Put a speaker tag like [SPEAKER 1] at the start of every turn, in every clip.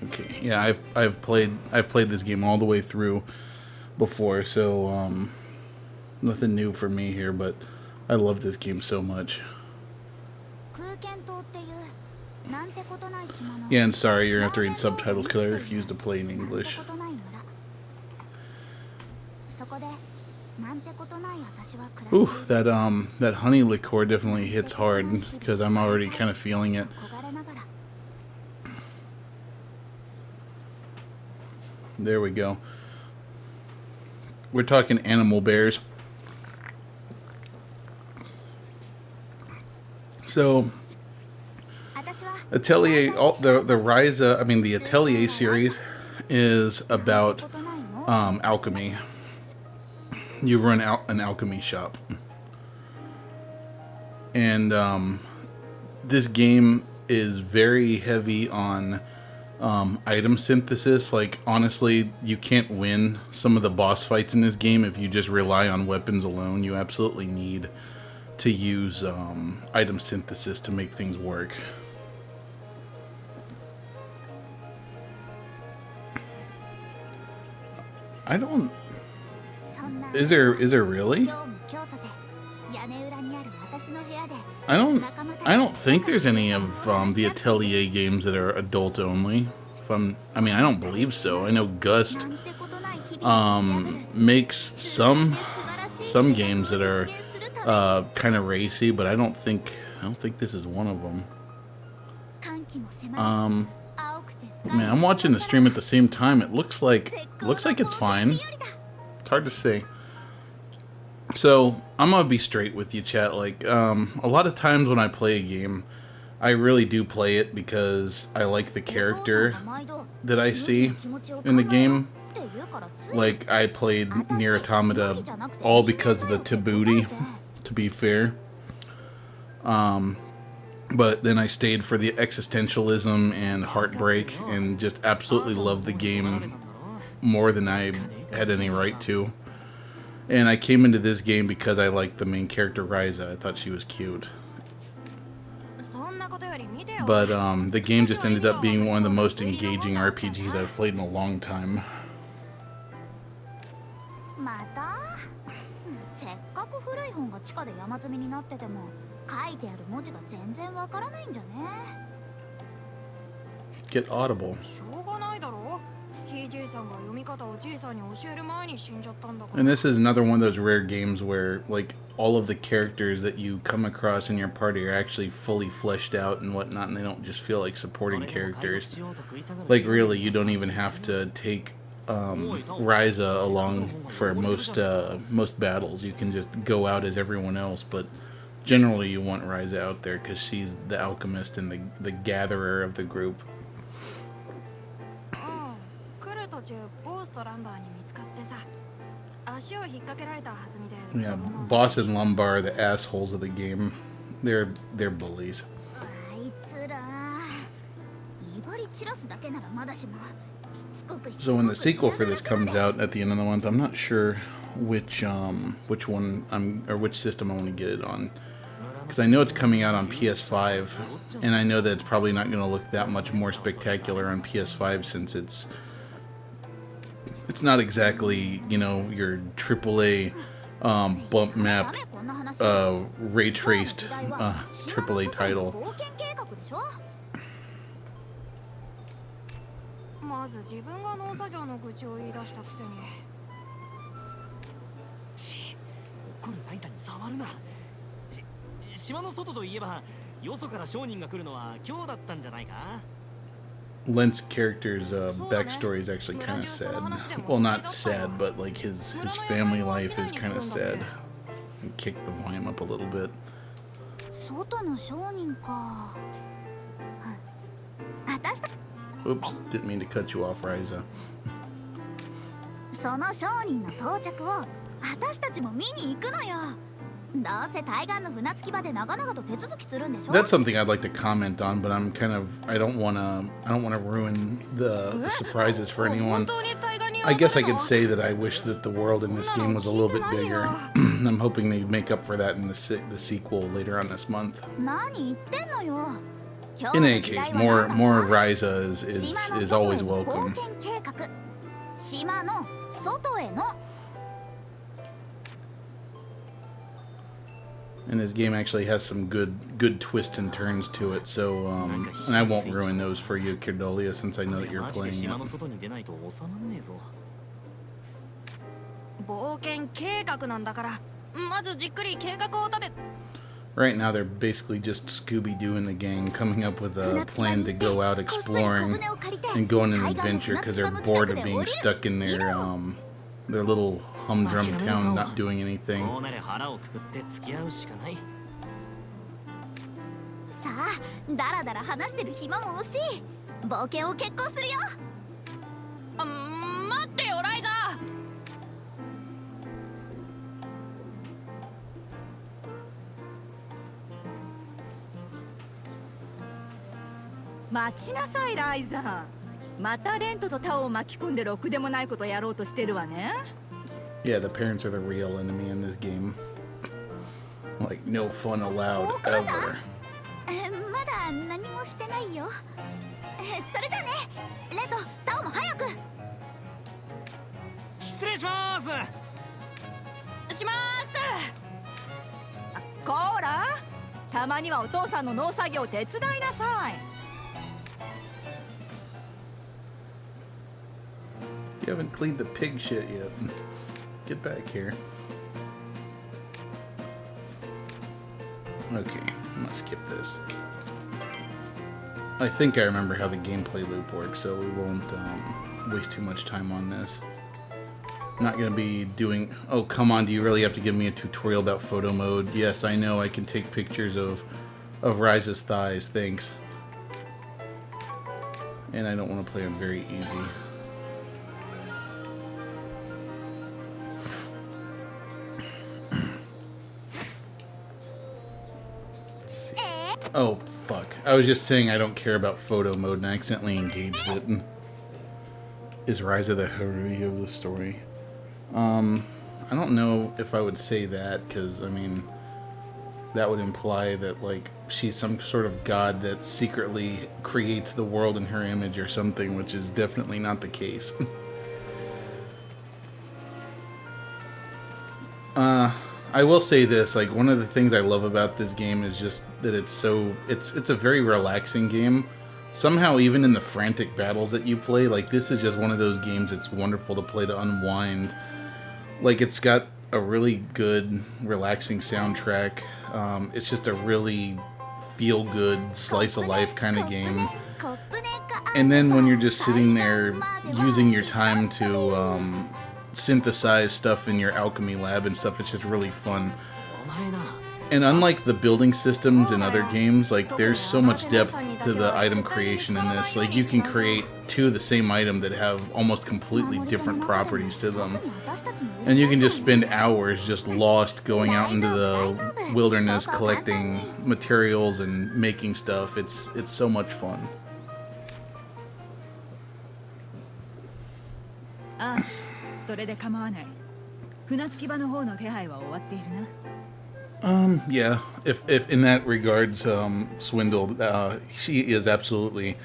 [SPEAKER 1] Okay, yeah, I've played this game all the way through before, so nothing new for me here, but I love this game so much. Yeah, and sorry, you're gonna have to read subtitles because I refuse to play in English. Ooh, that honey liqueur definitely hits hard because I'm already kind of feeling it. There we go. We're talking animal bears. So, Atelier, the Ryza, I mean the Atelier series is about alchemy. You run an alchemy shop. And this game is very heavy on item synthesis. Like, honestly, you can't win some of the boss fights in this game if you just rely on weapons alone. You absolutely need to use item synthesis to make things work. I don't... Is there really? I don't think there's any of the Atelier games that are adult only. I mean, I don't believe so. I know Gust makes some games that are kind of racy, but I don't think this is one of them. Man, I'm watching the stream at the same time. It looks like it's fine. It's hard to say. So, I'm gonna be straight with you, chat. Like, a lot of times when I play a game, I really do play it because I like the character that I see in the game. Like, I played Nier Automata all because of the Tabooty, to be fair. But then I stayed for the existentialism and heartbreak and just absolutely loved the game more than I had any right to. And I came into this game because I liked the main character, Ryza. I thought she was cute. But the game just ended up being one of the most engaging RPGs I've played in a long time. Get Audible. And this is another one of those rare games where, like, all of the characters that you come across in your party are actually fully fleshed out and whatnot, and they don't just feel like supporting characters. Like, really, you don't even have to take Ryza along for most battles. You can just go out as everyone else, but generally you want Ryza out there because she's the alchemist and the gatherer of the group. Yeah, Boss and Lumbar are the assholes of the game. They're bullies. So when the sequel for this comes out at the end of the month, I'm not sure which one which system I want to get it on. Because I know it's coming out on PS5, and I know that it's probably not going to look that much more spectacular on PS5 since it's not exactly, you know, your AAA bump map ray traced AAA title. Lent's character's backstory is actually kind of sad. Well, not sad, but like his family life is kind of sad. And kick the volume up a little bit. Oops, didn't mean to cut you off, Ryza. That's something I'd like to comment on, but I don't want to ruin the surprises for anyone. I guess I could say that I wish that the world in this game was a little bit bigger. I'm hoping they make up for that in the sequel later on this month. In any case, more Ryza is always welcome. And this game actually has some good twists and turns to it, so and I won't ruin those for you, Kirdolia, since I know that you're playing it. Right now they're basically just Scooby-Dooing the gang, coming up with a plan to go out exploring and go on an adventure because they're bored of being stuck in their little humdrum town not doing anything. Yeah, the parents are the real enemy in this game. Like, no fun allowed, ever. You haven't cleaned the pig shit yet. Get back here. Okay, I'm gonna skip this. I think I remember how the gameplay loop works, so we won't waste too much time on this. I'm not gonna be doing... Oh, come on, do you really have to give me a tutorial about photo mode? Yes, I know I can take pictures of Ryza's thighs, thanks. And I don't want to play on very easy. Oh, fuck. I was just saying I don't care about photo mode and I accidentally engaged it. Is Ryza the Haruhi of the story? I don't know if I would say that, because, I mean, that would imply that, like, she's some sort of god that secretly creates the world in her image or something, which is definitely not the case. I will say this, like, one of the things I love about this game is just that it's a very relaxing game. Somehow, even in the frantic battles that you play, like, this is just one of those games that's wonderful to play to unwind. Like, it's got a really good, relaxing soundtrack. It's just a really feel-good, slice-of-life kind of game. And then when you're just sitting there using your time to synthesize stuff in your alchemy lab and stuff, it's just really fun. And unlike the building systems in other games, like, there's so much depth to the item creation in this. Like, you can create two of the same item that have almost completely different properties to them. And you can just spend hours just lost going out into the wilderness collecting materials and making stuff. It's so much fun. Yeah, if in that regards, Swindle, she is absolutely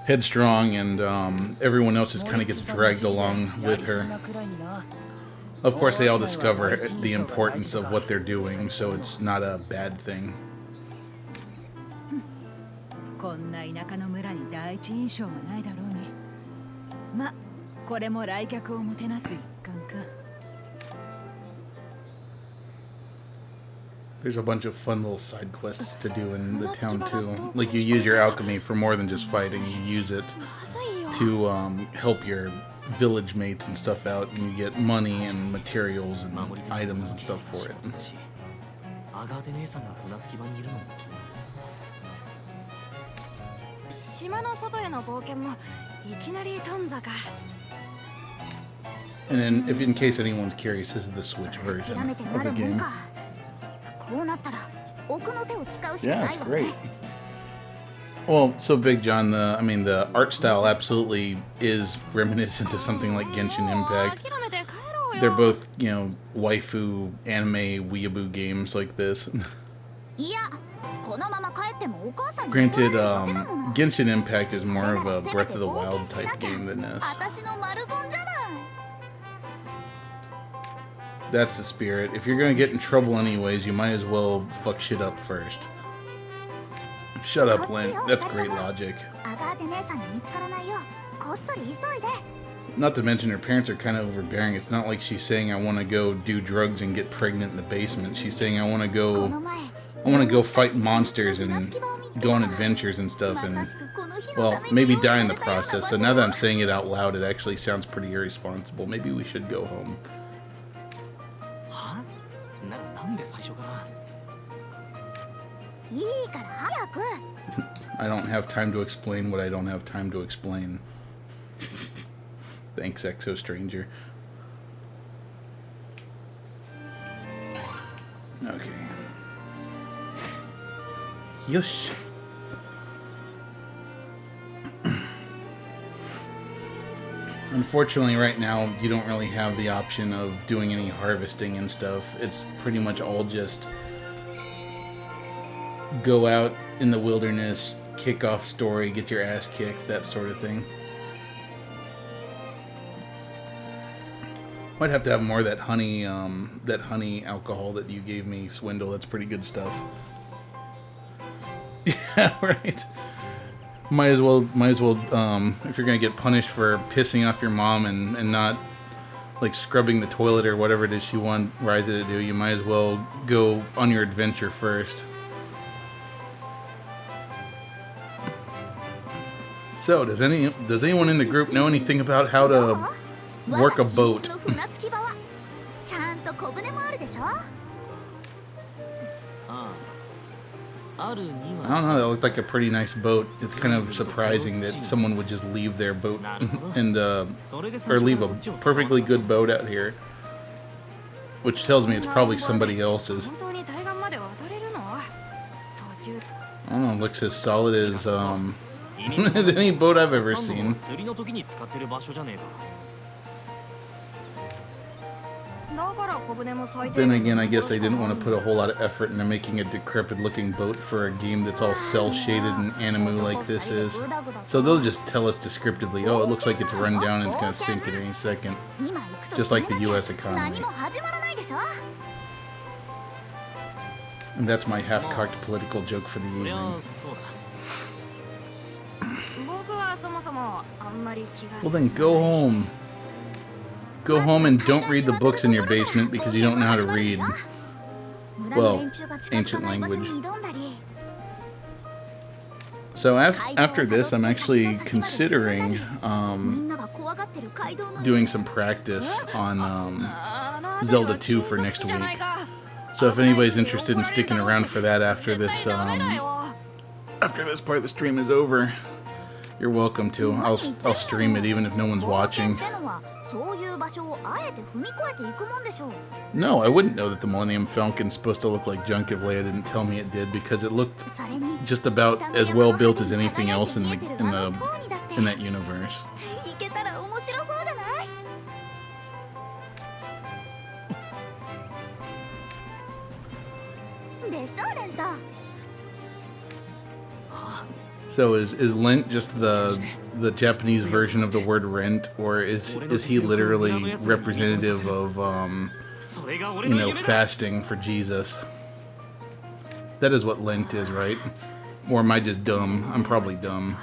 [SPEAKER 1] headstrong, and everyone else just kind of gets dragged along with her. Of course, they all discover the importance of what they're doing, so it's not a bad thing. There's a bunch of fun little side quests to do in the town too. Like, you use your alchemy for more than just fighting. You use it to help your village mates and stuff out, and you get money and materials and items and stuff for it. And then, if in case anyone's curious, this is the Switch version of the game. Yeah, it's great. Well, so Big John, the art style absolutely is reminiscent of something like Genshin Impact. They're both, waifu anime weeaboo games like this. Granted, Genshin Impact is more of a Breath of the Wild type game than this. That's the spirit. If you're gonna get in trouble anyways, you might as well fuck shit up first. Shut up, Lint. That's great logic. Not to mention her parents are kind of overbearing. It's not like she's saying I want to go do drugs and get pregnant in the basement. She's saying I want to go fight monsters and go on adventures and stuff, and well, maybe die in the process. So now that I'm saying it out loud, it actually sounds pretty irresponsible. Maybe we should go home. I don't have time to explain what I don't have time to explain. Thanks, Exo Stranger. Okay. Yosh. Unfortunately, right now, you don't really have the option of doing any harvesting and stuff. It's pretty much all just go out in the wilderness, kick off story, get your ass kicked, that sort of thing. Might have to have more of that honey alcohol that you gave me, Swindle. That's pretty good stuff. Yeah, right. Might as well, if you're gonna get punished for pissing off your mom and not, like, scrubbing the toilet or whatever it is she wants Ryza to do, you might as well go on your adventure first. So, does anyone in the group know anything about how to work a boat? I don't know, that looked like a pretty nice boat. It's kind of surprising that someone would just leave their boat and or leave a perfectly good boat out here. Which tells me it's probably somebody else's. I don't know, it looks as solid as as any boat I've ever seen. Then again, I guess they didn't want to put a whole lot of effort into making a decrepit-looking boat for a game that's all cel-shaded and anime like this is. So they'll just tell us descriptively, oh, it looks like it's run down and it's going to sink at any second. Just like the US economy. And that's my half-cocked political joke for the evening. Well then, go home. Go home and don't read the books in your basement because you don't know how to read. Well, ancient language. So after this, I'm actually considering doing some practice on Zelda 2 for next week. So if anybody's interested in sticking around for that after this part of the stream is over, you're welcome to. I'll stream it even if no one's watching. No, I wouldn't know that the Millennium Falcon's supposed to look like junk if Leia didn't tell me it did, because it looked just about as well built as anything else in that universe. So is Lent just the Japanese version of the word rent, or is he literally representative of fasting for Jesus? That is what Lent is, right? Or am I just dumb? I'm probably dumb.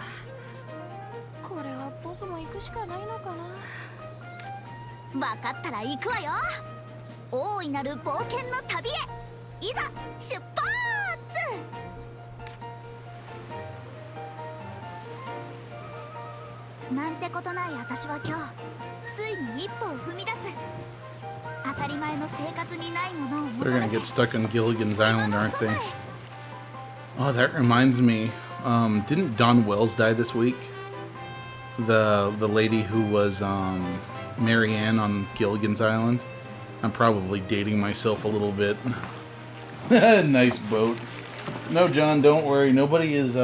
[SPEAKER 1] They're gonna get stuck on Gilligan's Island, aren't they? Oh, that reminds me. Didn't Dawn Wells die this week? The lady who was Mary Ann on Gilligan's Island? I'm probably dating myself a little bit. Nice boat. No, John, don't worry. Nobody's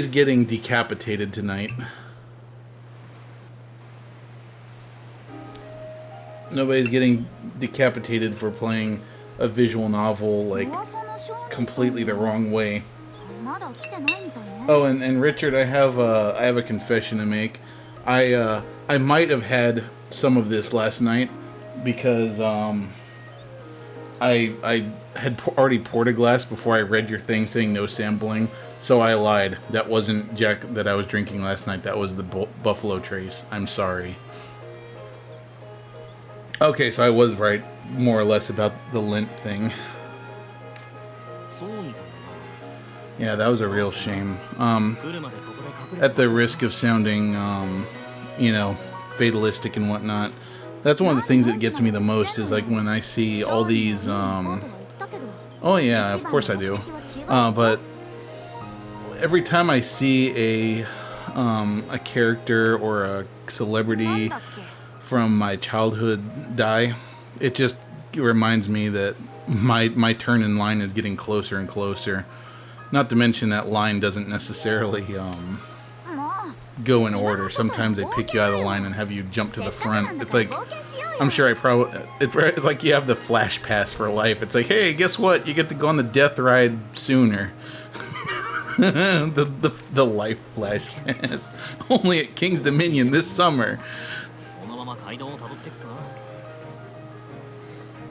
[SPEAKER 1] getting decapitated tonight. Nobody's getting decapitated for playing a visual novel like completely the wrong way. Oh, and Richard, I have a confession to make. I might have had some of this last night because I had already poured a glass before I read your thing saying no sampling, so I lied. That wasn't Jack that I was drinking last night. That was the Buffalo Trace. I'm sorry. Okay, so I was right, more or less, about the lint thing. Yeah, that was a real shame. At the risk of sounding, you know, fatalistic and whatnot, that's one of the things that gets me the most is like when I see all these, oh yeah, of course I do. But every time I see a character or a celebrity from my childhood die, it just reminds me that my turn in line is getting closer and closer. Not to mention that line doesn't necessarily go in order. Sometimes they pick you out of the line and have you jump to the front. It's like, I'm sure it's like you have the flash pass for life. It's like, hey, guess what? You get to go on the death ride sooner. the life flash pass. Only at King's Dominion this summer.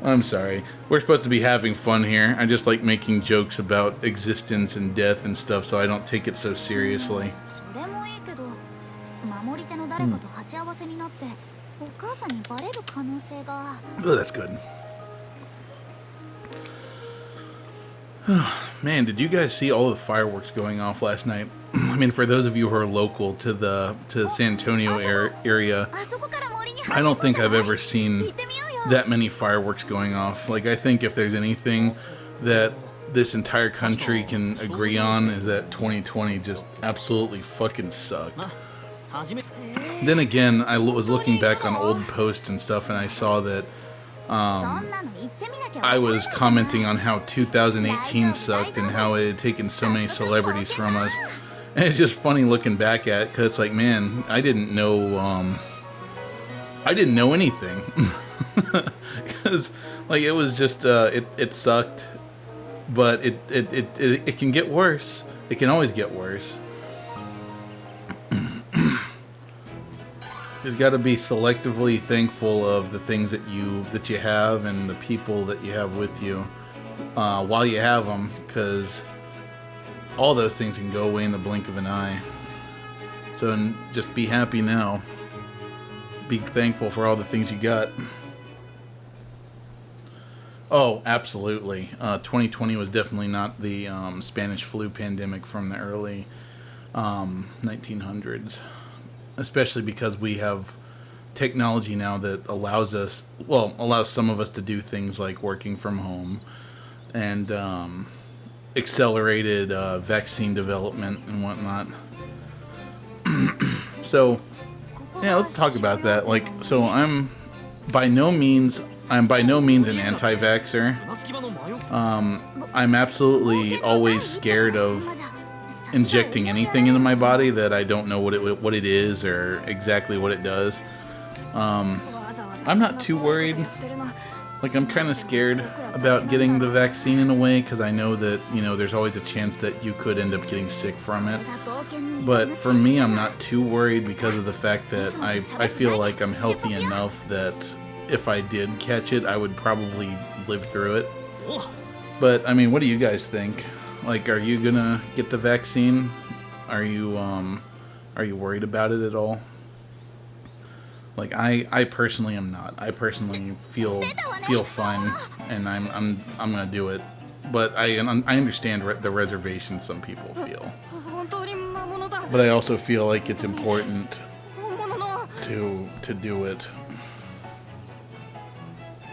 [SPEAKER 1] I'm sorry. We're supposed to be having fun here. I just like making jokes about existence and death and stuff, so I don't take it so seriously. Oh, that's good. Man, did you guys see all the fireworks going off last night? I mean, for those of you who are local to the San Antonio area, I don't think I've ever seen that many fireworks going off. Like, I think if there's anything that this entire country can agree on is that 2020 just absolutely fucking sucked. Then again, I was looking back on old posts and stuff, and I saw that I was commenting on how 2018 sucked and how it had taken so many celebrities from us. And it's just funny looking back at it, because it's like, man, I didn't know anything. Because, like, it was just, it sucked. But it can get worse. It can always get worse. You just got to be selectively thankful of the things that you have and the people that you have with you while you have them, because all those things can go away in the blink of an eye. So just be happy now. Be thankful for all the things you got. Oh, absolutely. 2020 was definitely not the Spanish flu pandemic from the early 1900s. Especially because we have technology now that allows some of us to do things like working from home and accelerated vaccine development and whatnot. So, yeah, let's talk about that. Like, so I'm by no means an anti-vaxxer. I'm absolutely always scared of injecting anything into my body that I don't know what it is or exactly what it does. I'm not too worried. Like, I'm kind of scared about getting the vaccine in a way, because I know that, you know, there's always a chance that you could end up getting sick from it. But for me, I'm not too worried because of the fact that I feel like I'm healthy enough that if I did catch it, I would probably live through it. But, I mean, what do you guys think? Like, are you gonna get the vaccine? Are you worried about it at all? Like, I personally am not. I personally feel fine, and I'm gonna do it. But I understand the reservation some people feel. But I also feel like it's important to do it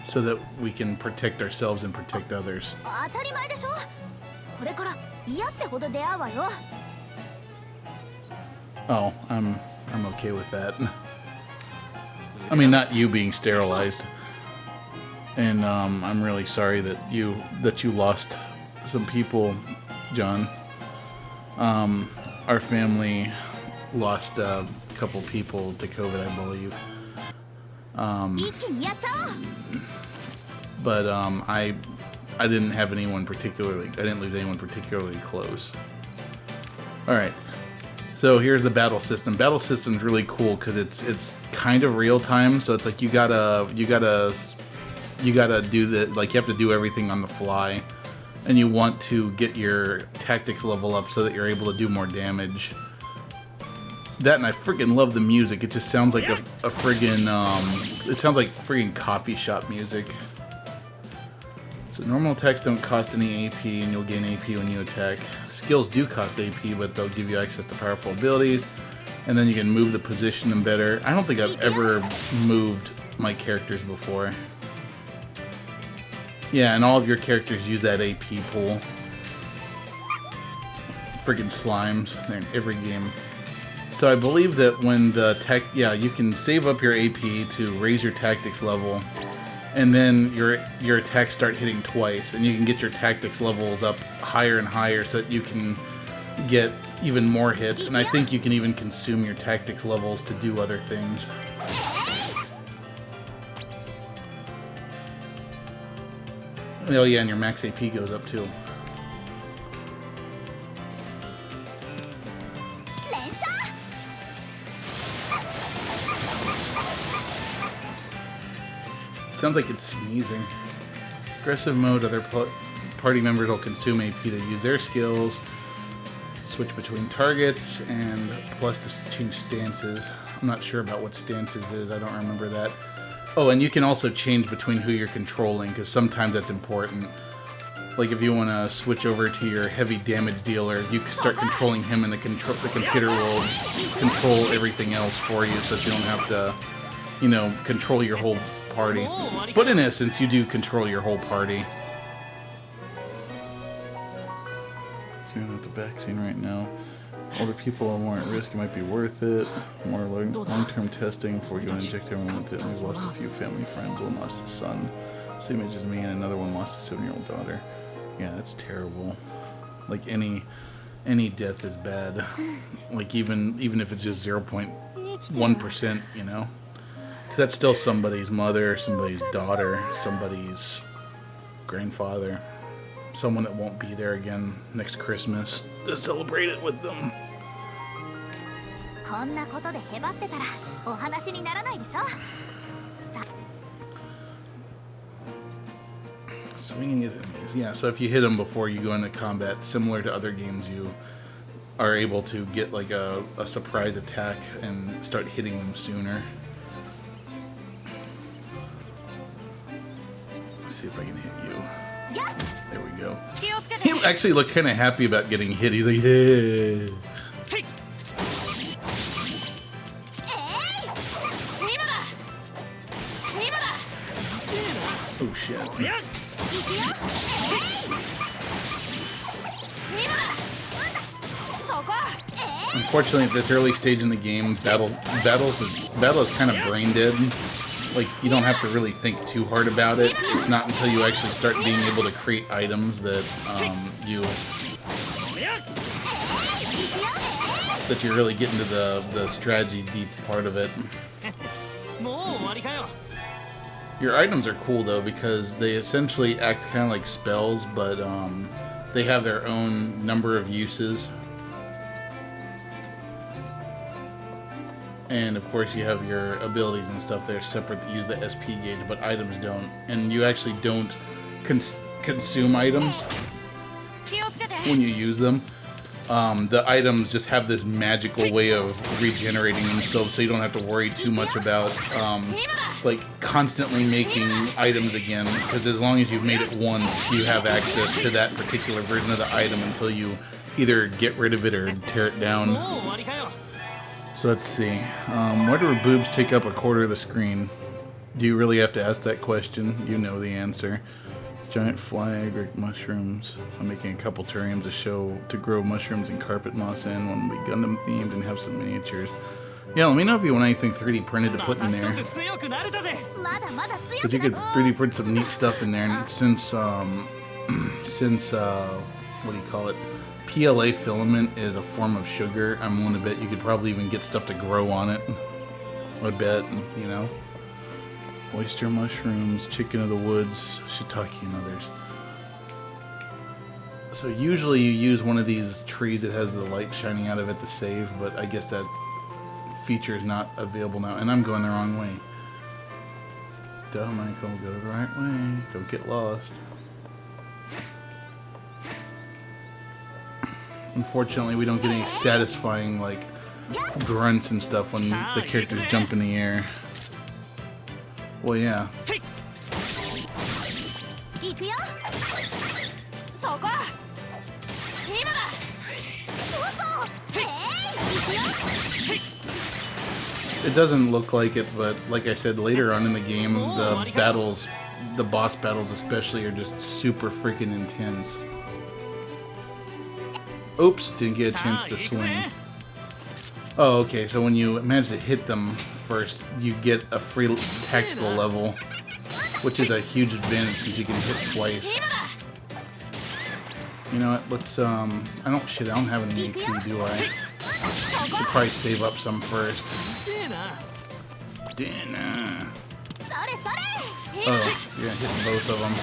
[SPEAKER 1] so that we can protect ourselves and protect others. Oh, I'm okay with that. I mean, not you being sterilized. And I'm really sorry that you lost some people, John. Our family lost a couple people to COVID, I believe. But I didn't have anyone particularly, I didn't lose anyone particularly close. Alright, so here's the battle system. Battle system's really cool because it's kind of real time, so it's like you gotta do the, like, you have to do everything on the fly, and you want to get your tactics level up so that you're able to do more damage. That, and I freaking love the music. It just sounds like a friggin', it sounds like friggin' coffee shop music. So normal attacks don't cost any AP, and you'll gain AP when you attack. Skills do cost AP, but they'll give you access to powerful abilities, and then you can move the position them better. I don't think I've ever moved my characters before. Yeah, and all of your characters use that AP pool. Friggin' slimes. They're in every game. So I believe that when the tech, yeah, you can save up your AP to raise your tactics level, and then your attacks start hitting twice, and you can get your tactics levels up higher and higher so that you can get even more hits, and I think you can even consume your tactics levels to do other things. Oh yeah, and your max AP goes up too. Sounds like it's sneezing. Aggressive mode, other party members will consume AP to use their skills. Switch between targets, and plus to change stances. I'm not sure about what stances is, I don't remember that. Oh, and you can also change between who you're controlling, because sometimes that's important. Like if you want to switch over to your heavy damage dealer, you can start controlling him, and the computer will control everything else for you, so that you don't have to, you know, control your whole party. But in essence, you do control your whole party. So we're at the back scene right now. Older people are more at risk, it might be worth it. More long-term testing before you go and inject everyone with it. We've lost a few family friends, one lost a son. Same age as me, and another one lost a 7-year-old daughter. Yeah, that's terrible. Like any death is bad. Like even if it's just 0.1%, you know? That's still somebody's mother, somebody's daughter, somebody's grandfather, someone that won't be there again next Christmas to celebrate it with them. Swinging at enemies. Yeah, so if you hit them before you go into combat, similar to other games, you are able to get like a surprise attack and start hitting them sooner. See if I can hit you. There we go. He actually looked kind of happy about getting hit. He's like, hey. Oh shit. Unfortunately, at this early stage in the game, battle is kind of brain dead. Like, you don't have to really think too hard about it. It's not until you actually start being able to create items that you really get into the strategy deep part of it. Your items are cool though, because they essentially act kind of like spells, but they have their own number of uses. And of course you have your abilities and stuff there separate that use the SP gauge, but items don't. And you actually don't consume items when you use them. The items just have this magical way of regenerating themselves, so you don't have to worry too much about like constantly making items again, because as long as you've made it once, you have access to that particular version of the item until you either get rid of it or tear it down. So let's see. Why do her boobs take up a quarter of the screen? Do you really have to ask that question? You know the answer. Giant flag or mushrooms. I'm making a couple terrariums to grow mushrooms and carpet moss in. One will be Gundam themed and have some miniatures. Yeah, let me know if you want anything 3D printed to put in there. Because you could 3D print some neat stuff in there. And since what do you call it? PLA filament is a form of sugar, I'm willing to bet you could probably even get stuff to grow on it. I bet, you know. Oyster mushrooms, chicken of the woods, shiitake, and others. So usually you use one of these trees that has the light shining out of it to save, but I guess that feature is not available now. And I'm going the wrong way. Duh, Michael, go the right way. Don't get lost. Unfortunately, we don't get any satisfying, like, grunts and stuff when the characters jump in the air. Well, yeah. It doesn't look like it, but like I said, later on in the game, the battles, the boss battles especially, are just super freaking intense. Oops, didn't get a chance to swing. Oh, okay, so when you manage to hit them first, you get a free tactical level, which is a huge advantage since you can hit twice. You know what, let's, I don't have any AP, do I? Should probably save up some first. Dinner. Oh, you're hitting both of them.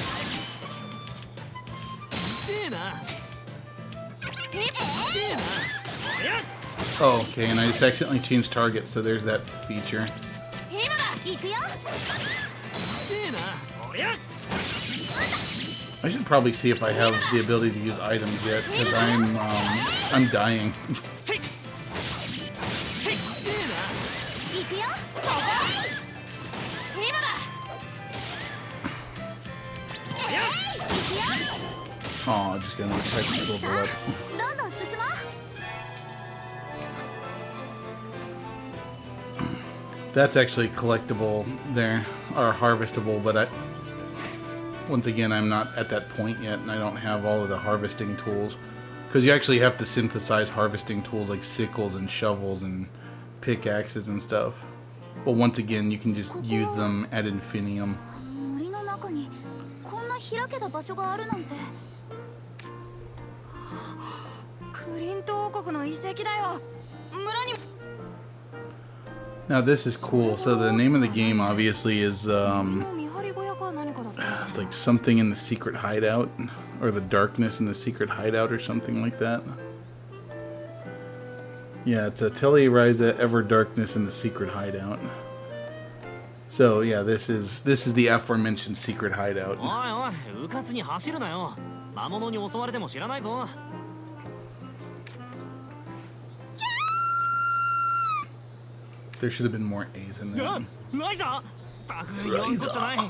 [SPEAKER 1] Oh, okay, and I just accidentally changed targets, so there's that feature. I should probably see if I have the ability to use items yet, because I'm dying. Oh, just got another type of level up. That's actually collectible there, or harvestable, but once again, I'm not at that point yet, and I don't have all of the harvesting tools. Because you actually have to synthesize harvesting tools like sickles and shovels and pickaxes and stuff. But once again, you can just use them ad infinitum. Now this is cool. So the name of the game obviously is it's like something in the secret hideout, or the darkness in the secret hideout, or something like that. Yeah, it's Atelier Ryza, Ever Darkness in the Secret Hideout. So yeah, this is the aforementioned secret hideout. There should have been more A's in there. Ryza!
[SPEAKER 2] Ryza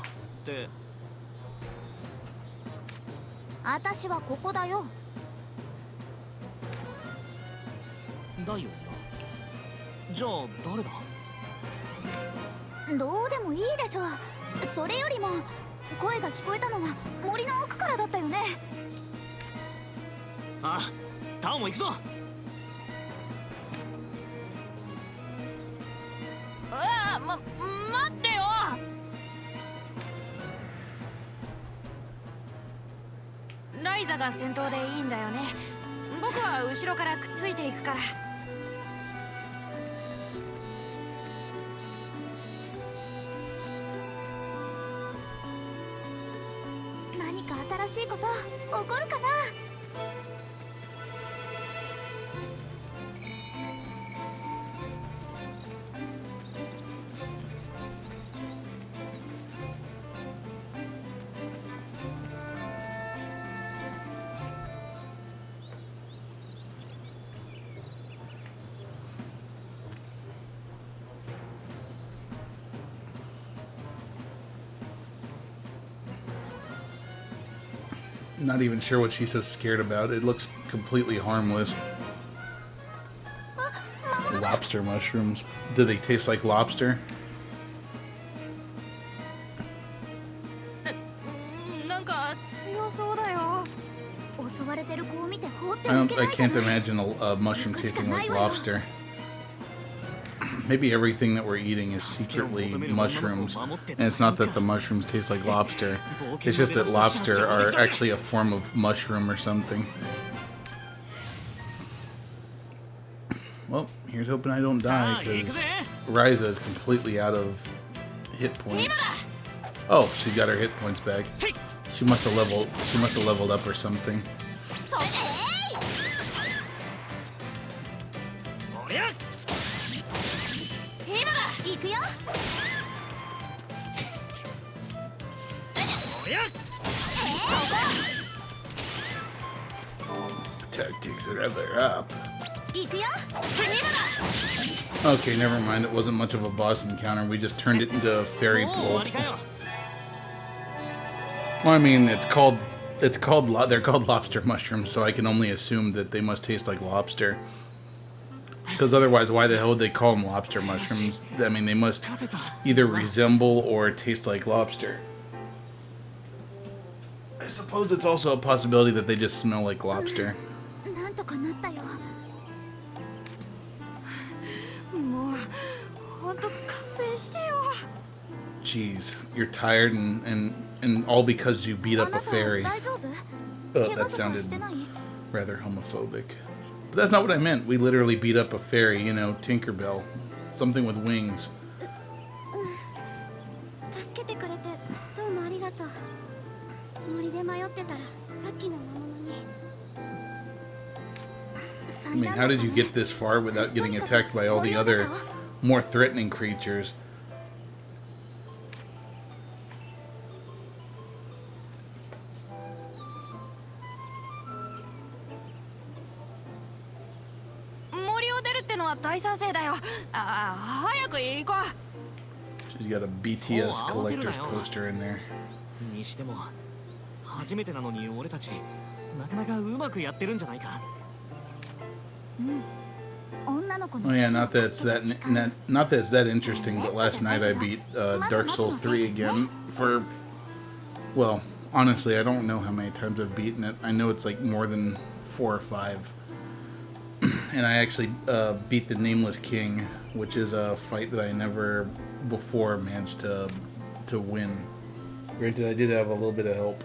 [SPEAKER 2] が先頭でいいんだよね。僕は後ろからくっついていくから。何か新しいこと起こるかな。
[SPEAKER 1] Not even sure what she's so scared about. It looks completely harmless. Lobster mushrooms. Do they taste like lobster? I can't imagine a mushroom tasting like lobster. Maybe everything that we're eating is secretly mushrooms, and it's not that the mushrooms taste like lobster. It's just that lobster are actually a form of mushroom or something. Well, here's hoping I don't die, because Ryza is completely out of hit points. Oh, she got her hit points back. She must have leveled up or something. Tactics are ever up. Okay, never mind. It wasn't much of a boss encounter. We just turned it into a fairy pool. Well, I mean, they're called lobster mushrooms, so I can only assume that they must taste like lobster. Because otherwise, why the hell would they call them lobster mushrooms? I mean, they must either resemble or taste like lobster. I suppose it's also a possibility that they just smell like lobster. Jeez, you're tired and all because you beat up a fairy. Oh, that sounded rather homophobic. But that's not what I meant. We literally beat up a fairy, you know, Tinkerbell. Something with wings. I mean, how did you get this far without getting attacked by all the other more threatening creatures? She's got a BTS collector's poster in there. Oh yeah, not that it's that interesting, but last night I beat Dark Souls 3 again for, well, honestly, I don't know how many times I've beaten it. I know it's like more than 4 or 5. And I actually beat the Nameless King, which is a fight that I never before managed to win. Granted, I did have a little bit of help.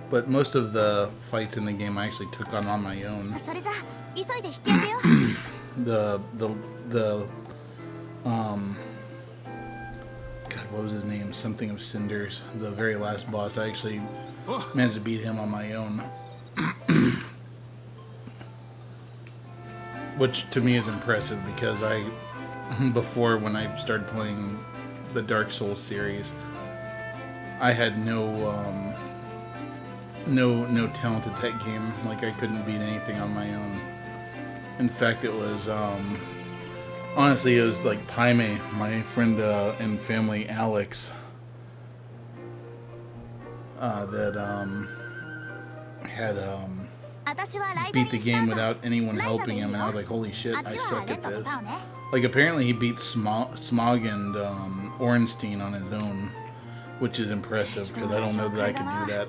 [SPEAKER 1] But most of the fights in the game I actually took on my own. God, what was his name? Something of Cinders. The very last boss, I actually managed to beat him on my own. Which to me is impressive because before when I started playing the Dark Souls series, I had no talent at that game. Like, I couldn't beat anything on my own. In fact, it was honestly, it was like Paime, my friend and family Alex, that had beat the game without anyone helping him, and I was like, holy shit, I suck at this. Like, apparently he beat Smog and Ornstein on his own, which is impressive because I don't know that I could do that.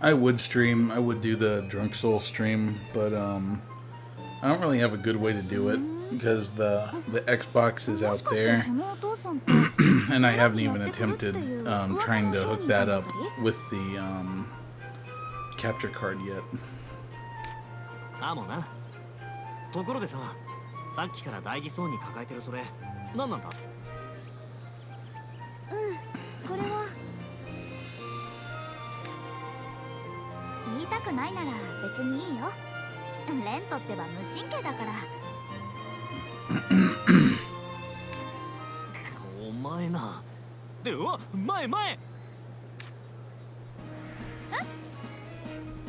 [SPEAKER 1] I would stream, I would do the Drunk Soul stream, but I don't really have a good way to do it because the Xbox is out there and I haven't even attempted trying to hook that up with the capture card yet.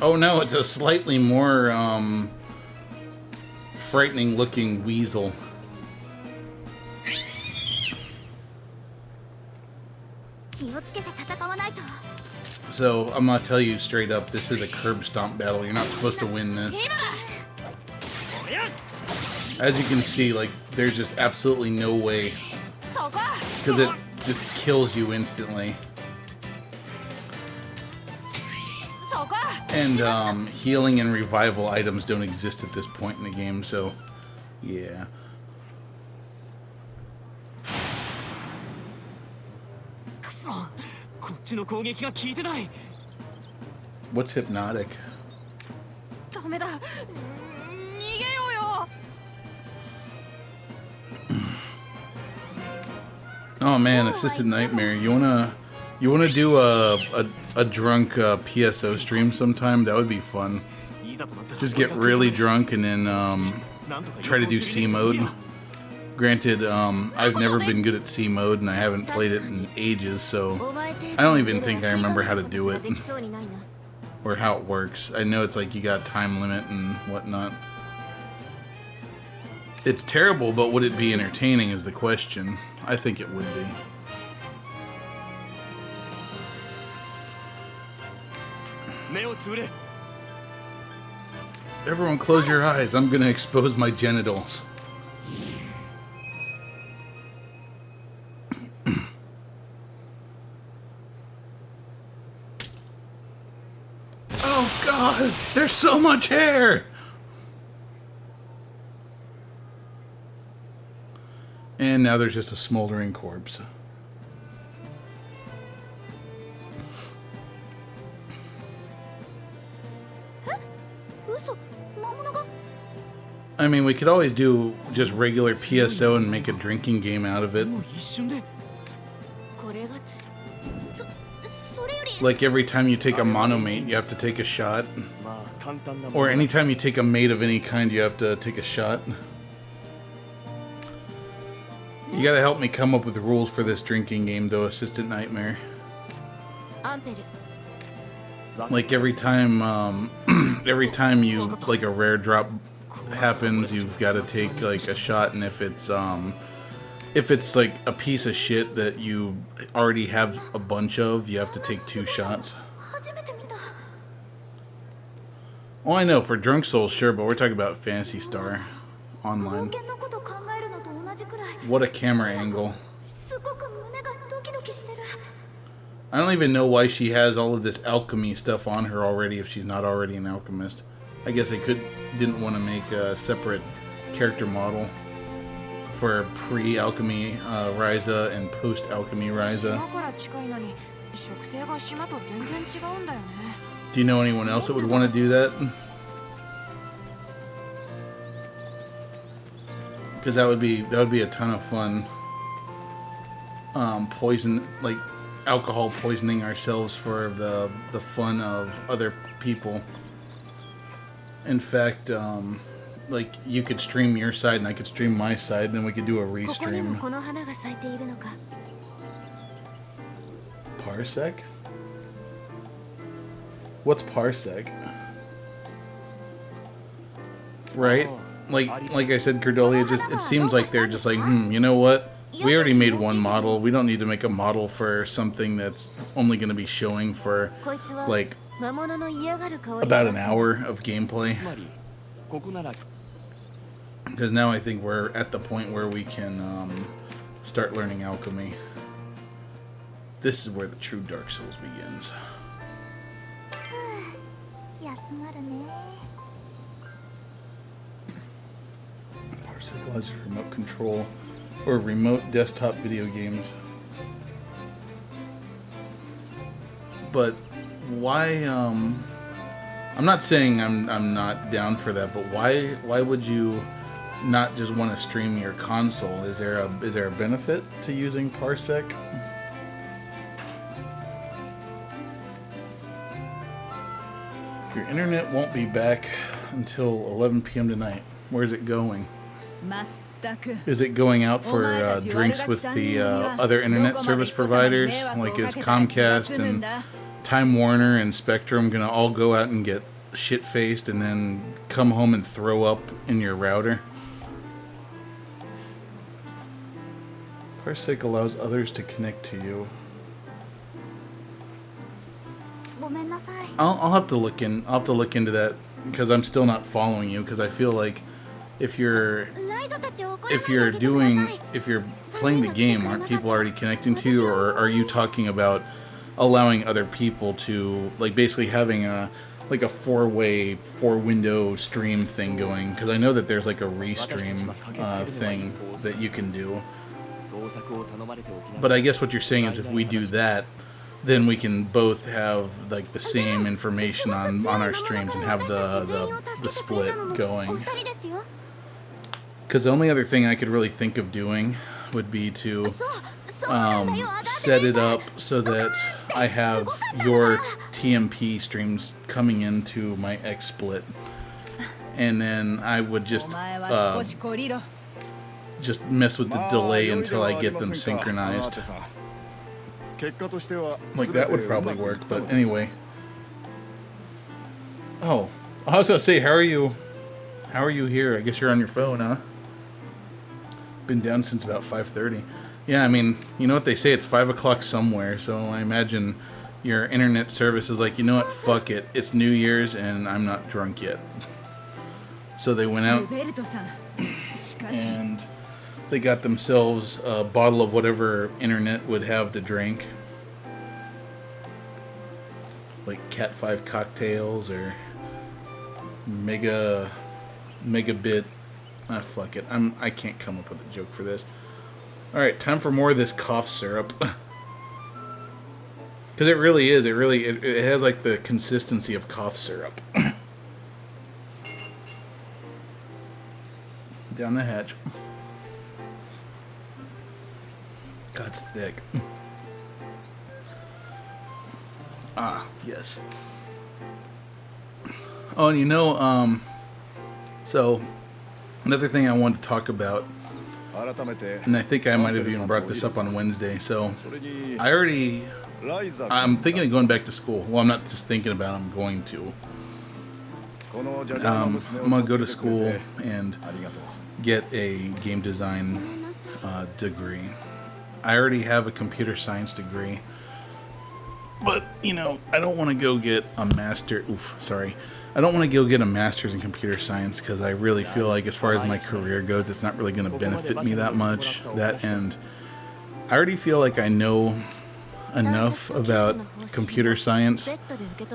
[SPEAKER 1] Oh no, it's a slightly more frightening looking weasel. So I'm gonna tell you straight up, this is a curb stomp battle. You're not supposed to win this. As you can see, like, there's just absolutely no way, because it just kills you instantly. And healing and revival items don't exist at this point in the game, so yeah. What's hypnotic? Oh man, Assisted Nightmare. You wanna do a drunk PSO stream sometime? That would be fun. Just get really drunk and then try to do C mode. Granted, I've never been good at C mode and I haven't played it in ages, so I don't even think I remember how to do it or how it works. I know it's like you got a time limit and whatnot. It's terrible, but would it be entertaining is the question. I think it would be. Everyone close your eyes. I'm gonna expose my genitals. Oh God, there's so much hair! And now there's just a smoldering corpse. I mean, we could always do just regular PSO and make a drinking game out of it. Like every time you take a monomate, you have to take a shot. Or anytime you take a mate of any kind, you have to take a shot. You gotta help me come up with rules for this drinking game, though, Assistant Nightmare. Like every time you, like a rare drop happens, you've got to take like a shot, and if it's like a piece of shit that you already have a bunch of, you have to take 2 shots. Well, I know for Drunk Souls, sure, but we're talking about Phantasy Star Online. What a camera angle. I don't even know why she has all of this alchemy stuff on her already if she's not already an alchemist. I guess I didn't want to make a separate character model for pre-alchemy Ryza and post-alchemy Ryza. Do you know anyone else that would want to do that? Because that would be a ton of fun. Like alcohol poisoning ourselves for the fun of other people. In fact, like you could stream your side and I could stream my side, and then we could do a restream. Parsec? What's parsec? Right? Like I said, Cordolia, it seems like they're just like, you know what? We already made one model. We don't need to make a model for something that's only going to be showing for like about an hour of gameplay. Because now I think we're at the point where we can start learning alchemy. This is where the true Dark Souls begins. Parsec allows you remote control or remote desktop video games. But why I'm not saying I'm not down for that, but why would you not just want to stream your console? Is there a benefit to using Parsec? Your internet won't be back until 11 p.m. tonight. Where's it going? Is it going out for drinks with the other internet service providers? Like is Comcast and Time Warner and Spectrum gonna all go out and get shit-faced and then come home and throw up in your router? Parsec allows others to connect to you. I'll have to look into that because I'm still not following you, because I feel like if you're playing the game, aren't people already connecting to you, or are you talking about allowing other people to, like, basically having a four-way, four-window stream thing going? Because I know that there's like a restream thing that you can do. But I guess what you're saying is if we do that, then we can both have like the same information on our streams and have the split going. Because the only other thing I could really think of doing would be to set it up so that I have your TMP streams coming into my XSplit, and then I would just mess with the delay until I get them synchronized. Like, that would probably work, but anyway. Oh, I was gonna say, how are you? How are you here? I guess you're on your phone, huh? Been down since about 5:30. Yeah, I mean, you know what they say, it's 5 o'clock somewhere, so I imagine your internet service is like, you know what, fuck it. It's New Year's and I'm not drunk yet. So they went out and they got themselves a bottle of whatever internet would have to drink. Like Cat 5 cocktails or megabit. Ah, fuck it. I can't come up with a joke for this. Alright, time for more of this cough syrup. Because it really is. It has like the consistency of cough syrup. Down the hatch. God, it's thick. Ah, yes. Oh, and you know, so another thing I wanted to talk about, and I think I might have even brought this up on Wednesday. So I'm thinking of going back to school. Well, I'm not just thinking about it, I'm going to. I'm going to go to school and get a game design degree. I already have a computer science degree. But, you know, I don't want to go get a master. I don't want to go get a master's in computer science because I really feel like as far as my career goes, it's not really going to benefit me that much. And I already feel like I know enough about computer science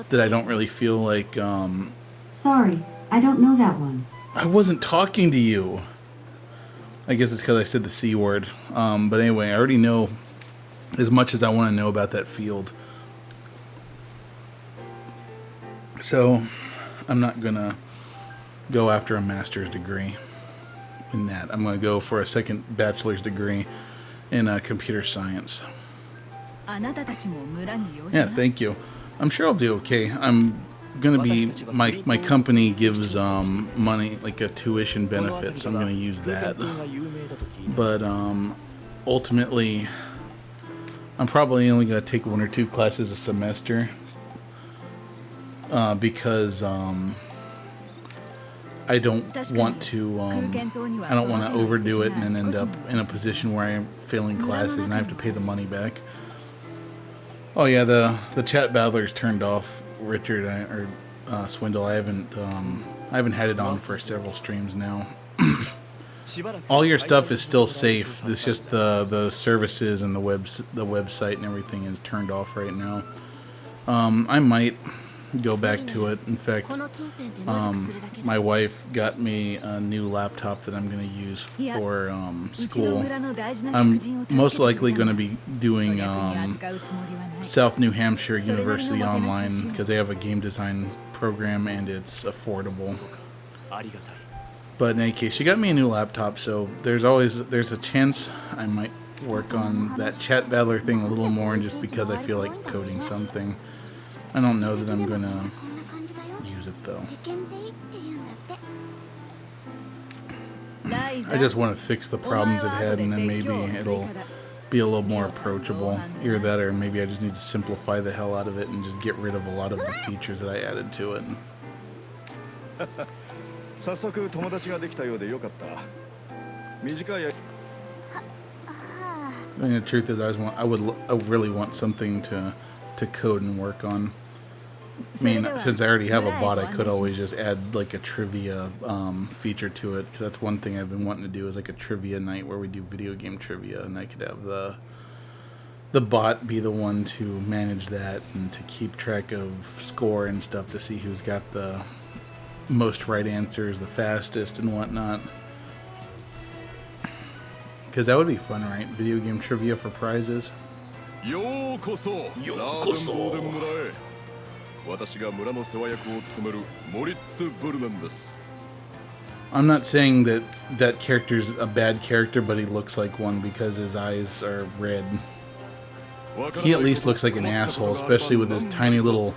[SPEAKER 1] that I don't really feel like...
[SPEAKER 3] Sorry, I don't know that one.
[SPEAKER 1] I wasn't talking to you. I guess it's because I said the C word. But anyway, I already know as much as I want to know about that field. So, I'm not going to go after a master's degree in that. I'm going to go for a second bachelor's degree in computer science. Yeah, thank you. I'm sure I'll do okay. I'm going to be... My company gives money, like a tuition benefit, so I'm going to use that. But ultimately, I'm probably only going to take 1 or 2 classes a semester. Because I don't want to overdo it and then end up in a position where I'm failing classes and I have to pay the money back. Oh yeah, the chat battler's turned off, Richard Swindle. I haven't had it on for several streams now. All your stuff is still safe. It's just the services and the website and everything is turned off right now. I might go back to it. In fact, my wife got me a new laptop that I'm going to use for school. I'm most likely going to be doing South New Hampshire University Online because they have a game design program and it's affordable. But in any case, she got me a new laptop, so there's a chance I might work on that chat battler thing a little more, just because I feel like coding something. I don't know that I'm gonna use it though. I just want to fix the problems it had, and then maybe it'll be a little more approachable. Either that, or maybe I just need to simplify the hell out of it and just get rid of a lot of the features that I added to it. I mean, the truth is, I really want something to code and work on. I mean, since I already have a bot, I could always just add like a trivia feature to it, because that's one thing I've been wanting to do, is like a trivia night where we do video game trivia, and I could have the bot be the one to manage that and to keep track of score and stuff to see who's got the most right answers the fastest and whatnot. Because that would be fun, right? Video game trivia for prizes. Yokoso. 私が村の世話役を務めるモリッツ・ブルナンです。I'm not saying that that character's a bad character, but he looks like one because his eyes are red. He at least looks like an asshole, especially with his tiny little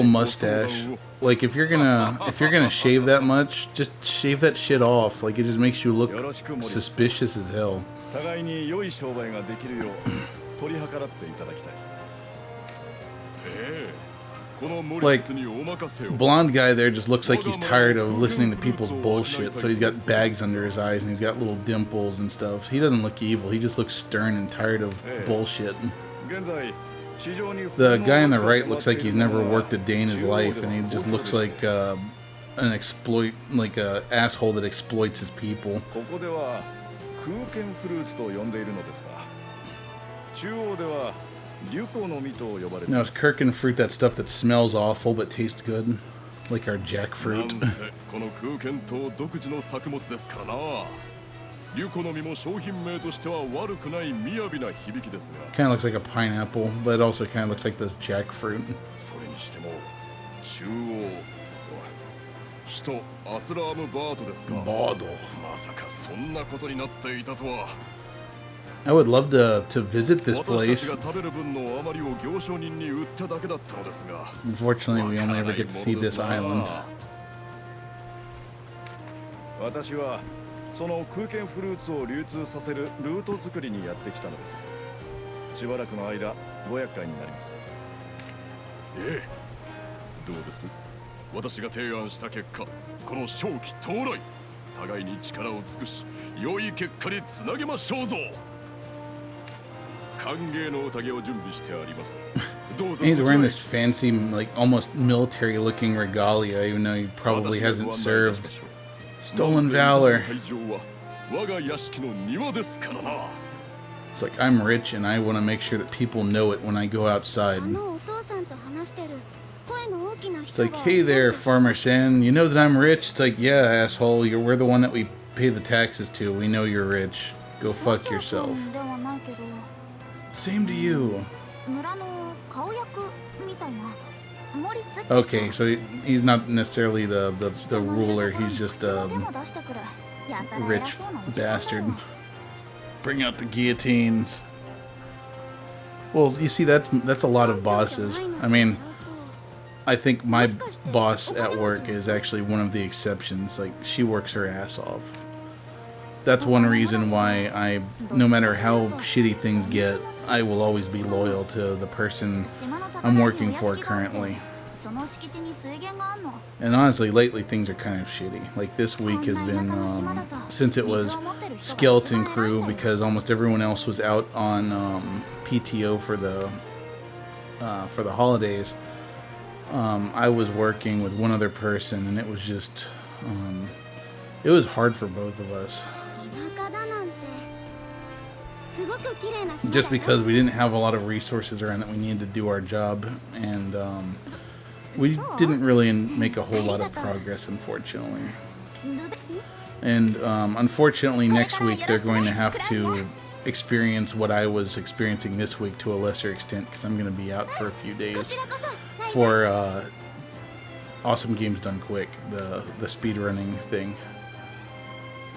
[SPEAKER 1] mustache. Like if you're gonna shave that much, just shave that shit off. Like it just makes you look suspicious as hell. Like, blonde guy there just looks like he's tired of listening to people's bullshit, so he's got bags under his eyes and he's got little dimples and stuff. He doesn't look evil, he just looks stern and tired of bullshit. The guy on the right looks like he's never worked a day in his life, and he just looks like an asshole that exploits his people. Now, is Kirkin fruit that stuff that smells awful but tastes good? Like our jackfruit? Kind of looks like a pineapple, but it also kind of looks like the jackfruit. Bottle. I would love to visit this place. Unfortunately, we only ever get to see this island. He's wearing this fancy, like almost military looking regalia, even though he probably hasn't served. Stolen valor. It's like, I'm rich and I want to make sure that people know it when I go outside. It's like, hey there, Farmer San, you know that I'm rich? It's like, yeah, asshole, we're the one that we pay the taxes to. We know you're rich. Go fuck yourself. Same to you. Okay, so he's not necessarily the ruler, he's just a rich bastard. Bring out the guillotines. Well, you see, that's a lot of bosses. I mean, I think my boss at work is actually one of the exceptions. Like, she works her ass off. That's one reason why no matter how shitty things get, I will always be loyal to the person I'm working for currently. And honestly, lately things are kind of shitty. Like this week has been, since it was skeleton crew, because almost everyone else was out on PTO for the holidays. I was working with one other person, and it was just, it was hard for both of us. Just because we didn't have a lot of resources around that we needed to do our job, and we didn't really make a whole lot of progress, unfortunately. And unfortunately, next week they're going to have to experience what I was experiencing this week to a lesser extent, because I'm going to be out for a few days for Awesome Games Done Quick, the speedrunning thing.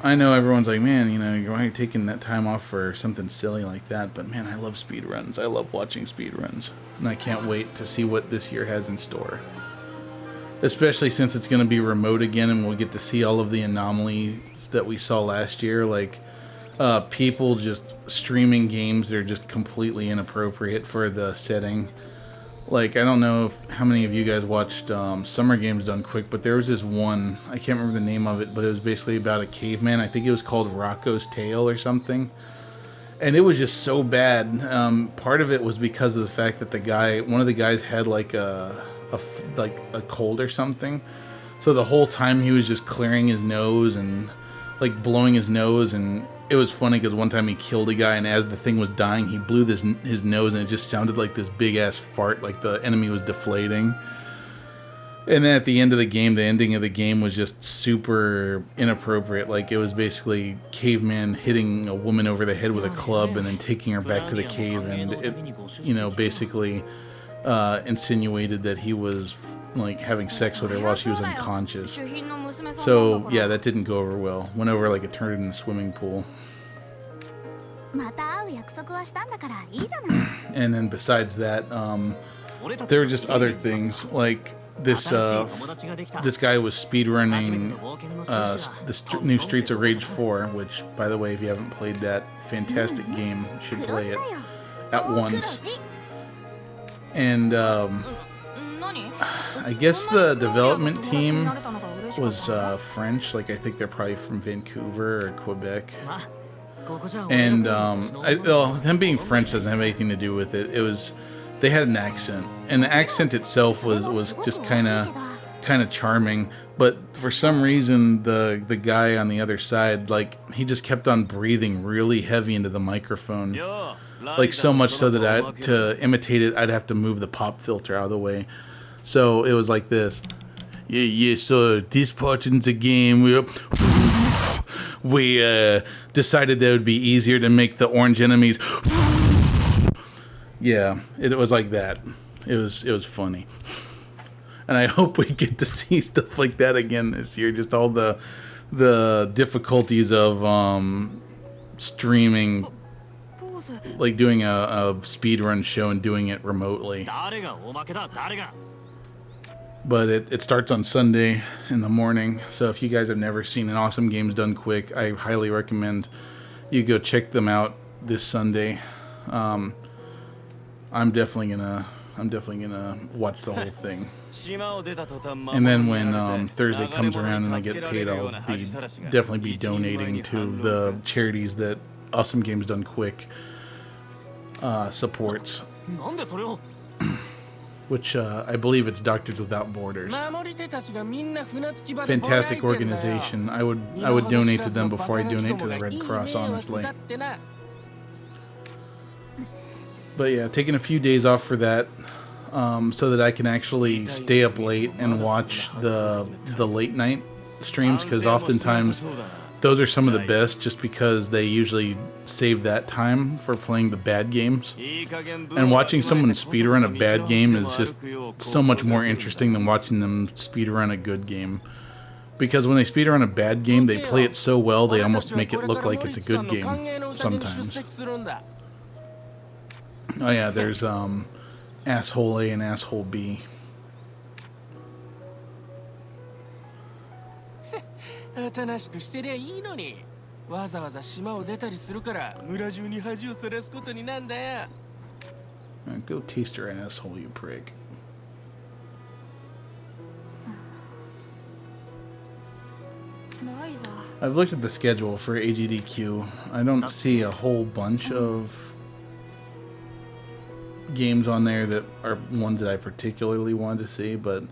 [SPEAKER 1] I know everyone's like, man, you know, why are you taking that time off for something silly like that? But man, I love speedruns. I love watching speedruns. And I can't wait to see what this year has in store. Especially since it's going to be remote again and we'll get to see all of the anomalies that we saw last year. Like, people just streaming games that are just completely inappropriate for the setting. Like, I don't know how many of you guys watched Summer Games Done Quick, but there was this one, I can't remember the name of it, but it was basically about a caveman. I think it was called Rocco's Tale or something. And it was just so bad. Part of it was because of the fact that one of the guys had like a cold or something. So the whole time he was just clearing his nose and like blowing his nose, and it was funny because one time he killed a guy, and as the thing was dying, he blew his nose, and it just sounded like this big ass fart, like the enemy was deflating. And then at the end of the game, the ending of the game was just super inappropriate. Like, it was basically caveman hitting a woman over the head with a club and then taking her back to the cave, and it, you know, basically insinuated that he was like having sex with her while she was unconscious. So yeah, that didn't go over well. Went over like it turned into a swimming pool. And then besides that, there were just other things like this guy was speedrunning new Streets of Rage 4, which, by the way, if you haven't played that fantastic game, you should play it at once. And I guess the development team was French. Like, I think they're probably from Vancouver or Quebec. And them being French doesn't have anything to do with it. It was, they had an accent, and the accent itself was just kind of charming. But for some reason, the guy on the other side, like, he just kept on breathing really heavy into the microphone, like so much so that to imitate it, I'd have to move the pop filter out of the way. So it was like this. Yeah. So this part in the game, we decided that it would be easier to make the orange enemies. Yeah, it was like that. It was funny, and I hope we get to see stuff like that again this year. Just all the difficulties of streaming, like doing a speedrun show and doing it remotely. But it starts on Sunday in the morning, so if you guys have never seen an Awesome Games Done Quick, I highly recommend you go check them out this Sunday. I'm definitely gonna watch the whole thing. And then when Thursday comes around and I get paid, I'll definitely be donating to the charities that Awesome Games Done Quick supports. Which I believe it's Doctors Without Borders. Fantastic organization. I would donate to them before I donate to the Red Cross, honestly. But yeah, taking a few days off for that, so that I can actually stay up late and watch the late night streams, because oftentimes those are some of the best, just because they usually save that time for playing the bad games. And watching someone speedrun a bad game is just so much more interesting than watching them speedrun a good game. Because when they speedrun a bad game, they play it so well, they almost make it look like it's a good game sometimes. Oh yeah, there's Asshole A and Asshole B.
[SPEAKER 4] おとなしくしてりゃいいのに。わざわざ島を出たりするから村中に恥をさらすことになんだよ。
[SPEAKER 1] Go taste your asshole, you prick. I've looked at the schedule for AGDQ. I don't see a whole bunch of games on there that are ones that I particularly want to see, but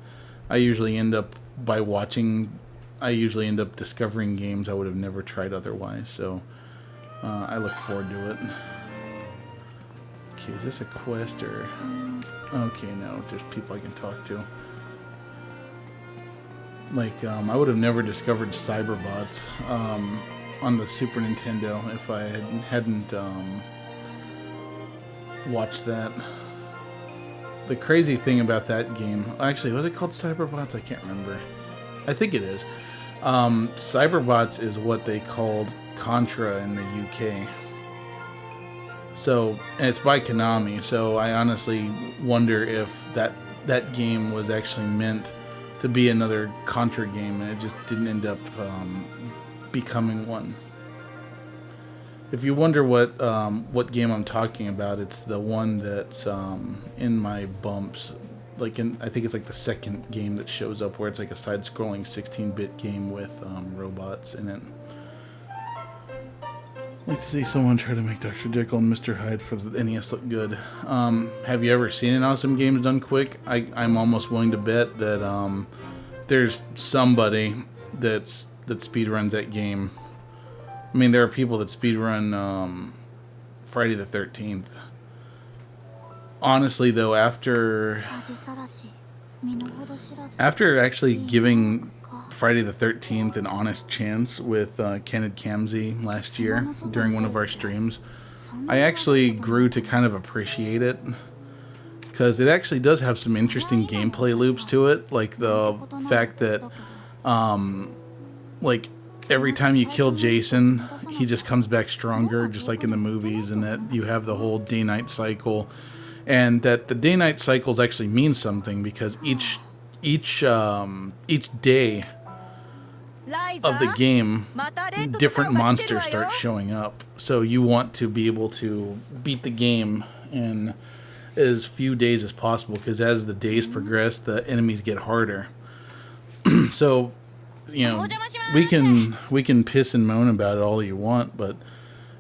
[SPEAKER 1] I usually end up discovering games I would have never tried otherwise, so I look forward to it. Okay, is this a quest or... Okay, no, just people I can talk to. Like, I would have never discovered Cyberbots on the Super Nintendo if I hadn't watched that. The crazy thing about that game... Actually, was it called Cyberbots? I can't remember. I think it is. Cyberbots is what they called Contra in the UK. So, and it's by Konami, so I honestly wonder if that game was actually meant to be another Contra game, and it just didn't end up becoming one. If you wonder what game I'm talking about, it's the one that's in my bumps. Like I think it's like the second game that shows up, where it's like a side-scrolling 16-bit game with robots in it. I'd like to see someone try to make Dr. Jekyll and Mr. Hyde for the NES look good. Have you ever seen an Awesome Games Done Quick? I'm almost willing to bet that there's somebody that speedruns that game. I mean, there are people that speedrun Friday the 13th. Honestly, though, after actually giving Friday the 13th an honest chance with Kenneth Kamsey last year during one of our streams, I actually grew to kind of appreciate it. because it actually does have some interesting gameplay loops to it, like the fact that like every time you kill Jason, he just comes back stronger, just like in the movies, and that you have the whole day-night cycle, and that the day-night cycles actually mean something because each day of the game, different monsters start showing up. So you want to be able to beat the game in as few days as possible, because as the days progress, the enemies get harder. So, you know, we can piss and moan about it all you want, but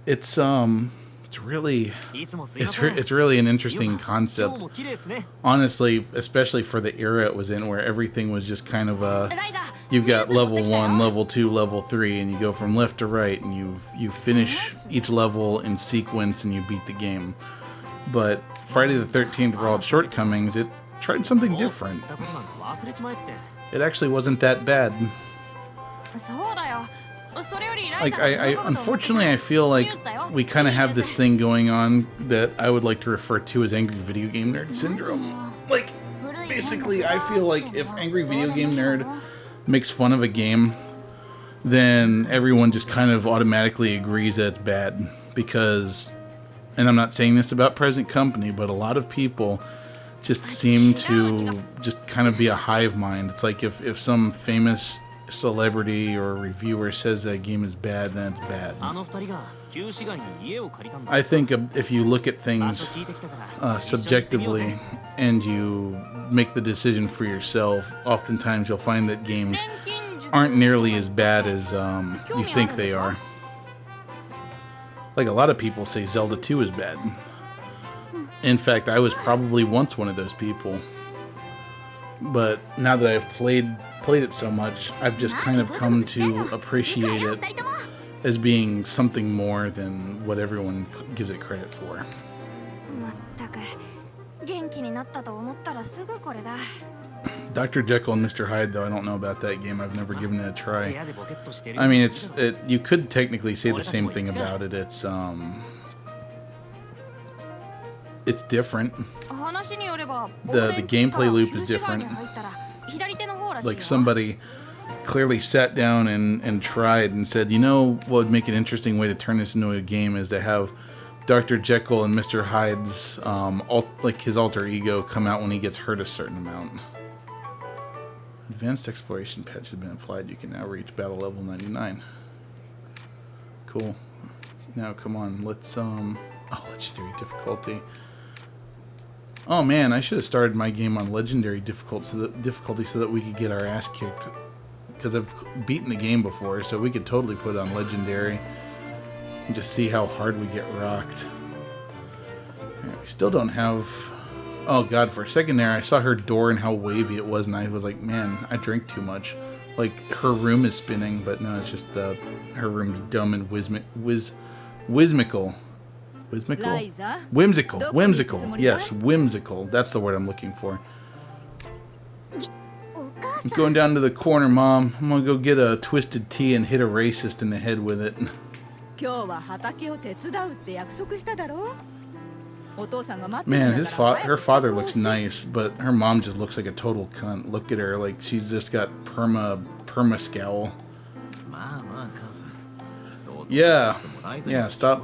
[SPEAKER 1] it's really an interesting concept. Honestly, especially for the era it was in, where everything was just kind of you've got level 1, level 2, level 3, and you go from left to right, and you finish each level in sequence, and you beat the game. But Friday the 13th, for all its shortcomings, it tried something different. It actually wasn't that bad. Like, unfortunately, I feel like we kind of have this thing going on that I would like to refer to as Angry Video Game Nerd Syndrome. Like, basically, I feel like if Angry Video Game Nerd makes fun of a game, then everyone just kind of automatically agrees that it's bad. Because, and I'm not saying this about present company, but a lot of people just seem to just kind of be a hive mind. It's like if some famous celebrity or reviewer says that game is bad, then it's bad. I think if you look at things subjectively and you make the decision for yourself, oftentimes you'll find that games aren't nearly as bad as you think they are. Like, a lot of people say Zelda 2 is bad. In fact, I was probably once one of those people. But now that I've played it so much, I've just kind of come to appreciate it as being something more than what everyone gives it credit for. Dr. Jekyll and Mr. Hyde, though, I don't know about that game. I've never given it a try. I mean, you could technically say the same thing about it. It's different. The gameplay loop is different. Like, somebody clearly sat down and tried and said, you know what would make an interesting way to turn this into a game is to have Dr. Jekyll and Mr. Hyde's his alter ego come out when he gets hurt a certain amount. Advanced exploration patch has been applied. You can now reach battle level 99. Cool. Now come on, let's legendary difficulty. Oh man, I should have started my game on legendary difficulty so that we could get our ass kicked. Because I've beaten the game before, so we could totally put it on legendary and just see how hard we get rocked. Yeah, we still don't have... Oh god, for a second there, I saw her door and how wavy it was, and I was like, man, I drink too much. Like, her room is spinning, but no, it's just her room's dumb and whimsical. Whimsical. Yes, whimsical. That's the word I'm looking for. I'm going down to the corner, Mom. I'm gonna go get a twisted tea and hit a racist in the head with it. Man, her father looks nice, but her mom just looks like a total cunt. Look at her, like she's just got perma scowl. Yeah, stop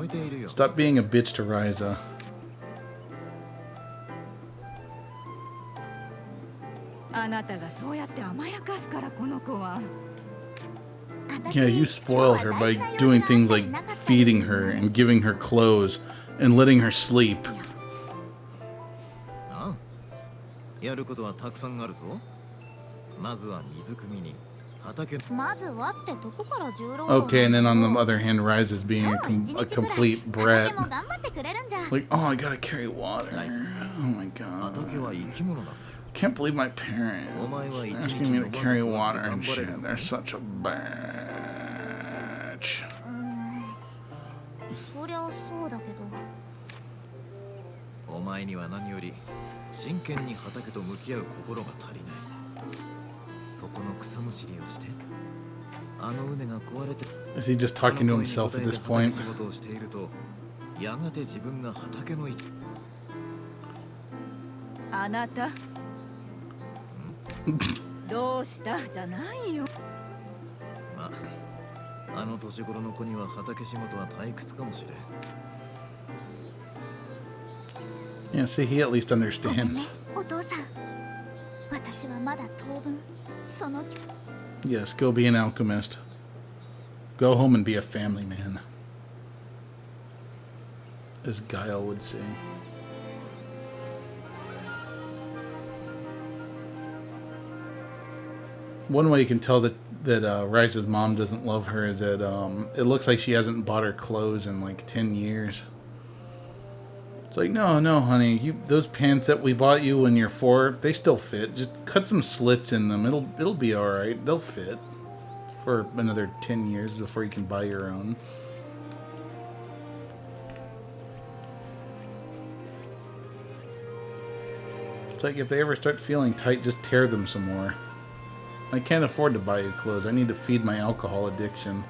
[SPEAKER 1] being a bitch to Ryza. Yeah, you spoil her by doing things like feeding her and giving her clothes and letting her sleep. Okay, and then on the other hand, Ryza is being a complete brat. Like, oh, I gotta carry water. Oh my god. Can't believe my parents asking me to carry water and shit. They're such a bitch. Is he just talking to himself at this point?
[SPEAKER 5] あなたどうしたじゃないよ。
[SPEAKER 6] まあ、あの年頃の子には畑仕事は退屈かもしれん。
[SPEAKER 1] Yeah, see, he at least understands.
[SPEAKER 7] お父さん、私はまだ当分その
[SPEAKER 1] Yes, go be an alchemist. Go home and be a family man. As Guile would say. One way you can tell that Ryza's mom doesn't love her is that it looks like she hasn't bought her clothes in like 10 years. It's like, no, honey, those pants that we bought you when you're 4, they still fit. Just cut some slits in them. It'll be all right. They'll fit for another 10 years before you can buy your own. It's like if they ever start feeling tight, just tear them some more. I can't afford to buy you clothes. I need to feed my alcohol addiction.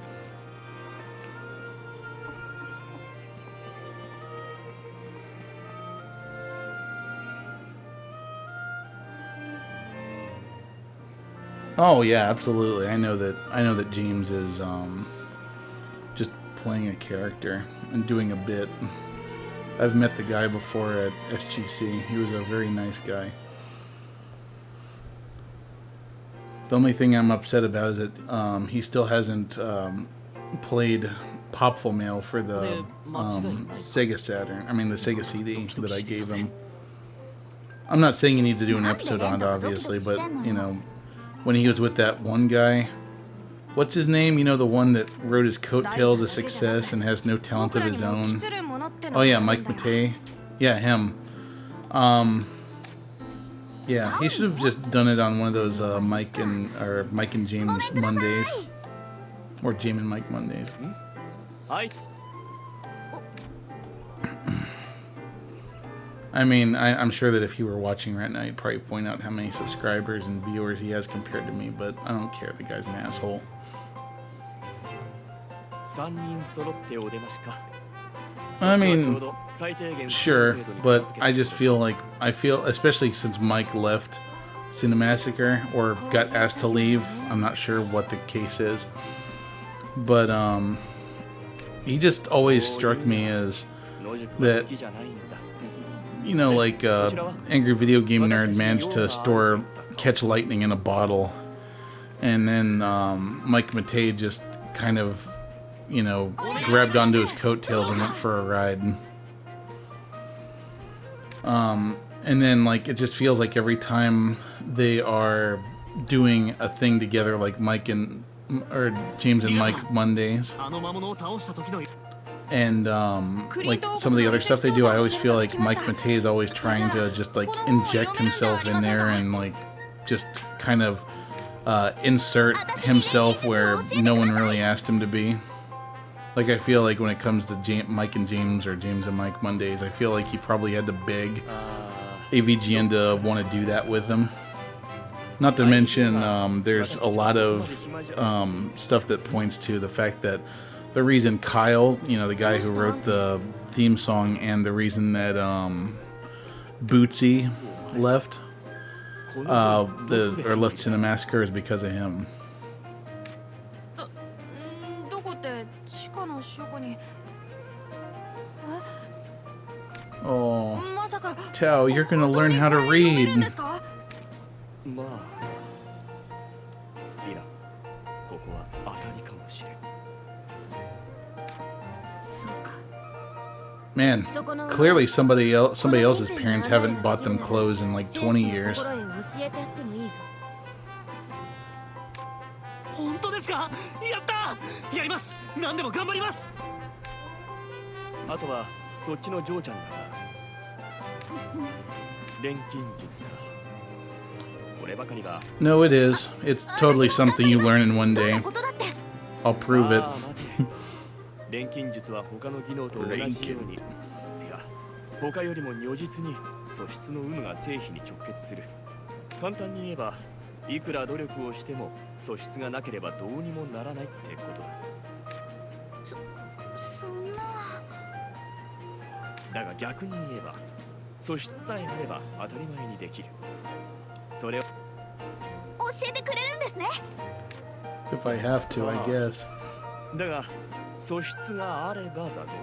[SPEAKER 1] Oh yeah, absolutely. I know that James is just playing a character and doing a bit. I've met the guy before at SGC. He was a very nice guy. The only thing I'm upset about is that he still hasn't played Popful Mail for the Sega Saturn. I mean the Sega CD that I gave him. I'm not saying he needs to do an episode on it, obviously, but you know, when he was with that one guy, what's his name? You know, the one that rode his coattails of success and has no talent of his own. Oh yeah, Mike Matei. Yeah, him. Yeah, he should have just done it on one of those Mike and James Mondays, or James and Mike Mondays. I mean, I'm sure that if he were watching right now, he'd probably point out how many subscribers and viewers he has compared to me, but I don't care. The guy's an asshole. I mean, sure, but I just feel like, especially since Mike left Cinemassacre, or got asked to leave, I'm not sure what the case is, but he just always struck me as that, you know, like angry video game nerd managed to catch lightning in a bottle, and then Mike Matei just kind of, you know, grabbed onto his coattails and went for a ride. And then, like, it just feels like every time they are doing a thing together, like James and Mike Mondays, and like some of the other stuff they do, I always feel like Mike Matei is always trying to just like inject himself in there and like just kind of insert himself where no one really asked him to be. Like, I feel like when it comes to Mike and James, or James and Mike Mondays, I feel like he probably had to beg AVGN to want to do that with him. Not to mention, there's a lot of stuff that points to the fact that the reason Kyle, you know, the guy who wrote the theme song, and the reason that Bootsy left, left Cinemassacre is because of him. Oh, Tao, you're gonna learn how to read. Man, clearly somebody else's parents haven't bought them clothes in like 20 years. No, it is. It's totally something you learn in one day. I'll prove it.
[SPEAKER 8] 錬金術は他の技能と同じように、いや、他よりも如実に素質の有無が成否に直結する。簡単に言えば、いくら努力をしても素質がなければどうにもならないってことだ。
[SPEAKER 7] そんな。
[SPEAKER 8] だが逆に言えば、素質さえあれば当たり前にできる。それを
[SPEAKER 7] 教えてくれるんですね。
[SPEAKER 1] If I have to, I guess.
[SPEAKER 8] だが素質があればだぞ。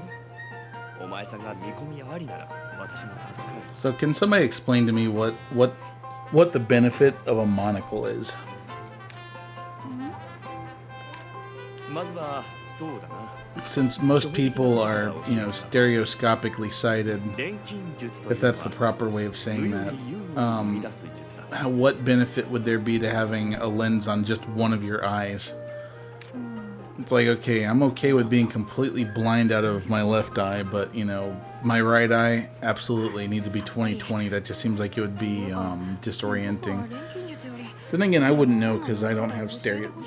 [SPEAKER 8] お前さんが見込みありなら私も助かる。
[SPEAKER 1] So can somebody explain to me what the benefit of a monocle is?
[SPEAKER 8] まずはそうだな。
[SPEAKER 1] Since most people are, you know, stereoscopically sighted,
[SPEAKER 8] 錬金術という
[SPEAKER 1] if
[SPEAKER 8] のは
[SPEAKER 1] that's the proper way of
[SPEAKER 8] 無
[SPEAKER 1] saying
[SPEAKER 8] よ
[SPEAKER 1] that,
[SPEAKER 8] り有を生み出す術だ。
[SPEAKER 1] what benefit would there be to having a lens on just one of your eyes? It's like, okay, I'm okay with being completely blind out of my left eye, but, you know, my right eye absolutely needs to be 20/20. That just seems like it would be disorienting.
[SPEAKER 2] 錬金術より
[SPEAKER 1] Then again, I wouldn't know because I don't have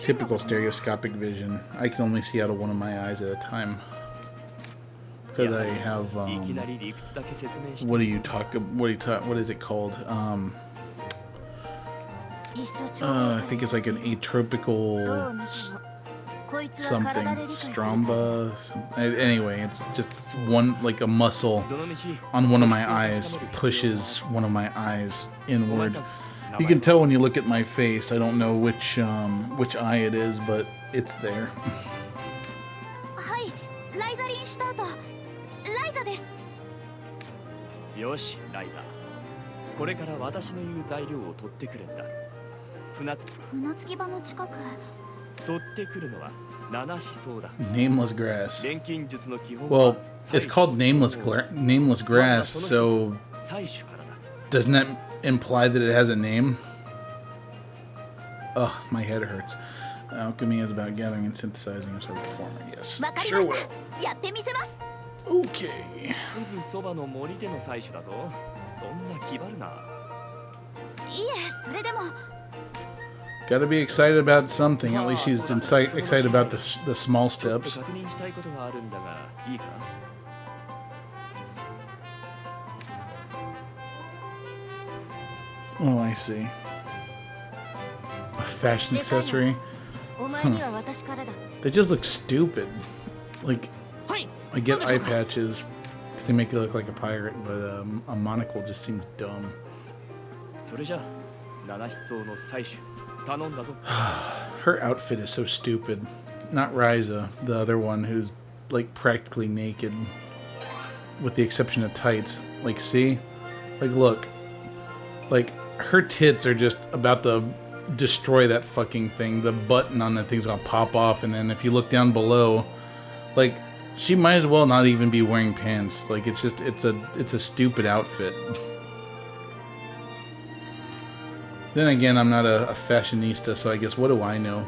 [SPEAKER 1] typical stereoscopic vision. I can only see out of one of my eyes at a time. Because I have,
[SPEAKER 8] いきなり理屈だけ説明して
[SPEAKER 1] what is it called?
[SPEAKER 2] いっそちょ
[SPEAKER 1] I think it's like an
[SPEAKER 2] どう
[SPEAKER 1] atropical
[SPEAKER 2] 見てもこいつは
[SPEAKER 1] something.
[SPEAKER 2] 体で理解する
[SPEAKER 1] Stromba? Anyway, it's just one, like a muscle
[SPEAKER 8] どの道
[SPEAKER 1] on one of my eyes pushes one of my eyes inward. You can tell when you look at my face. I don't know which eye it is, but it's there.
[SPEAKER 7] はい、ライザリンシュタート、ライザです。
[SPEAKER 8] よし、ライザー。これから私の言う材料を取ってくるんだ。
[SPEAKER 7] 船着き場の近く。
[SPEAKER 8] 取ってくるのは七思想だ。
[SPEAKER 1] Nameless grass.
[SPEAKER 8] 錬金術の基本
[SPEAKER 1] Well,
[SPEAKER 8] は
[SPEAKER 1] it's called nameless grass, so
[SPEAKER 8] 採取からだ。
[SPEAKER 1] doesn't that imply that it has a name? Ugh, my head hurts. Alchemy is about gathering and synthesizing a sort of forming. Yes,
[SPEAKER 7] わかり
[SPEAKER 1] sure
[SPEAKER 7] まし
[SPEAKER 1] will.
[SPEAKER 7] た。やってみせます。
[SPEAKER 1] Okay.
[SPEAKER 8] すぐそばの森での採取だぞ。そんな気張るな。
[SPEAKER 7] いえ、それでも。
[SPEAKER 1] Gotta be excited about something. At least she's excited about the small
[SPEAKER 8] ちょっと
[SPEAKER 1] steps.
[SPEAKER 8] 確認したいことがあるんだが、いいか？
[SPEAKER 1] Oh, I see. A fashion accessory.
[SPEAKER 2] お前には私からだ
[SPEAKER 1] They just look stupid. Like,
[SPEAKER 4] はい。
[SPEAKER 1] I get eye patches because they make you look like a pirate, but a monocle just seems dumb.
[SPEAKER 8] それじゃ、七思想の採取頼んだぞ。
[SPEAKER 1] Her outfit is so stupid. Not Ryza, the other one who's like practically naked, with the exception of tights. Like, see? Like, look. Like, her tits are just about to destroy that fucking thing. The button on that thing's gonna pop off, and then if you look down below, like, she might as well not even be wearing pants. Like, it's just, it's a stupid outfit. Then again, I'm not a fashionista, so I guess what do I know?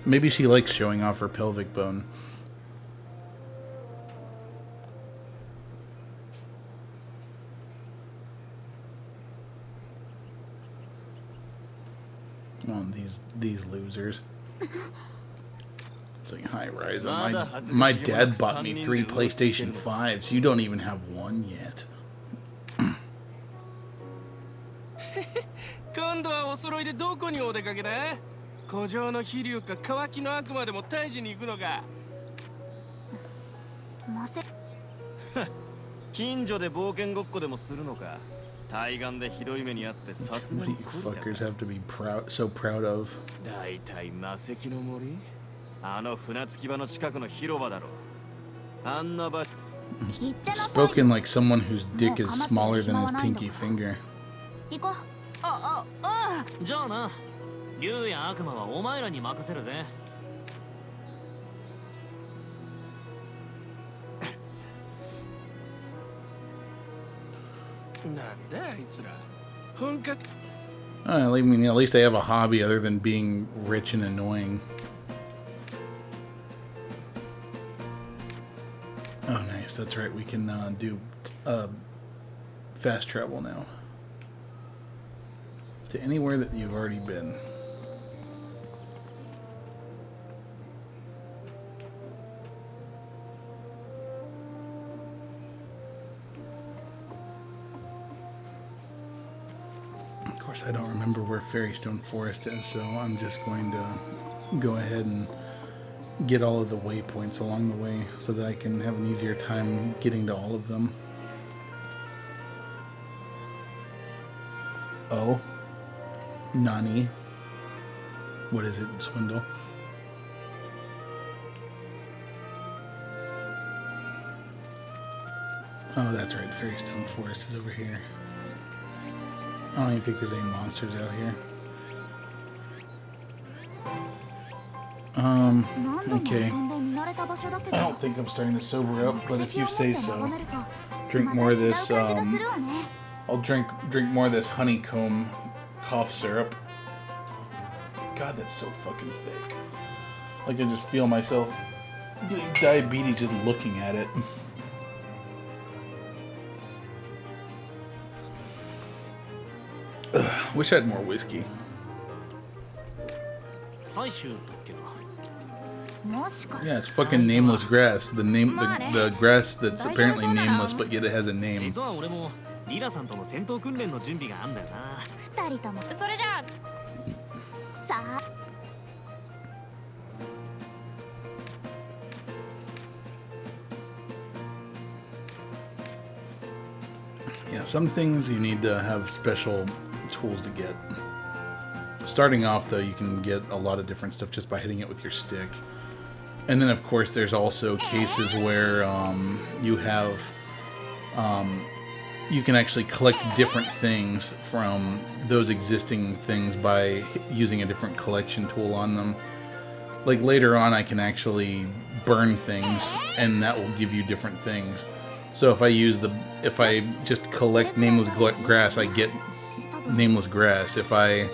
[SPEAKER 1] Maybe she likes showing off her pelvic bone. Oh, these losers. It's like, hi, Ryza. My dad bought me 3 PlayStation 5s. You don't even have one yet.
[SPEAKER 4] 今度はお揃いでどこにお出かけだ？古城の飛竜か乾きの悪魔でも退治に行くのか？
[SPEAKER 7] ませ。
[SPEAKER 9] 近所で冒険ごっこでもするのか？対岸でひどい目にあってさすが
[SPEAKER 1] What do
[SPEAKER 9] に
[SPEAKER 1] you
[SPEAKER 9] 懲りたか。
[SPEAKER 1] fuckers have to be so proud of?
[SPEAKER 9] だいたい魔石の森？あの船着き場の近くの広場だろ。あんな場。
[SPEAKER 7] 行ってなさい。
[SPEAKER 1] Spoken like someone whose dick is smaller than his pinky finger.
[SPEAKER 7] 行こう。
[SPEAKER 5] じゃあな、竜や悪魔はお前らに任せるぜ。
[SPEAKER 4] なんだあいつら。本格。
[SPEAKER 1] I mean, at least they have a hobby other than being rich and annoying. Oh, nice. That's right. We can do fast travel now. To anywhere that you've already been. Of course, I don't remember where Fairystone Forest is, so I'm just going to go ahead and get all of the waypoints along the way so that I can have an easier time getting to all of them. Oh. Nani. What is it, Swindle? Oh, that's right. Fairystone Forest is over here. I don't even think there's any monsters out here. Okay. I don't think I'm starting to sober up, but if you say so. Drink more of this, I'll drink more of this honeycomb cough syrup. God, that's so fucking thick. Like, I just feel myself getting diabetes just looking at it. Wish I had more whiskey. Yeah, it's fucking nameless grass. The grass that's apparently nameless, but yet it has a name.
[SPEAKER 2] それじゃあ
[SPEAKER 1] Yeah, some things you need to have special tools to get. Starting off, though, you can get a lot of different stuff just by hitting it with your stick. And then, of course, there's also cases where you have... you can actually collect different things from those existing things by using a different collection tool on them. Like, later on, I can actually burn things, and that will give you different things. So if I just collect nameless grass, I get nameless grass. If I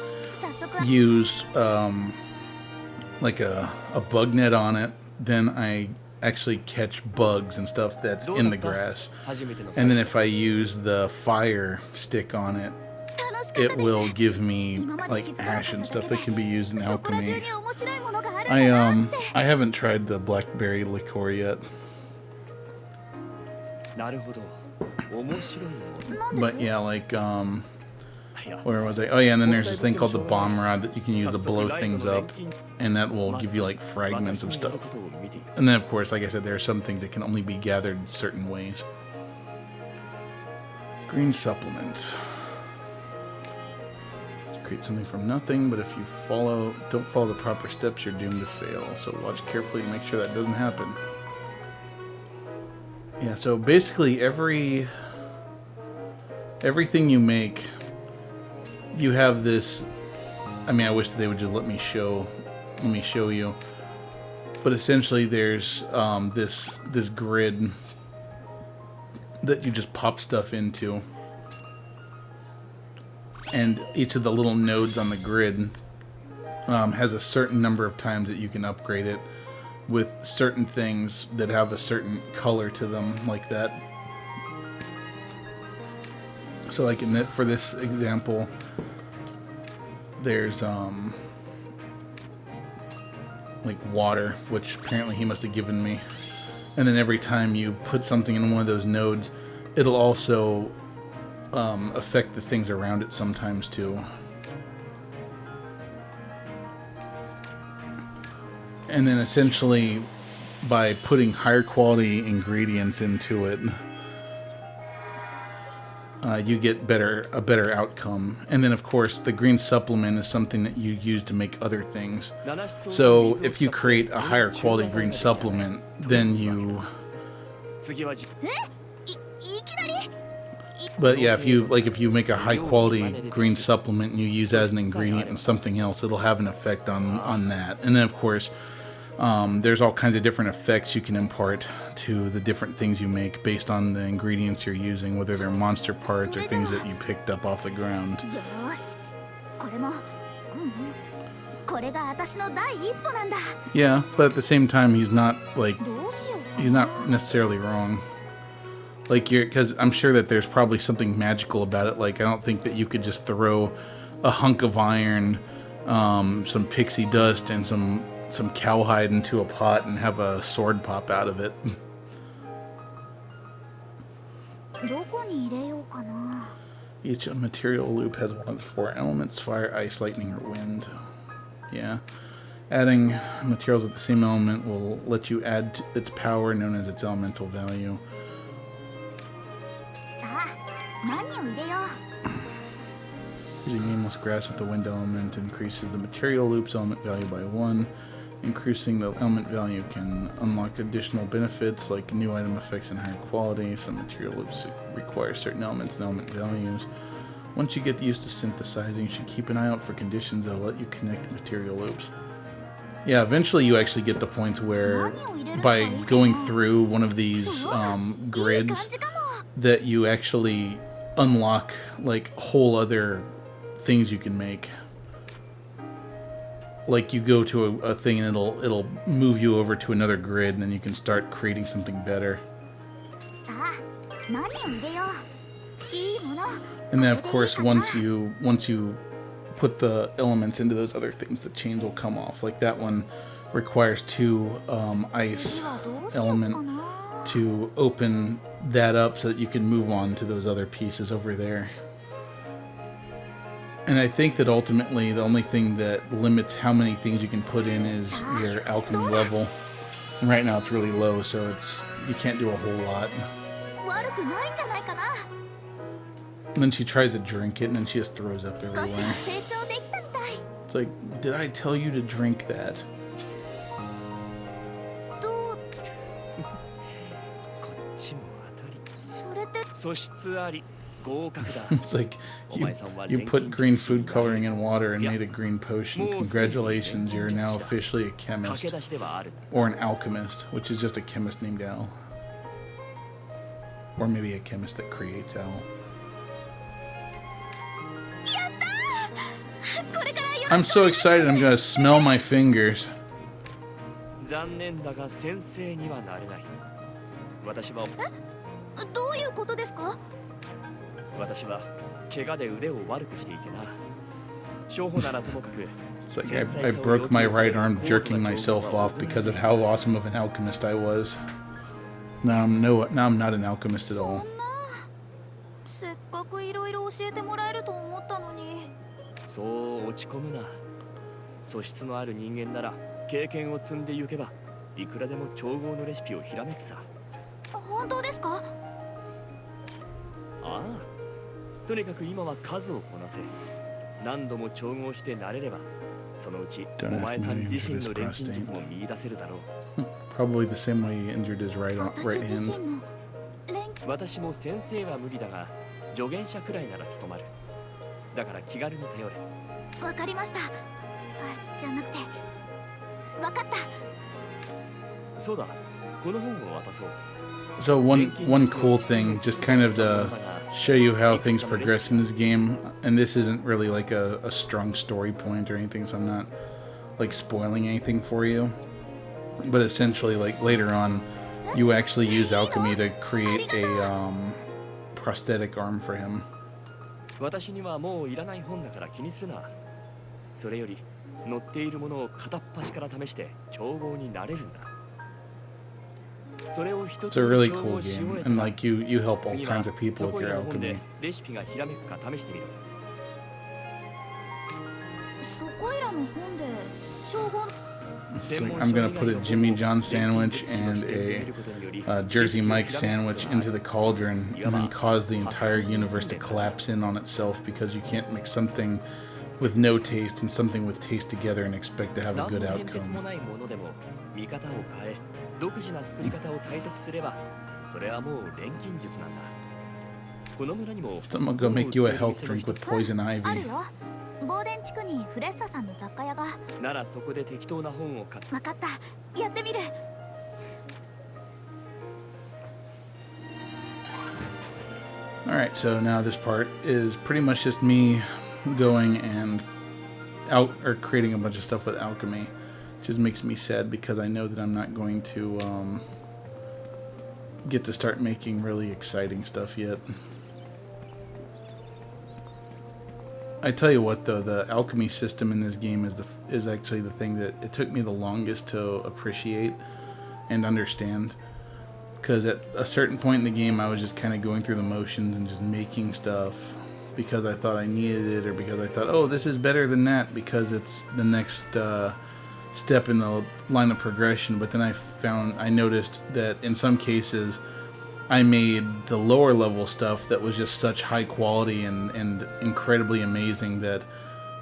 [SPEAKER 1] use like a bug net on it, then I actually catch bugs and stuff that's in the grass. And then if I use the fire stick on it, it will give me like ash and stuff that can be used in alchemy. I haven't tried the blackberry liqueur yet. But yeah, like where was I? Oh yeah, and then there's this thing called the bomb rod that you can use to blow things up, and that will give you like fragments of stuff. And then of course, like I said, there are some things that can only be gathered certain ways. Green supplement. Create something from nothing, but if you don't follow the proper steps, you're doomed to fail. So watch carefully to make sure that doesn't happen. Yeah, so basically everything you make, you have this. I mean, I wish they would just let me show you. But essentially, there's this grid that you just pop stuff into, and each of the little nodes on the grid has a certain number of times that you can upgrade it with certain things that have a certain color to them, like that. So like for this example, there's like water, which apparently he must have given me. And then every time you put something in one of those nodes, it'll also affect the things around it sometimes too. And then essentially, by putting higher quality ingredients into it, you get a better outcome. And then of course, the green supplement is something that you use to make other things. So if you create a higher quality green supplement, then you... But yeah, if you make a high quality green supplement and you use as an ingredient in something else, it'll have an effect on that. And then of course, there's all kinds of different effects you can impart to the different things you make based on the ingredients you're using, whether they're monster parts or things that you picked up off the ground. Yeah, but at the same time, he's not necessarily wrong. Like, because I'm sure that there's probably something magical about it. Like, I don't think that you could just throw a hunk of iron, some pixie dust, and some cowhide into a pot and have a sword pop out of it. Each material loop has one of the 4 elements: fire, ice, lightning, or wind. Yeah. Adding materials with the same element will let you add its power, known as its elemental value.
[SPEAKER 7] さあ何を入れよ
[SPEAKER 1] Using aimless grass with the wind element increases the material loop's element value by 1. Increasing the element value can unlock additional benefits like new item effects and higher quality. Some material loops require certain elements and element values. Once you get used to synthesizing, you should keep an eye out for conditions that will let you connect material loops. Yeah, eventually you actually get to points where by going through one of these grids that you actually unlock like whole other things you can make. Like you go to a thing and it'll move you over to another grid, and then you can start creating something better.
[SPEAKER 7] さあ何を入れよういいもの
[SPEAKER 1] And then of course once you put the elements into those other things, the chains will come off. Like that one requires 2 ice element to open that up so that you can move on to those other pieces over there. And I think that ultimately the only thing that limits how many things you can put in is your alchemy level. And right now it's really low, so you can't do a whole lot.
[SPEAKER 7] 悪くないんじゃないかな
[SPEAKER 1] And then she tries to drink it, and then she just throws up
[SPEAKER 7] 少し
[SPEAKER 1] everywhere.
[SPEAKER 7] は成長できたみたい
[SPEAKER 1] It's like, did I tell you to drink that?
[SPEAKER 7] どう
[SPEAKER 8] こっちも当たり。
[SPEAKER 7] それって
[SPEAKER 8] 素質あり。合格だ。
[SPEAKER 1] It's like you put green food coloring in water and made a green potion. Congratulations, you're now officially a
[SPEAKER 8] 駆
[SPEAKER 1] chemist.
[SPEAKER 8] け出しではある。
[SPEAKER 1] Or an alchemist, which is just a chemist named Al. Or maybe a chemist that creates Al.
[SPEAKER 7] やったーこれからよ
[SPEAKER 1] I'm so excited, I'm gonna smell my fingers.
[SPEAKER 8] 残念だが先生にはなれない。私は
[SPEAKER 7] どういうことですか
[SPEAKER 8] 私は怪我で腕を悪くしていてな。商法ならともかく。
[SPEAKER 1] It's like I broke my right arm jerking myself off because of how awesome of an alchemist I was. Now I'm not an alchemist at
[SPEAKER 7] そん
[SPEAKER 1] all.
[SPEAKER 7] なせっかくいろいろ教えてもらえると思ったのに
[SPEAKER 8] そう落ち込むな。素質のある人間なら経験を積んでゆけばいくらでも調合のレシピをひらめくさ。
[SPEAKER 7] 本当ですか
[SPEAKER 8] ああ。とにかく今は数をこなせ。何度も調合して慣れれば、そのうちお前さん自身の錬金術も見出せるだろう。
[SPEAKER 1] Probably the same way he injured his right
[SPEAKER 7] 私自
[SPEAKER 1] hand.
[SPEAKER 7] 身も錬
[SPEAKER 8] 私も先生は無理だが、助言者くらいなら務まる。だから気軽に頼れ。
[SPEAKER 7] わかりましたあじゃなくてわかった
[SPEAKER 8] そうだ、この本を渡そう。
[SPEAKER 1] So one cool thing, just kind of to show you how things progress in this game, and this isn't really like a strong story point or anything, so I'm not like spoiling anything for you. But essentially, like later on, you actually use alchemy to create a prosthetic arm for him.
[SPEAKER 8] 私にはもういらない本だから気にするな。それより載っているものを片っ端から試して調合になれるんだ。それを一
[SPEAKER 1] It's
[SPEAKER 8] つ
[SPEAKER 1] a
[SPEAKER 8] に
[SPEAKER 1] really
[SPEAKER 8] 調
[SPEAKER 1] cool
[SPEAKER 8] 合し終
[SPEAKER 1] game,
[SPEAKER 8] えた
[SPEAKER 1] and
[SPEAKER 8] ら
[SPEAKER 1] like you help all
[SPEAKER 8] 次は
[SPEAKER 1] kinds of people
[SPEAKER 8] そ
[SPEAKER 1] with
[SPEAKER 8] こ
[SPEAKER 1] your
[SPEAKER 8] いらの本で
[SPEAKER 1] alchemy.
[SPEAKER 8] レシピがひらめくか試してみろ。
[SPEAKER 7] そこいらの本で調合
[SPEAKER 1] It's like I'm gonna put a Jimmy John sandwich and a Jersey Mike sandwich into the cauldron, and then cause the entire universe to collapse in on itself because you can't mix something with no taste and something with taste together and expect to have a
[SPEAKER 8] 何
[SPEAKER 1] good
[SPEAKER 8] の変哲も
[SPEAKER 1] outcome.
[SPEAKER 8] ないものでも見方を変え独自な作り方を体得すればそれはもう錬金術なんだ。この村にも
[SPEAKER 1] Someone go make you a health drink with poison
[SPEAKER 7] ある
[SPEAKER 1] ivy.
[SPEAKER 7] よボーデン地区にフレッサさんの雑貨屋が
[SPEAKER 8] ならそこで適当な本を買って
[SPEAKER 7] わかったやってみる
[SPEAKER 1] Alright, so now this part is pretty much just me going and creating a bunch of stuff with alchemy. It just makes me sad because I know that I'm not going to get to start making really exciting stuff yet. I tell you what though, the alchemy system in this game is actually the thing that it took me the longest to appreciate and understand. Because at a certain point in the game, I was just kind of going through the motions and just making stuff because I thought I needed it, or because I thought, oh, this is better than that because it's the next step in the line of progression, but then I noticed that in some cases I made the lower level stuff that was just such high quality and incredibly amazing that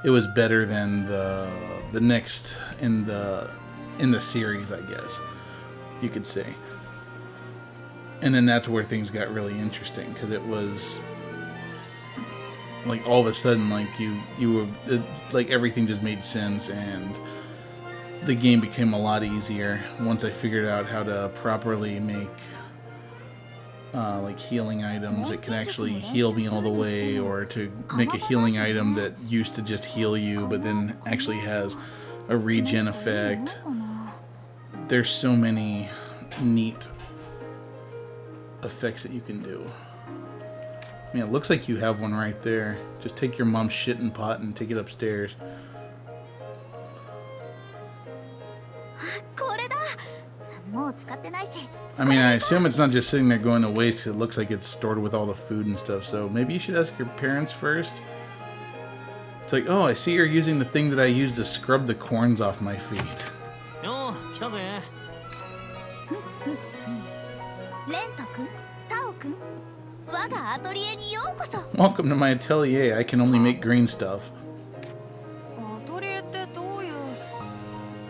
[SPEAKER 1] it was better than the next in the series, I guess you could say. And then that's where things got really interesting, because it was like all of a sudden, like like everything just made sense, and the game became a lot easier once I figured out how to properly make like healing items that can actually heal me all the way, or to make a healing item that used to just heal you but then actually has a regen effect. There's so many neat effects that you can do. I mean, it looks like you have one right there. Just take your mom's shitting pot and take it upstairs. I mean, I assume it's not just sitting there going to waste, because it looks like it's stored with all the food and stuff, so maybe you should ask your parents first. It's like, oh, I see you're using the thing that I used to scrub the corns off my feet. Welcome to my atelier. I can only make green stuff.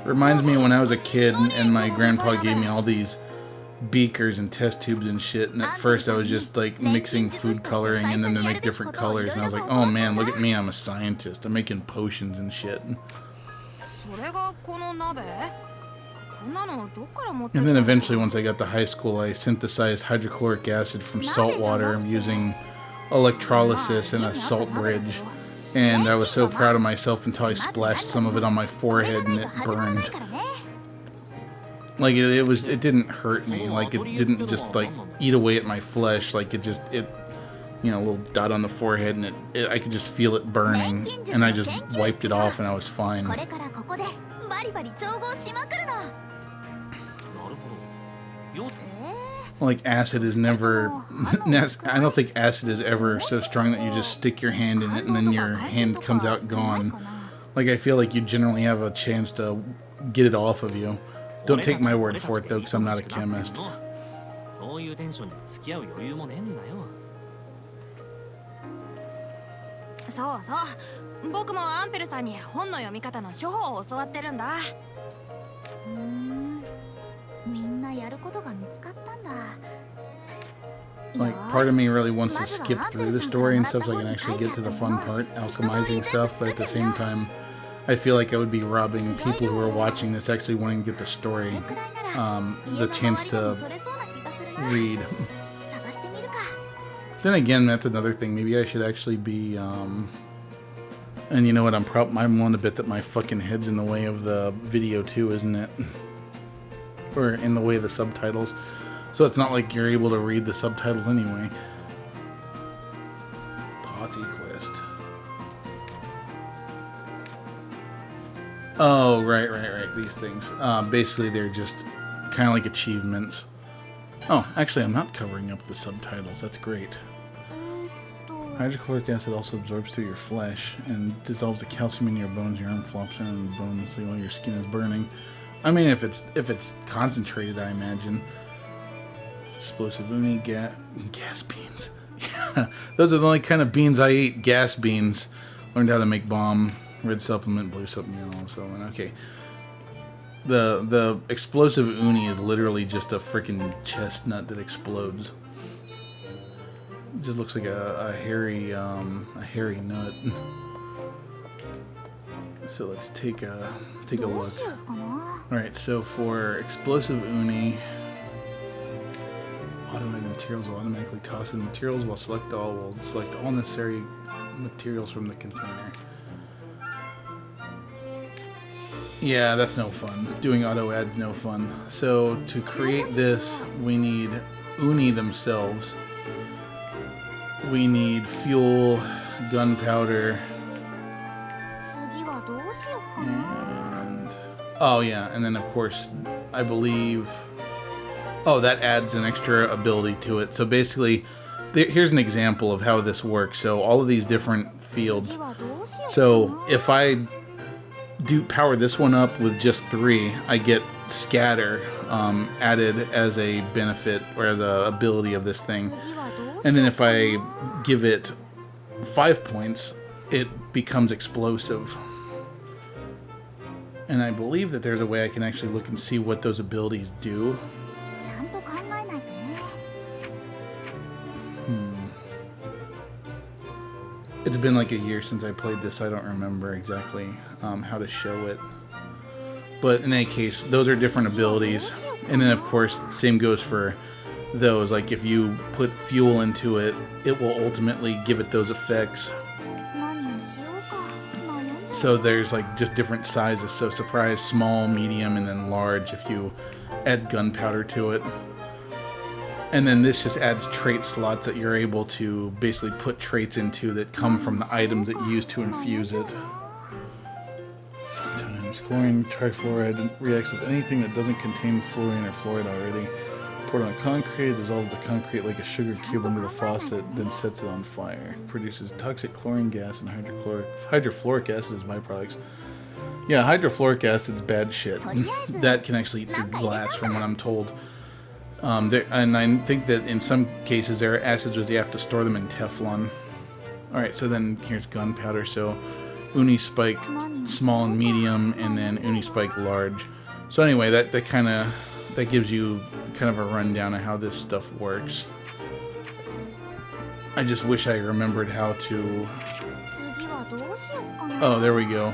[SPEAKER 1] Reminds me of when I was a kid and my grandpa gave me all these beakers and test tubes and shit, and at first I was just like mixing food coloring and then to make different colors, and I was like, oh man, look at me, I'm a scientist, I'm making potions and shit. And then eventually, once I got to high school, I synthesized hydrochloric acid from salt water using electrolysis and a salt bridge. And I was so proud of myself until I splashed some of it on my forehead and it burned. Like it didn't hurt me. Like it didn't just like eat away at my flesh. Like it you know, a little dot on the forehead, and I could just feel it burning. And I just wiped it off and I was fine. Like acid is never, I don't think acid is ever so strong that you just stick your hand in it and then your hand comes out gone. Like I feel like you generally have a chance to get it off of you. Don't take my word for it though, because I'm not a chemist. Like, part of me really wants to skip through the story and stuff so I can actually get to the fun part, alchemizing stuff, but at the same time, I feel like I would be robbing people who are watching this actually wanting to get the story, the chance to read. Then again, that's another thing. Maybe I should actually be, and you know what, I'm on a bit that my fucking head's in the way of the video too, isn't it? Or in the way of the subtitles. So it's not like you're able to read the subtitles anyway. Party quest. Oh, right. These things. Basically, they're just kind of like achievements. Oh, actually, I'm not covering up the subtitles. That's great. Hydrochloric acid also absorbs through your flesh and dissolves the calcium in your bones. Your arm flops around the bones while your skin is burning. I mean, if it's concentrated, I imagine. Explosive uni, gas beans. Yeah, those are the only kind of beans I eat. Gas beans. Learned how to make bomb. Red supplement, blue supplement, yellow supplement. Okay. The explosive uni is literally just a freaking chestnut that explodes. It just looks like a hairy nut. So let's take a look. All right, so for explosive uni. Automated materials will automatically toss in materials will select all necessary materials from the container. Yeah, that's no fun. Doing auto adds no fun. So to create this, we need uni themselves. We need fuel, gunpowder, and oh yeah, and then of course I believe. Oh, that adds an extra ability to it. So basically, here's an example of how this works. So all of these different fields. So if I power this one up with just 3, I get scatter added as a benefit or as a ability of this thing. And then if I give it 5 points, it becomes explosive. And I believe that there's a way I can actually look and see what those abilities do. It's been like a year since I played this, so I don't remember exactly how to show it. But in any case, those are different abilities. And then, of course, same goes for those. Like, if you put fuel into it, it will ultimately give it those effects. So there's, like, just different sizes. So surprise, small, medium, and then large if you add gunpowder to it. And then this just adds trait slots that you're able to basically put traits into that come from the items that you use to infuse it. Fun times. Chlorine trifluoride reacts with anything that doesn't contain fluorine or fluoride already. Pour it on concrete, dissolves the concrete like a sugar cube into the faucet, then sets it on fire. Produces toxic chlorine gas and hydrofluoric acid as byproducts. Yeah, hydrofluoric acid's bad shit. That can actually eat through glass from what I'm told. And I think that in some cases there are acids where you have to store them in Teflon. Alright, so then here's gunpowder. So uni spike small and medium, and then uni spike large. So anyway, that gives you kind of a rundown of how this stuff works. I just wish I remembered how to... Oh, there we go.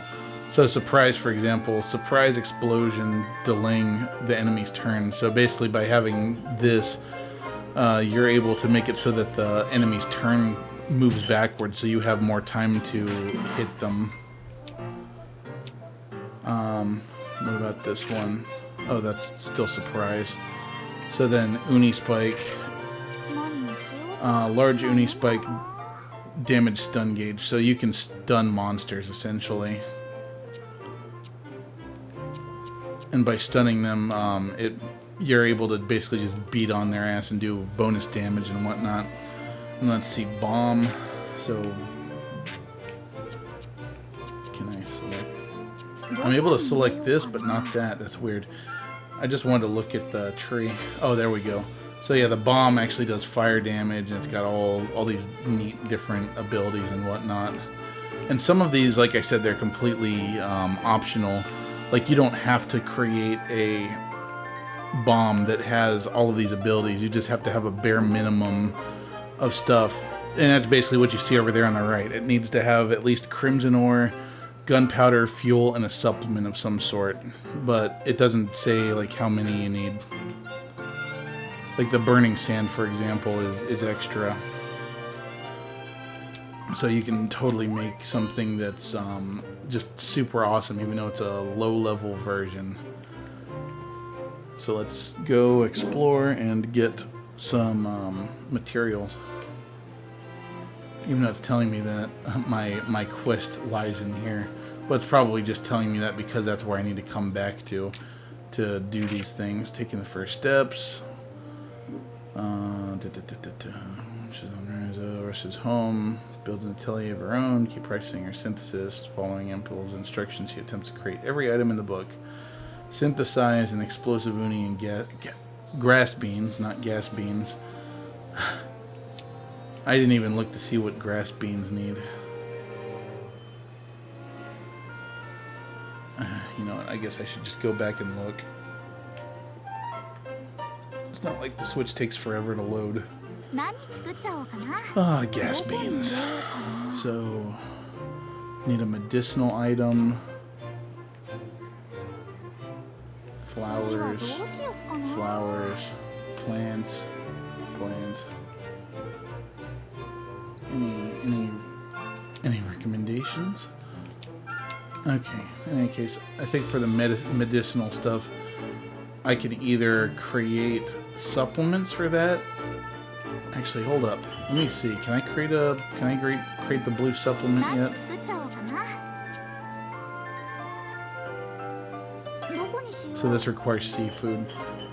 [SPEAKER 1] So surprise, for example, surprise explosion delaying the enemy's turn. So basically by having this, you're able to make it so that the enemy's turn moves backwards, so you have more time to hit them. What about this one? Oh, that's still surprise. So then uni spike, large uni spike, damage stun gauge. So you can stun monsters essentially. And by stunning them, you're able to basically just beat on their ass and do bonus damage and whatnot. And let's see, bomb. So, can I select? I'm able to select this, but not that. That's weird. I just wanted to look at the tree. Oh, there we go. So yeah, the bomb actually does fire damage, and it's got all these neat different abilities and whatnot. And some of these, like I said, they're completely optional. Like, you don't have to create a bomb that has all of these abilities. You just have to have a bare minimum of stuff. And that's basically what you see over there on the right. It needs to have at least crimson ore, gunpowder, fuel, and a supplement of some sort. But it doesn't say, like, how many you need. Like the burning sand, for example, is extra. So you can totally make something that's just super awesome, even though it's a low-level version. So let's go explore and get some materials. Even though it's telling me that my quest lies in here. But it's probably just telling me that because that's where I need to come back to do these things. Taking the first steps. Rushes home. Builds an atelier of her own. Keep practicing her synthesis. Following Impul's instructions, she attempts to create every item in the book. Synthesize an explosive uni and grass beans, not gas beans. I didn't even look to see what grass beans need. You know what, I guess I should just go back and look. It's not like the Switch takes forever to load. Ah, gas beans. So, need a medicinal item. Flowers. Flowers. Plants. Plants. Any recommendations? Okay, in any case, I think for the medicinal stuff, I could either create supplements for that. Actually, hold up. Let me see. Can I create the blue supplement yet? So this requires seafood.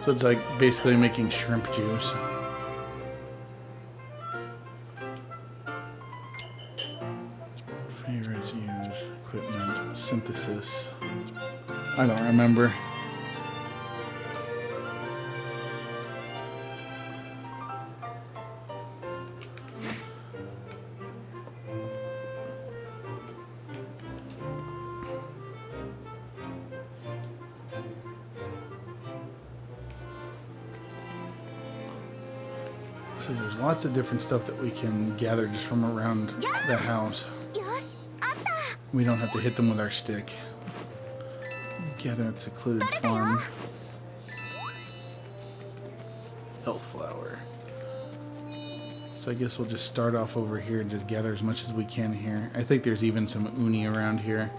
[SPEAKER 1] So it's like basically making shrimp juice. Favorites use equipment synthesis. I don't remember. So there's lots of different stuff that we can gather just from around the house. We don't have to hit them with our stick. Gather at secluded farm. Health flower. So I guess we'll just start off over here and just gather as much as we can here. I think there's even some uni around here.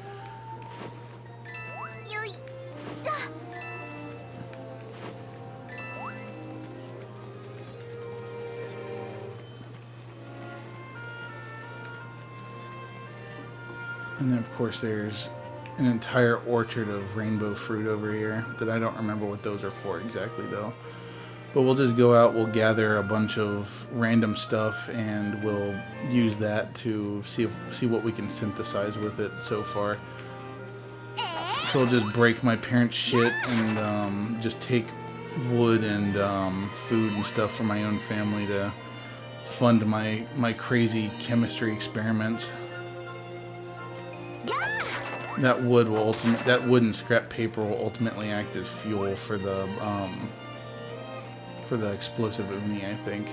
[SPEAKER 1] And then, of course, there's an entire orchard of rainbow fruit over here that I don't remember what those are for exactly, though. But we'll just go out, we'll gather a bunch of random stuff, and we'll use that to see what we can synthesize with it so far. So I'll just break my parents' shit and just take wood and food and stuff for my own family to fund my crazy chemistry experiments. That wood and scrap paper will ultimately act as fuel for the explosive uni, I think.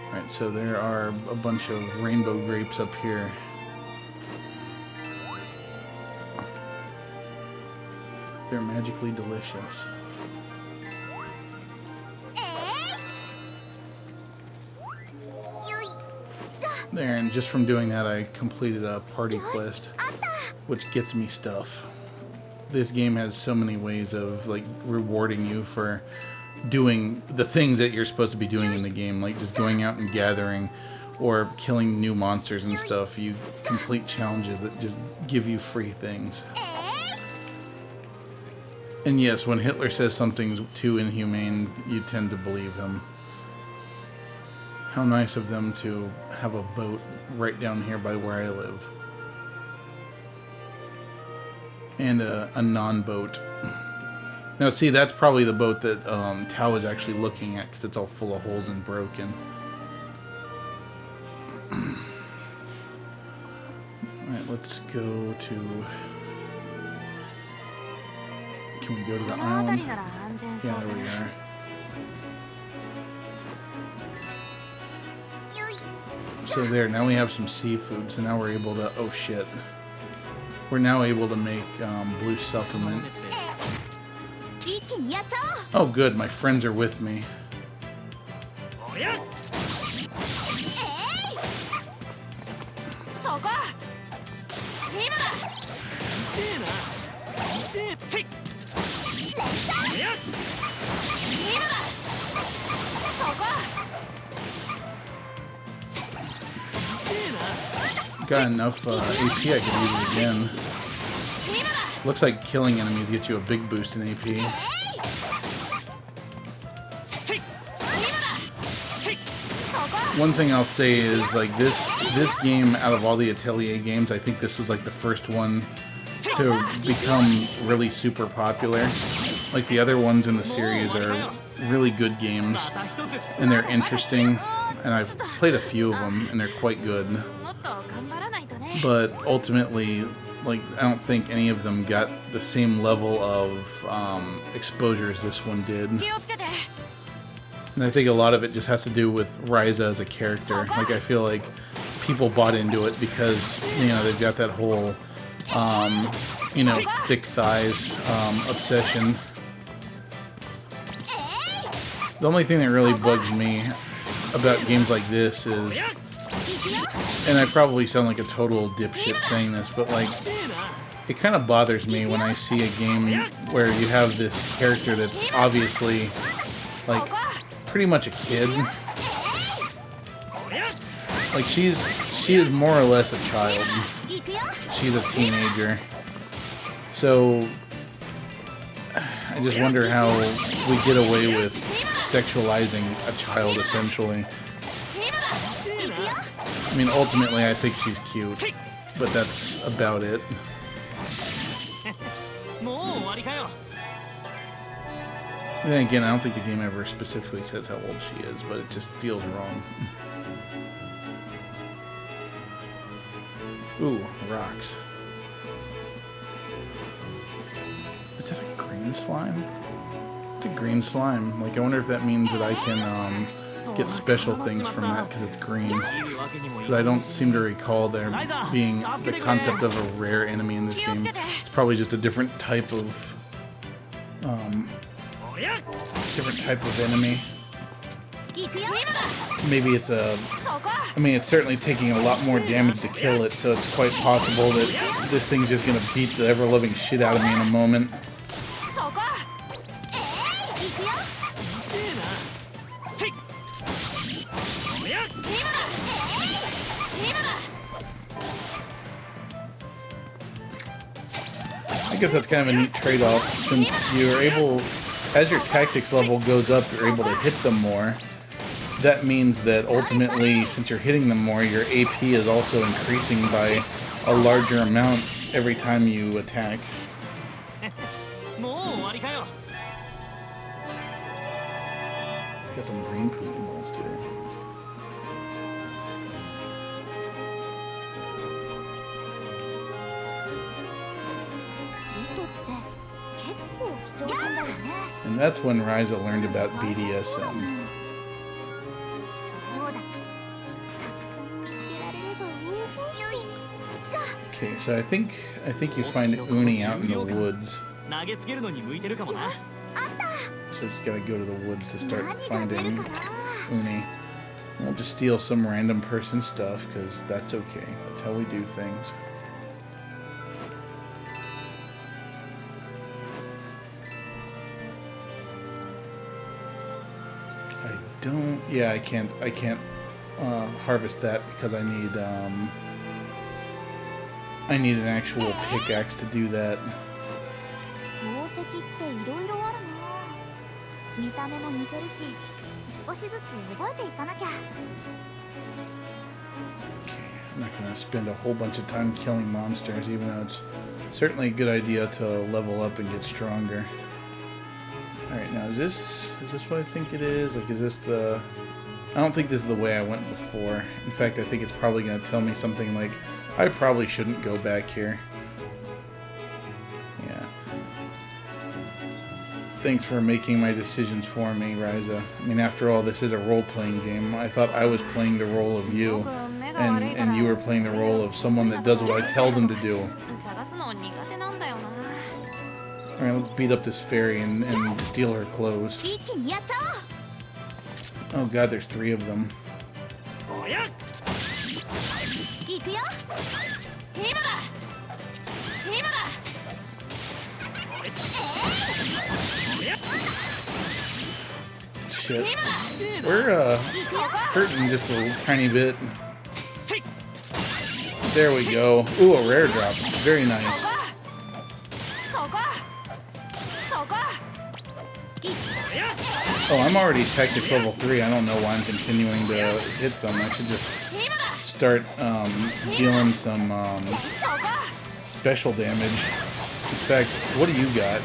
[SPEAKER 1] Alright, so there are a bunch of rainbow grapes up here. They're magically delicious. There, and just from doing that, I completed a party quest, which gets me stuff. This game has so many ways of like rewarding you for doing the things that you're supposed to be doing in the game, like just going out and gathering or killing new monsters and stuff. You complete challenges that just give you free things. And yes, when Hitler says something's too inhumane, you tend to believe him. How nice of them to have a boat right down here by where I live. And a non-boat. Now see, that's probably the boat that Tao is actually looking at, because it's all full of holes and broken. Alright, let's go to... Can we go to the island? Yeah, there we are. So there, now we have some seafood, so now we're able to... Oh shit. We're now able to make blue supplement. Oh good, my friends are with me. Got enough AP, I can use it again. Looks like killing enemies gets you a big boost in AP. One thing I'll say is, like, this game, out of all the Atelier games, I think this was like the first one to become really super popular. Like, the other ones in the series are really good games, and they're interesting, and I've played a few of them, and they're quite good. But ultimately, like, I don't think any of them got the same level of exposure as this one did. And I think a lot of it just has to do with Ryza as a character. Like, I feel like people bought into it because, you know, they've got that whole, you know, thick thighs obsession. The only thing that really bugs me about games like this is, and I probably sound like a total dipshit saying this, but like, it kind of bothers me when I see a game where you have this character that's obviously like pretty much a kid. Like, she is more or less a child. She's a teenager. So I just wonder how we get away with sexualizing a child, essentially. I mean, ultimately, I think she's cute, but that's about it.
[SPEAKER 5] もう終わりかよ。
[SPEAKER 1] Then again, I don't think the game ever specifically says how old she is, but it just feels wrong. Ooh, rocks. Is that a green slime? It's a green slime. Like, I wonder if that means that I can get special things from that because it's green. Because I don't seem to recall there being the concept of a rare enemy in this game. It's probably just a different type of enemy. Maybe it's a... I mean, it's certainly taking a lot more damage to kill it, so it's quite possible that this thing's just gonna beat the ever-loving shit out of me in a moment. I guess that's kind of a neat trade-off, since you're able, as your tactics level goes up, you're able to hit them more. That means that ultimately, since you're hitting them more, your AP is also increasing by a larger amount every time you attack. Got some green Pokeballs too. And that's when Ryza learned about BDSM. Okay, so I think you find Uni out in the woods. So just gotta go to the woods to start finding Uni. And we'll just steal some random person's stuff, because that's okay. That's how we do things. Yeah, I can't harvest that because I need an actual pickaxe to do that. Okay, I'm not gonna spend a whole bunch of time killing monsters, even though it's certainly a good idea to level up and get stronger. Alright, now is this what I think it is? Like, is this the... I don't think this is the way I went before. In fact, I think it's probably going to tell me something like, I probably shouldn't go back here. Yeah. Thanks for making my decisions for me, Ryza. I mean, after all, this is a role-playing game. I thought I was playing the role of you, and you were playing the role of someone that does what I tell them to do. Alright, let's beat up this fairy and steal her clothes. Oh god, there's 3 of them. Shit. We're hurting just a little tiny bit. There we go. Ooh, a rare drop. Very nice. Oh, I'm already tactics level 3. I don't know why I'm continuing to hit them. I should just start dealing some special damage. In fact, what do you got?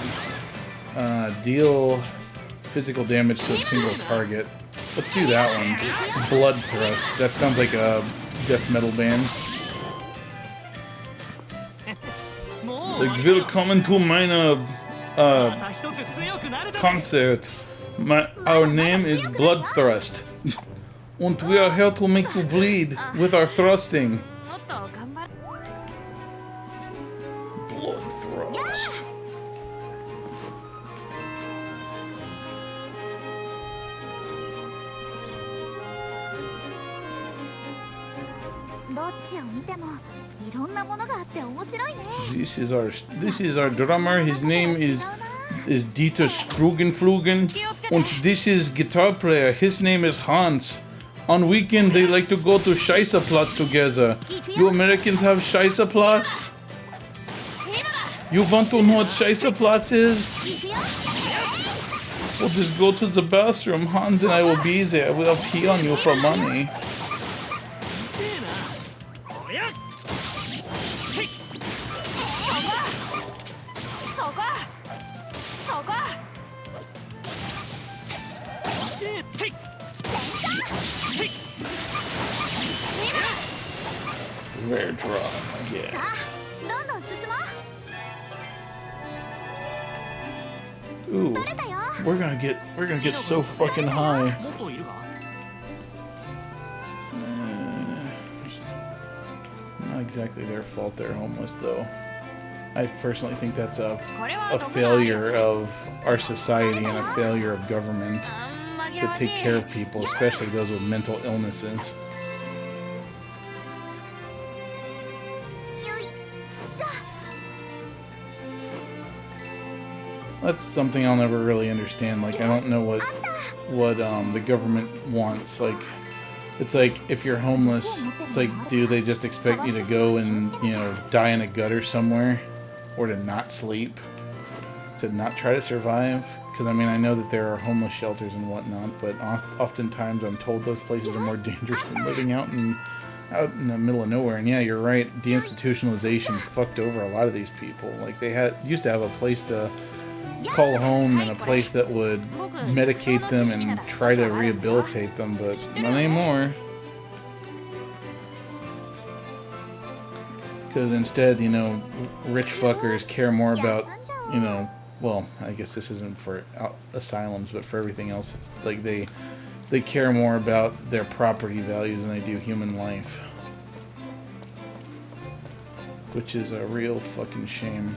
[SPEAKER 1] Deal physical damage to a single target. Let's do that one. Blood Thrust. That sounds like a death metal band. Like, willkommen to meine concert. Our name is Blood Thrust. And we are here to make you bleed with our thrusting. Blood Thrust. This is our drummer. His name is Dieter Strugenflugen. And this is guitar player. His name is Hans. On weekend they like to go to Scheisseplatz together. You Americans have Scheisseplatz? You want to know what Scheisseplatz is? We'll just go to the bathroom. Hans and I will be there. We'll pee on you for money. Very dry. Yeah.
[SPEAKER 7] どんどん進もう
[SPEAKER 1] Ooh,
[SPEAKER 7] 取れたよ
[SPEAKER 1] we're gonna get so fucking high.
[SPEAKER 5] もっといるか
[SPEAKER 1] Not exactly their fault they're homeless, though. I personally think that's a
[SPEAKER 2] これは
[SPEAKER 1] a
[SPEAKER 2] 毒があるよ
[SPEAKER 1] failure of our society and a failure of government
[SPEAKER 2] 紛
[SPEAKER 1] to
[SPEAKER 2] らわしい
[SPEAKER 1] take care of people, especially those with mental illnesses.
[SPEAKER 7] よいしょ
[SPEAKER 1] That's something I'll never really understand. Like, I don't know what the government wants. Like, it's like, if you're homeless, it's like, do they just expect you to go and, you know, die in a gutter somewhere? Or to not sleep? To not try to survive? Because, I mean, I know that there are homeless shelters and whatnot, but oftentimes I'm told those places are more dangerous than living out in the middle of nowhere. And yeah, you're right, deinstitutionalization fucked over a lot of these people. Like, they used to have a place to call home and a place that would medicate them and try to rehabilitate them, but not anymore. Because instead, you know, rich fuckers care more about, you know, well, I guess this isn't for asylums, but for everything else, it's like they care more about their property values than they do human life. Which is a real fucking shame.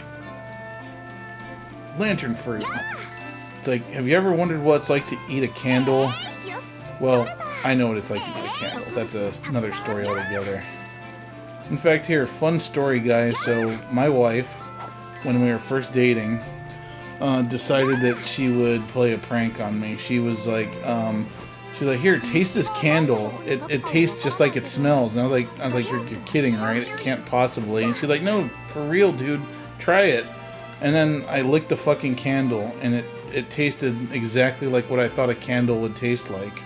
[SPEAKER 1] Lantern fruit. It's like, have you ever wondered what it's like to eat a candle? Well, I know what it's like to eat a candle. That's another story altogether. In fact, here, fun story, guys. So, my wife, when we were first dating, decided that she would play a prank on me. She was like, here, taste this candle. It tastes just like it smells. And I was like, you're kidding, right? It can't possibly. And she's like, no, for real, dude. Try it. And then I licked the fucking candle, and it tasted exactly like what I thought a candle would taste like.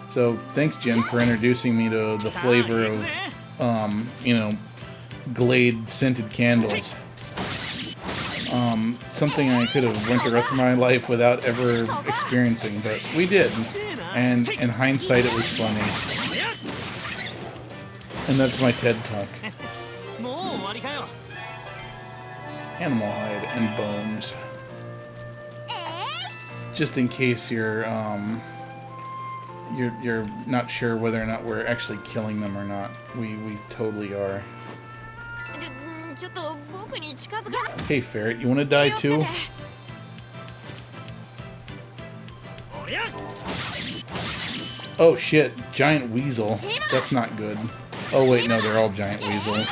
[SPEAKER 1] So, thanks, Jen, for introducing me to the flavor of, you know, Glade scented candles. Something I could have went the rest of my life without ever experiencing, but we did. And in hindsight, it was funny. And that's my TED Talk.
[SPEAKER 5] もう終わりかよ
[SPEAKER 1] Animal hide and bones. Just in case you're not sure whether or not we're actually killing them or not. We totally are.
[SPEAKER 2] ちょっと僕に近づかない
[SPEAKER 1] Hey ferret, you wanna die too?
[SPEAKER 5] おりゃ
[SPEAKER 1] Oh shit, giant weasel. That's not good. Oh wait, no, they're all giant weasels.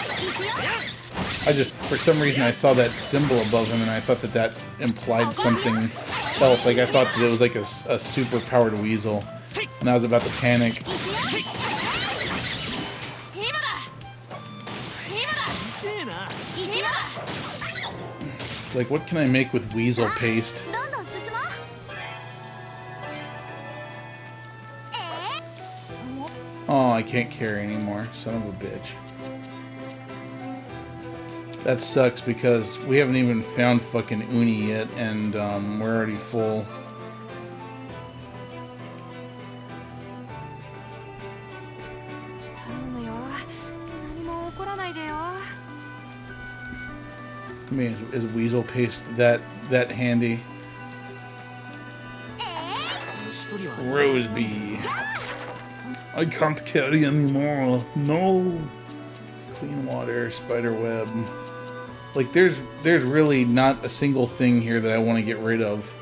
[SPEAKER 1] I just, for some reason, I saw that symbol above him and I thought that implied something else. Like, I thought that it was like a super powered weasel. And I was about to panic. It's like, what can I make with weasel paste?
[SPEAKER 7] どんどん進もう
[SPEAKER 1] Oh, I can't carry anymore. Son of a bitch. That sucks because we haven't even found fucking Uni yet, and we're already full. I mean, is weasel paste that handy?
[SPEAKER 5] 一人は
[SPEAKER 1] Rosebee. I can't carry anymore. No. Clean water, spider web. Like, there's really not a single thing here that I want to get rid of.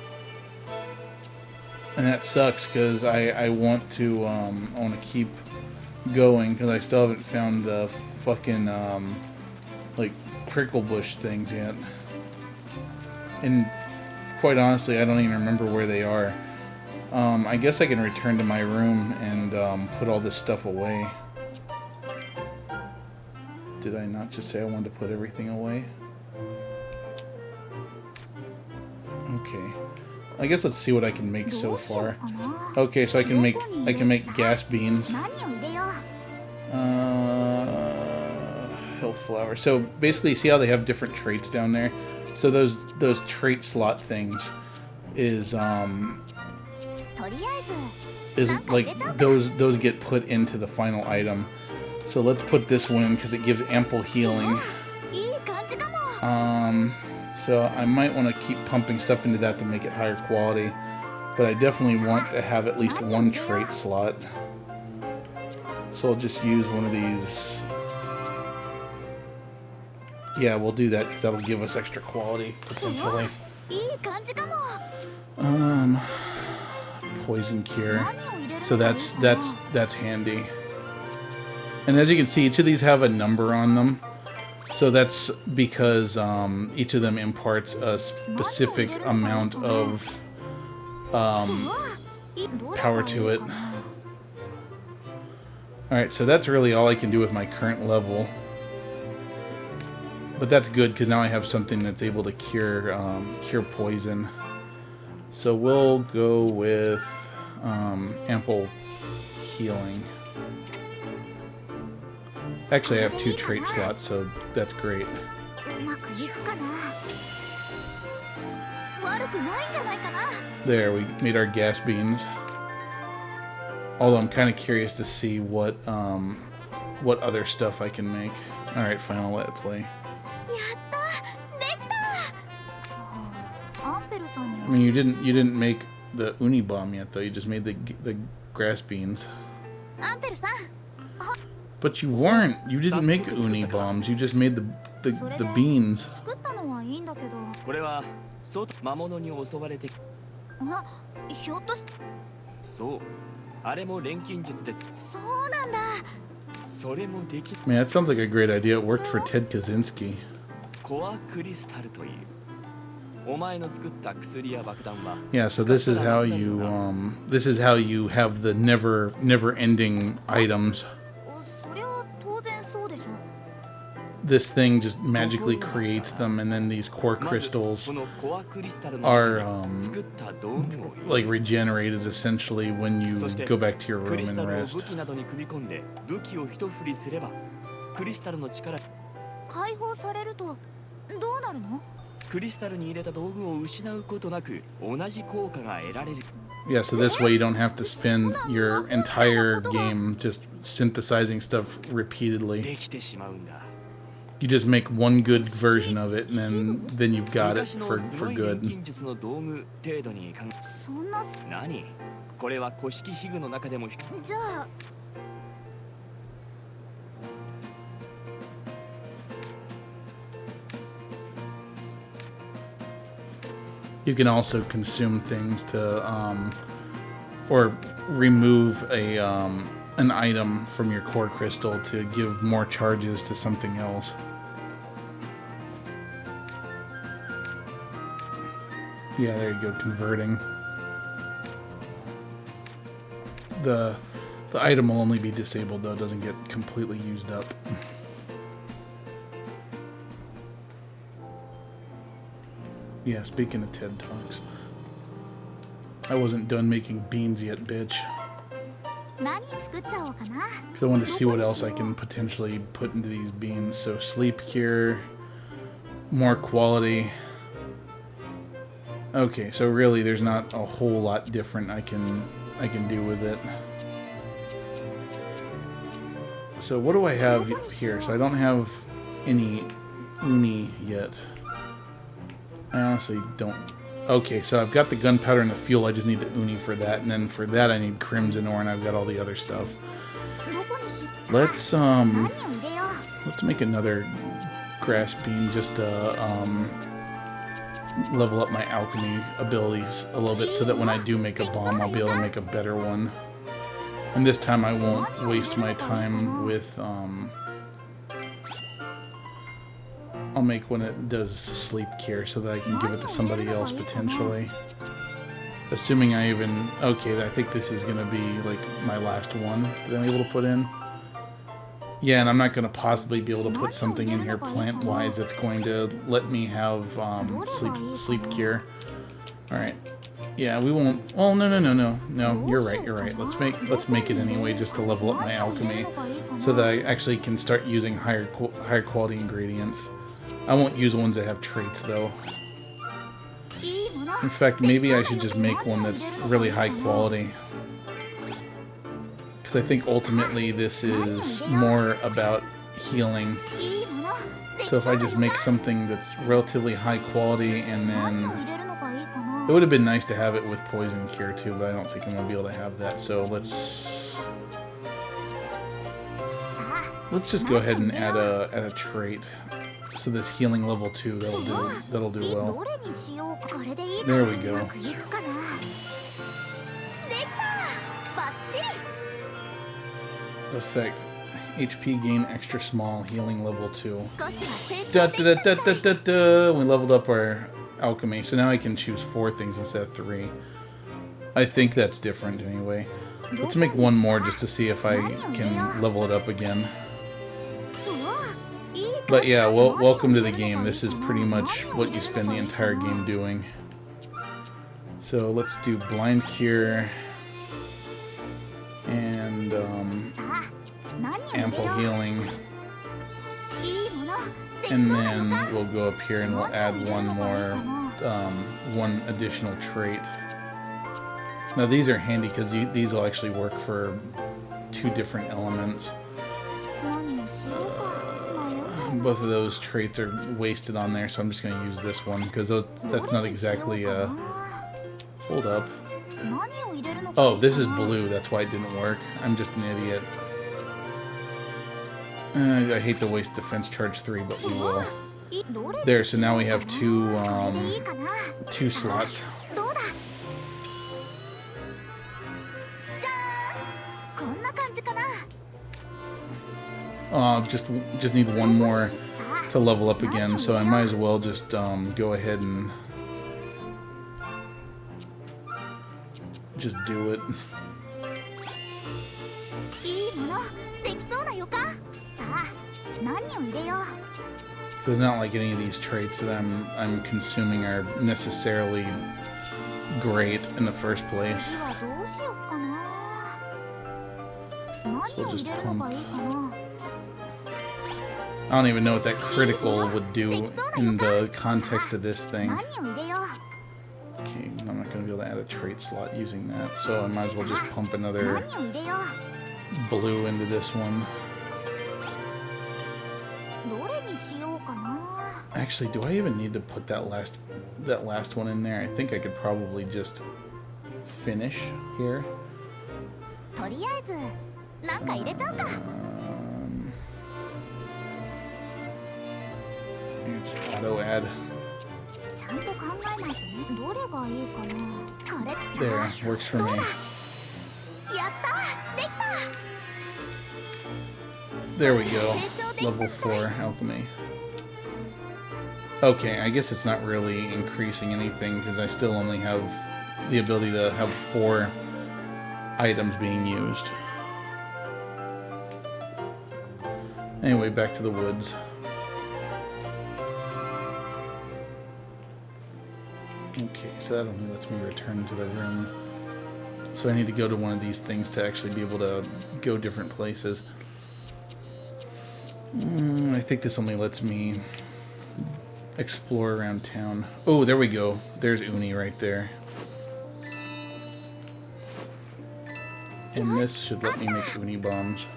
[SPEAKER 1] And that sucks, because I want to keep going, because I still haven't found the fucking, like, prickle bush things yet. And quite honestly, I don't even remember where they are. I guess I can return to my room and put all this stuff away. Did I not just say I wanted to put everything away? Okay. I guess let's see what I can make so far. Okay, so I can make gas beans.
[SPEAKER 7] 何を入れよう
[SPEAKER 1] Health flower. So basically, see how they have different traits down there? So those trait slot things is
[SPEAKER 7] とりあえず
[SPEAKER 1] like those get put into the final item. So let's put this one in because it gives ample healing.
[SPEAKER 7] いい感じかも。
[SPEAKER 1] So I might want to keep pumping stuff into that to make it higher quality. But I definitely want to have at least one trait slot. So I'll just use one of these. Yeah, we'll do that because that'll give us extra quality, potentially.
[SPEAKER 7] いい感じかも。
[SPEAKER 1] Poison cure. So that's handy. And as you can see, each of these have a number on them. So that's because each of them imparts a specific amount of power to it. Alright, so that's really all I can do with my current level. But that's good because now I have something that's able to cure poison. So we'll go with ample healing. Actually, I have 2 trait slots, so that's great.
[SPEAKER 7] うまくいくかな。悪くないんじゃないかな。
[SPEAKER 1] There, we made our gas beans. Although I'm kind of curious to see what other stuff I can make. All right, fine, I'll let it play.
[SPEAKER 7] やったできた。アンペルさんに
[SPEAKER 1] I mean, you didn't make the uni bomb yet, though. You just made the grass beans.
[SPEAKER 7] アンペルさん。
[SPEAKER 1] But you weren't. You didn't make uni bombs. You just made the beans.
[SPEAKER 7] 作ったのはいいんだけど。
[SPEAKER 8] これはそう魔物に襲われて
[SPEAKER 7] あ、ひょっとして。
[SPEAKER 8] そうあれも錬金術で
[SPEAKER 7] そうなんだ。
[SPEAKER 8] それもでき
[SPEAKER 1] Man, that sounds like a great idea. It worked for Ted Kaczynski.
[SPEAKER 8] コアクリスタルというお前の作った薬や爆弾は
[SPEAKER 1] Yeah, so this is how you have the never-ending items.
[SPEAKER 7] そりゃ当然そうでしょ。
[SPEAKER 1] This thing just magically creates them, and then these core
[SPEAKER 8] まず
[SPEAKER 1] crystals
[SPEAKER 8] このコアクリスタルの
[SPEAKER 1] are
[SPEAKER 8] 中に作った道具を
[SPEAKER 1] like regenerated essentially when you
[SPEAKER 8] そして
[SPEAKER 1] go back to your
[SPEAKER 8] クリ
[SPEAKER 1] room
[SPEAKER 8] ス
[SPEAKER 1] and
[SPEAKER 8] タルを武
[SPEAKER 1] rest.
[SPEAKER 8] 器などに組み込んで武器を一振りすればクリスタルの力
[SPEAKER 7] 解放されるとどうなるの？
[SPEAKER 8] クリスタルに入れた道具を失うことなく同じ効果が得られる
[SPEAKER 1] Yeah, so this way you don't have to spend your entire game just synthesizing stuff repeatedly.
[SPEAKER 8] できてしまうんだ
[SPEAKER 1] You just make one good version of it, and then you've got it
[SPEAKER 8] 昔の
[SPEAKER 1] for
[SPEAKER 8] すごい錬
[SPEAKER 1] good.
[SPEAKER 8] 金術の道具程度に考
[SPEAKER 7] そんな
[SPEAKER 8] え何これは古式器具の中でも
[SPEAKER 7] じゃあ
[SPEAKER 1] You can also consume things to, or remove an item from your core crystal to give more charges to something else. Yeah, there you go, converting. The item will only be disabled though, it doesn't get completely used up. Yeah, speaking of TED Talks. I wasn't done making beans yet, bitch.
[SPEAKER 7] 何作っちゃおうかな。
[SPEAKER 1] Because I wanted to see what else I can potentially put into these beans. So sleep cure, more quality. Okay, so really there's not a whole lot different I can do with it. So what do I have here? So I don't have any uni yet. I honestly don't. Okay, so I've got the gunpowder and the fuel. I just need the uni for that, and then for that I need crimson ore, and I've got all the other stuff.
[SPEAKER 7] どこにし
[SPEAKER 1] Let's
[SPEAKER 7] 何を入れよう。
[SPEAKER 1] let's make another grass bean just to level up my alchemy abilities a little bit, so that when I do make a bomb, I'll be able to make a better one. And this time I won't waste my time with I'll make one that does sleep cure so that I can give it to somebody else potentially. Assuming I even... Okay, I think this is going to be like my last one that I'm able to put in. Yeah, and I'm not going to possibly be able to put something in here plant-wise that's going to let me have sleep cure. Alright. Yeah, we won't... Oh, no, you're right. Let's make it anyway just to level up my alchemy so that I actually can start using higher quality ingredients. I won't use ones that have traits, though. In fact, maybe I should just make one that's really high quality. Because Because I think ultimately this is more about healing. So if I just make something that's relatively high quality, and then it would have been nice to have it with poison cure too, but I don't think I'm gonna be able to have that. So let's just go ahead and add a trait. So this healing level 2, that'll do well. There we go. Effect. HP gain extra small, healing level 2. Da, da, da, da, da, da, da. We leveled up our alchemy, so now I can choose 4 things instead of 3. I think that's different anyway. Let's make one more just to see if I can level it up again. But yeah, well, welcome to the game. This is pretty much what you spend the entire game doing. So let's do blind cure and ample healing, and then we'll go up here and we'll add one more, one additional trait. Now these are handy because these will actually work for 2 different elements. Both of those traits are wasted on there, so I'm just going to use this one because that's not exactly a... Hold up. Oh, this is blue. That's why it didn't work. I'm just an idiot. I hate to waste defense charge 3, but we will. There, so now we have 2 slots. Just need one more to level up again, so I might as well just go ahead and just do it. It's not like any of these traits that I'm consuming are necessarily great in the first place. So we'll just pump. I don't even know what that critical would do in the context of this thing. Okay, I'm not going to be able to add a trait slot using that, so I might as well just pump another blue into this one. Actually, do I even need to put that last one in there? I think I could probably just finish here. Just auto add. There, works for me. There we go. Level 4 alchemy. Okay, I guess it's not really increasing anything because I still only have the ability to have 4 items being used. Anyway, back to the woods. Okay, so that only lets me return to the room. So I need to go to one of these things to actually be able to go different places. I think this only lets me explore around town. Oh, there we go. There's Uni right there. And this should let me make Uni bombs.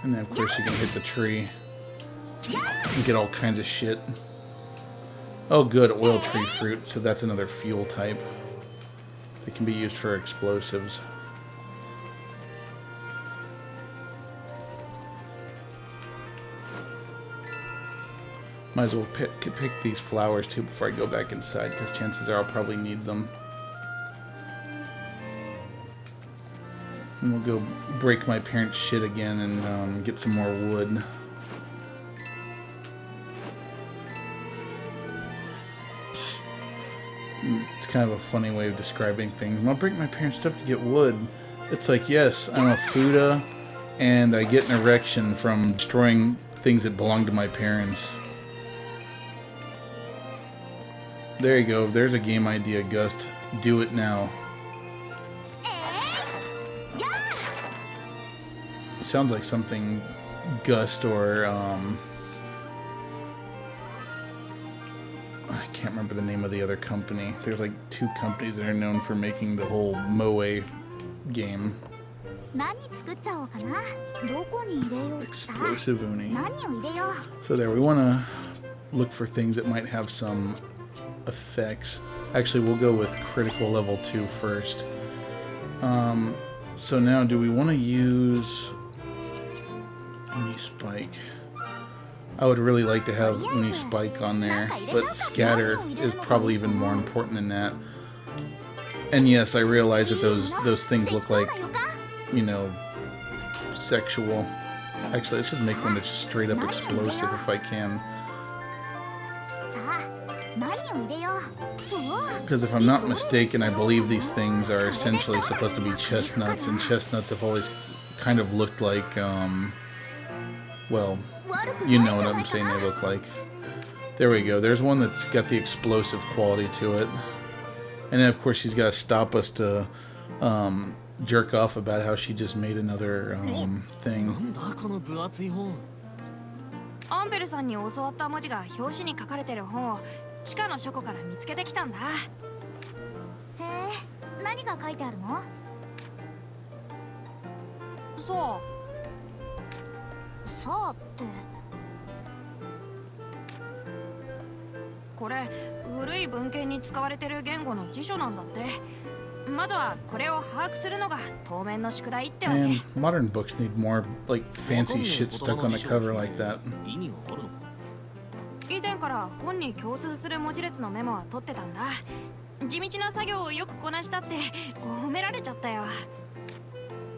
[SPEAKER 1] And then of course you can hit the tree and get all kinds of shit. Oh good, oil tree fruit, so that's another fuel type. They can be used for explosives. Might as well pick these flowers too before I go back inside, because chances are I'll probably need them. And we'll go break my parents' shit again and get some more wood. It's kind of a funny way of describing things. I'll break my parents' stuff to get wood. It's like, yes, I'm a Fuda, and I get an erection from destroying things that belong to my parents. There you go. There's a game idea, Gust. Do it now. It sounds like something Gust or I can't remember the name of the other company. There's like 2 companies that are known for making the whole Moe game.
[SPEAKER 7] 何作っちゃおうかな。どこに入れようか。
[SPEAKER 1] Explosive uni.
[SPEAKER 7] 何を入れよう。
[SPEAKER 1] So there, we want to look for things that might have some effects. Actually, we'll go with critical level 2 first. So now, do we want to use Uni Spike? I would really like to have Uni Spike on there, but Scatter is probably even more important than that. And yes, I realize that those things look like, you know, sexual. Actually, let's just make one that's just straight up explosive if I can.
[SPEAKER 7] さあ、何を入れよう。
[SPEAKER 1] Because if I'm not mistaken, I believe these things are essentially supposed to be chestnuts, and chestnuts have always kind of looked like, well, you know what I'm saying they look like. There we go. There's one that's got the explosive quality to it. And then, of course, she's got to stop us to jerk off about how she just made another thing.
[SPEAKER 5] なんだこの分厚い本。
[SPEAKER 2] アンベルさんに教わった文字が表紙に書かれてる本を地下の書庫から見つけてきたんだ。
[SPEAKER 7] へえ、何が書いてあるの？
[SPEAKER 2] そう。
[SPEAKER 7] さあって。
[SPEAKER 2] これ古い文献に使われてる言語の辞書なんだって。まずはこれを把握するのが当面の宿題ってわけ。
[SPEAKER 1] And modern books need more, like, fancy shit stuck on the cover like that.
[SPEAKER 5] 意味があるのか。
[SPEAKER 2] 以前から本に共通する文字列のメモは取ってたんだ。地道な作業をよくこなしたって褒められちゃったよ。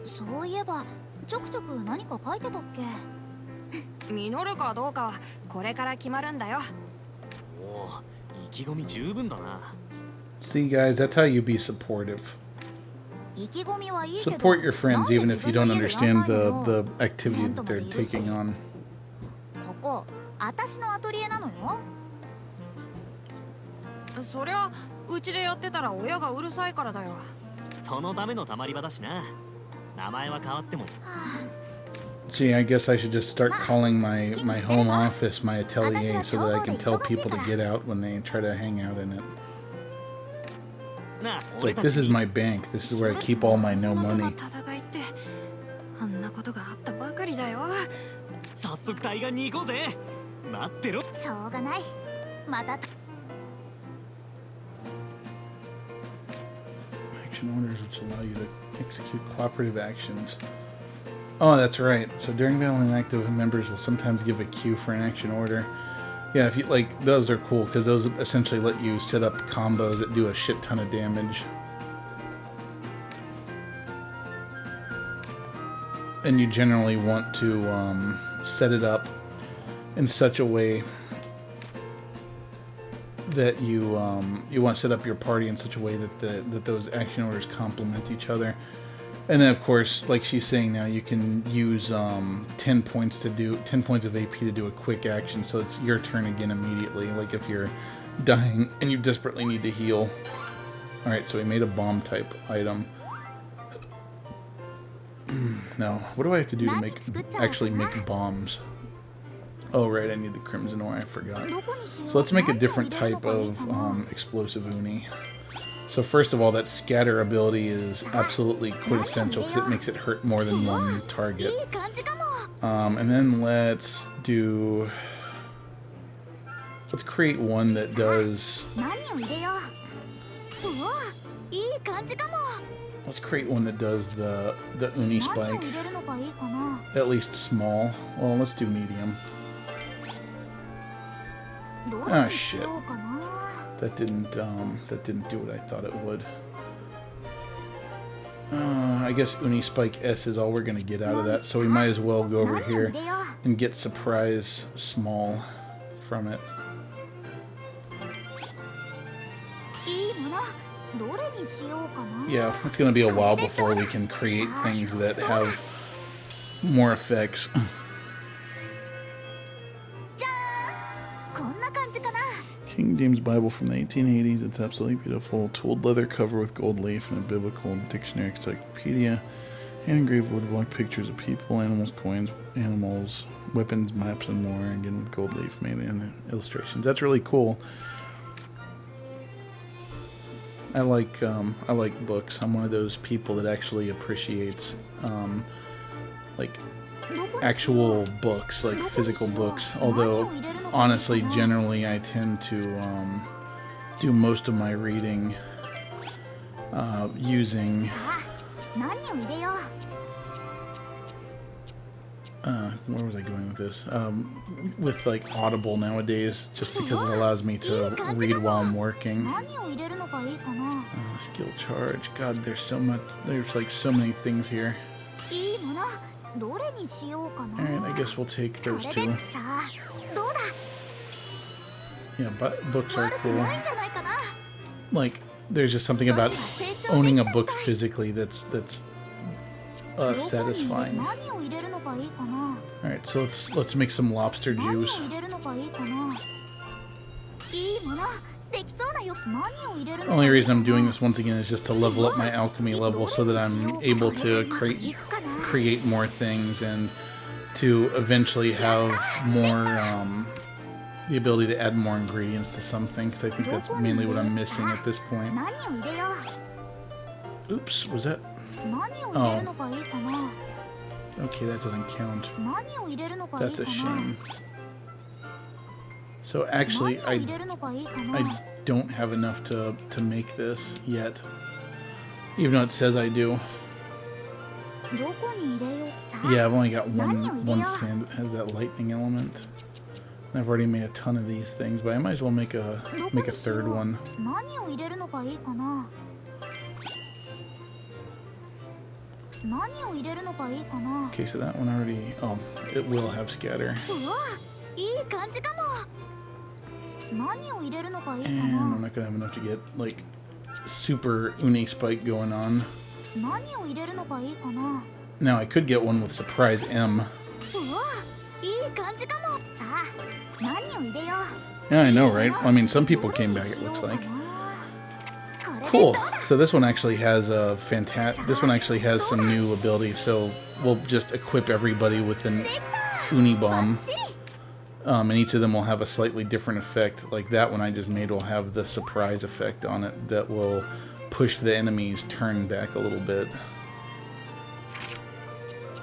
[SPEAKER 7] そういえばちょくちょく何か書いてたっけ？
[SPEAKER 2] 実るかどうかはこれから決まるんだよ。
[SPEAKER 5] おお、意気込み十分だな。
[SPEAKER 1] See, guys, that's how you be supportive.
[SPEAKER 7] 意気込みはいいけど、
[SPEAKER 1] Support your friends
[SPEAKER 7] なんで
[SPEAKER 1] even if you don't
[SPEAKER 7] 自分の
[SPEAKER 1] understand
[SPEAKER 7] 家でやんないの？
[SPEAKER 1] the activity that they're taking on.
[SPEAKER 7] ここ、私のアトリエなのよ。
[SPEAKER 2] そりゃうちでやってたら親がうるさいからだよ。
[SPEAKER 5] そのためのたまり場だしな。名前は変わっても。
[SPEAKER 1] See, I guess I should just start calling my home office my atelier so that I can tell people to get out when they try to hang out in it.
[SPEAKER 5] なあ、
[SPEAKER 1] It's like, this is my bank. This is where I keep all my no
[SPEAKER 2] 戦
[SPEAKER 1] money.
[SPEAKER 2] いってあんなことがあったばかりだよ。
[SPEAKER 5] 早速対岸に行こうぜ。待ってろ。
[SPEAKER 7] しょうがない。また。
[SPEAKER 1] Action orders which allow you to execute cooperative actions. Oh, that's right. So during battle, inactive members will sometimes give a cue for an action order. Yeah, if you like, those are cool because those essentially let you set up combos that do a shit ton of damage. And you generally want to set it up in such a way that you want to set up your party in such a way that that those action orders complement each other. And then, of course, like she's saying now, you can use 10 points of AP to do a quick action, so it's your turn again immediately. Like if you're dying and you desperately need to heal. All right, so we made a bomb type item. Now, what do I have to do to actually make bombs? Oh, right, I need the crimson ore. I forgot. So let's make a different type of explosive uni. So first of all, that scatter ability is absolutely quintessential because it makes it hurt more than one target. And then let's create one that does... Let's create one that does the uni spike. At least small. Well, let's do medium. Ah, shit. That didn't do what I thought it would. I guess Uni Spike S is all we're gonna get out of that, so we might as well go over here and get Surprise Small from it. Yeah, it's gonna be a while before we can create things that have more effects. King James Bible from the 1880s. It's absolutely beautiful. Tooled leather cover with gold leaf and a biblical dictionary encyclopedia. Hand engraved woodblock pictures of people, animals, coins, animals, weapons, maps, and more. Again with gold leaf, mainly and illustrations. That's really cool. I like books. I'm one of those people that actually appreciates like actual books, like physical books. Although honestly, generally, I tend to do most of my reading using where was I going with this? With like Audible nowadays, just because it allows me to read while I'm working. Skill charge. God, there's so much. There's like so many things here. Alright, I guess we'll take those two. Yeah, but books are cool. Like, there's just something about owning a book physically that's satisfying. Alright, so let's make some lobster juice. The only reason I'm doing this once again is just to level up my alchemy level so that I'm able to create more things and to eventually have more the ability to add more ingredients to something, because I think that's mainly what I'm missing at this point. Oops, was that? Oh. Okay, that doesn't count. That's a shame. So actually, I don't have enough to make this yet, even though it says I do. Yeah, I've only got one sand that has that lightning element. I've already made a ton of these things, but I might as well make a third one. Okay, so that one already. Oh, it will have scatter. And I'm not gonna have enough to get like super uni spike going on. Now I could get one with surprise M. Yeah, I know, right? I mean, some people came back, it looks like. Cool. So this one actually has a this one actually has some new abilities. So we'll just equip everybody with an uni bomb. And each of them will have a slightly different effect. Like that one I just made will have the surprise effect on it that will push the enemy's turn back a little bit.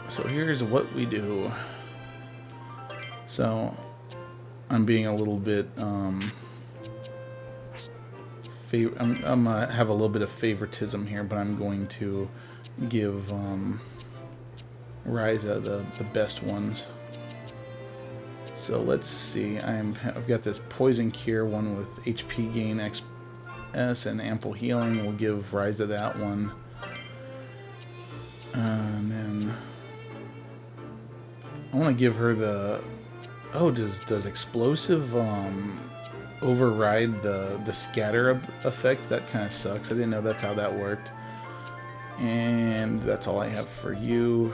[SPEAKER 1] So here's what we do. So I'm being a little bit I'm gonna have a little bit of favoritism here, but I'm going to give Ryza the best ones. So let's see. I've got this poison cure one with HP gain XS and ample healing. We'll give Ryza that one. And then I want to give her the. Oh, does explosive override the scatter effect? That kind of sucks. I didn't know that's how that worked. And that's all I have for you.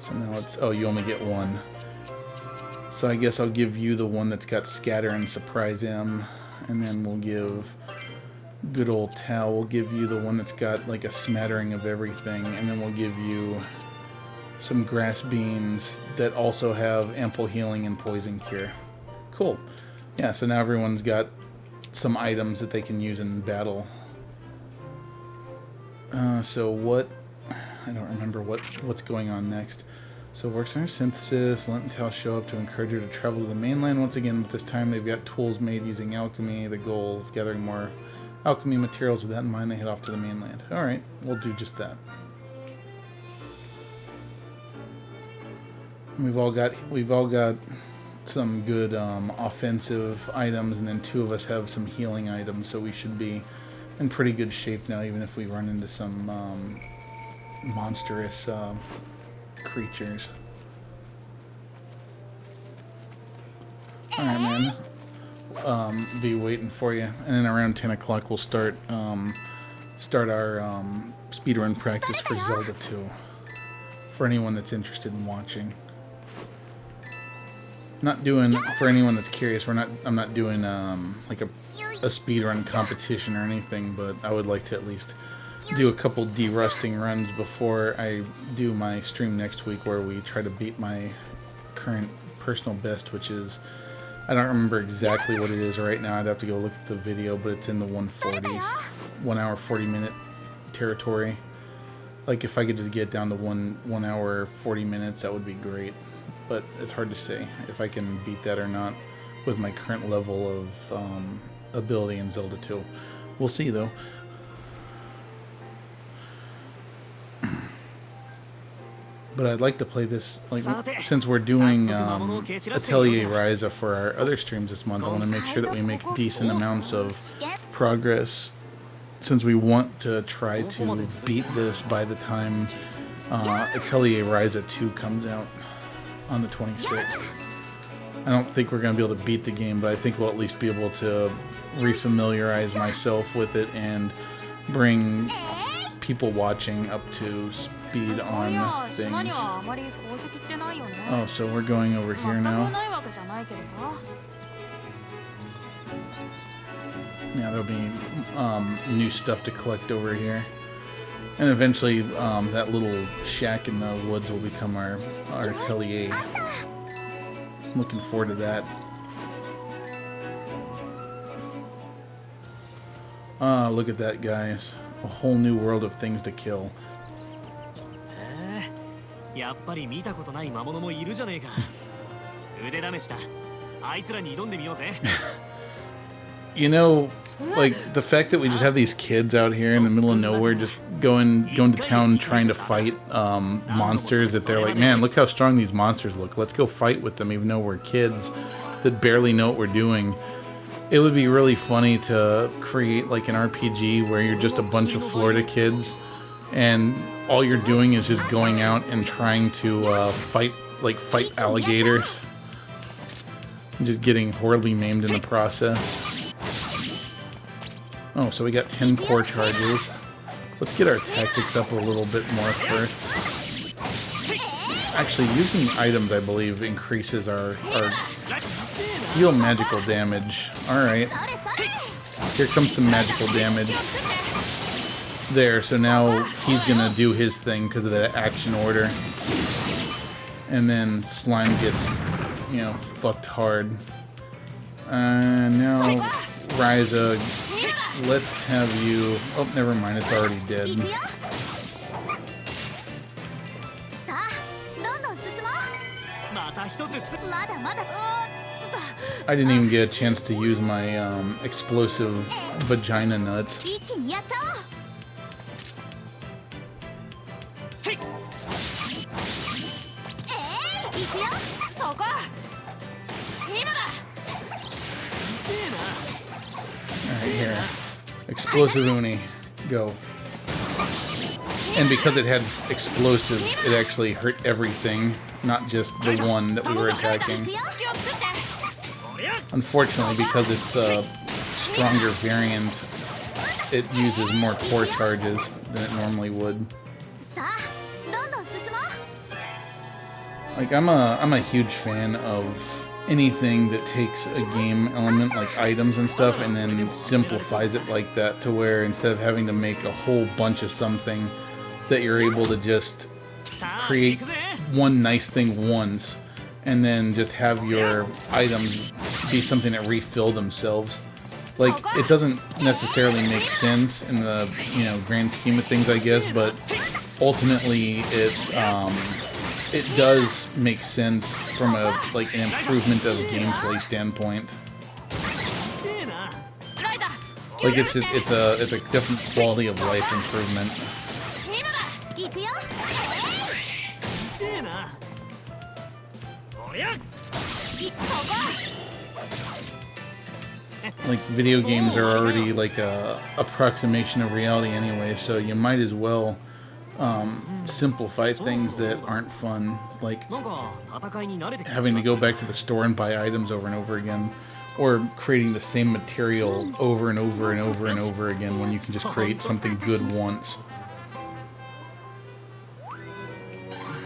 [SPEAKER 1] So now it's. Oh, you only get one. So I guess I'll give you the one that's got scatter and surprise M, and then we'll give good old Tao. We'll give you the one that's got like a smattering of everything, and then we'll give you some grass beans that also have ample healing and poison cure. Cool. Yeah, so now everyone's got some items that they can use in battle. So what? I don't remember what's going on next. So works on her synthesis, let Tao show up to encourage her to travel to the mainland once again, but this time they've got tools made using alchemy. The goal of gathering more alchemy materials. With that in mind, they head off to the mainland. Alright, we'll do just that. We've all got some good offensive items, and then two of us have some healing items, so we should be in pretty good shape now, even if we run into some monstrous creatures. Alright, man. Be waiting for you. And then around 10 o'clock we'll start our speedrun practice for Zelda 2. For anyone that's interested in watching. Not doing, for anyone that's curious, I'm not doing like a speedrun competition or anything, but I would like to at least do a couple de-rusting runs before I do my stream next week, where we try to beat my current personal best, which is I don't remember exactly what it is right now. I'd have to go look at the video, but it's in the 140s. 1 hour, 40 minute territory. Like, if I could just get down to 1 hour, 40 minutes, that would be great. But it's hard to say if I can beat that or not with my current level of ability in Zelda 2. We'll see, though. But I'd like to play this, like, since we're doing Atelier Ryza for our other streams this month, I want to make sure that we make decent amounts of progress, since we want to try to beat this by the time Atelier Ryza 2 comes out on the 26th. I don't think we're going to be able to beat the game, but I think we'll at least be able to refamiliarize myself with it and bring people watching up to speed on things. Oh, so we're going over here now. Yeah, there'll be new stuff to collect over here. And eventually that little shack in the woods will become our atelier. I'm looking forward to that. Ah, look at that, guys. A whole new world of things to kill.
[SPEAKER 5] やっぱり見たことない魔物もいるじゃねえか。腕試しだ。あいつらに挑んでみようぜ。
[SPEAKER 1] You know, like, the fact that we just have these kids out here in the middle of nowhere just going to town trying to fight monsters, that they're like, man, look how strong these monsters look. Let's go fight with them, even though we're kids that barely know what we're doing. It would be really funny to create like an RPG where you're just a bunch of Florida kids and all you're doing is just going out and trying to fight alligators and just getting horribly maimed in the process. Oh, so we got 10 core charges. Let's get our tactics up a little bit more first. Actually, using items, I believe, increases our deal magical damage. Alright. Here comes some magical damage. There, so now he's gonna do his thing because of that action order. And then Slime gets, you know, fucked hard. Now, Ryza, let's have you... Oh, never mind, it's already dead. I didn't even get a chance to use my explosive vagina nuts. Alright, here. Explosive Uni. Go. And because it had explosive, it actually hurt everything, not just the one that we were attacking. Unfortunately, because it's a stronger variant, it uses more core charges than it normally would. Like, I'm a huge fan of anything that takes a game element like items and stuff and then simplifies it like that, to where instead of having to make a whole bunch of something, that you're able to just create one nice thing once and then just have your items be something that refill themselves. Like, it doesn't necessarily make sense in the, you know, grand scheme of things, I guess, but ultimately it does make sense from a like an improvement of gameplay standpoint. Like, it's a different quality of life improvement. Like, video games are already like a approximation of reality anyway, so you might as well simplify things that aren't fun, like having to go back to the store and buy items over and over again, or creating the same material over and over and over and over again when you can just create something good once.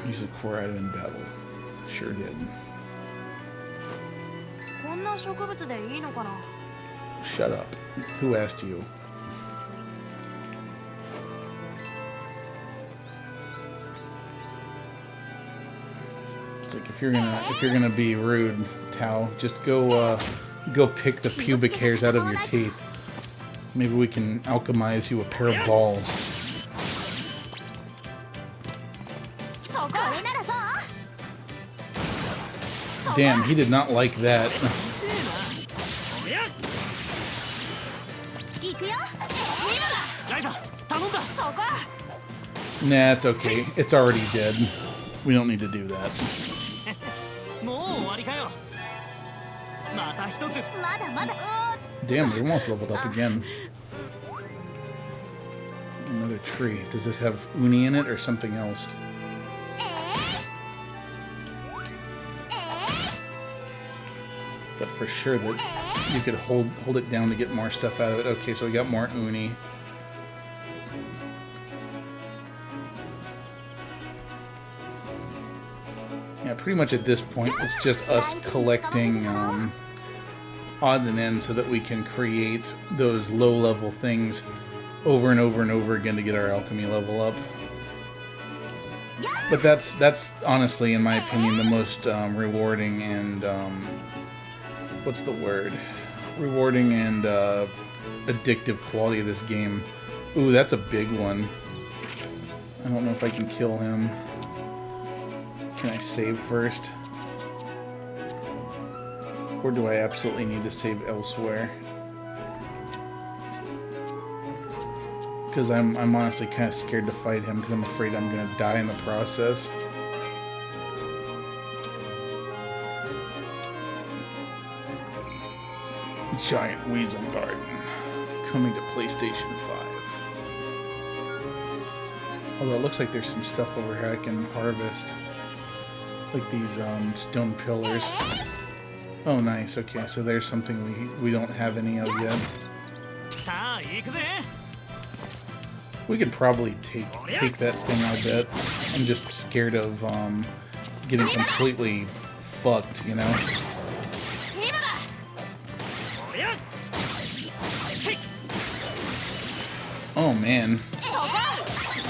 [SPEAKER 1] Use a core item in battle. Sure did. Shut up. Who asked you? It's like if you're gonna be rude, Tao, just go pick the pubic hairs out of your teeth. Maybe we can alchemize you a pair of balls. Damn, he did not like that. Nah, it's okay. It's already dead. We don't need to do that. Damn, we almost leveled up again. Another tree. Does this have uni in it or something else? But for sure that you could hold it down to get more stuff out of it. Okay, so we got more uni. Yeah, pretty much at this point, it's just us collecting odds and ends so that we can create those low-level things over and over and over again to get our alchemy level up. But that's honestly, in my opinion, the most rewarding and what's the word? Rewarding and addictive quality of this game. Ooh, that's a big one. I don't know if I can kill him. Can I save first? Or do I absolutely need to save elsewhere? Because I'm honestly kind of scared to fight him because I'm afraid I'm going to die in the process. Giant Weasel Garden. Coming to PlayStation 5. Although it looks like there's some stuff over here I can harvest. Like these stone pillars. Oh, nice. Okay, so there's something we don't have any of yet. We could probably take that thing, I bet. I'm just scared of getting completely fucked, you know? Oh man,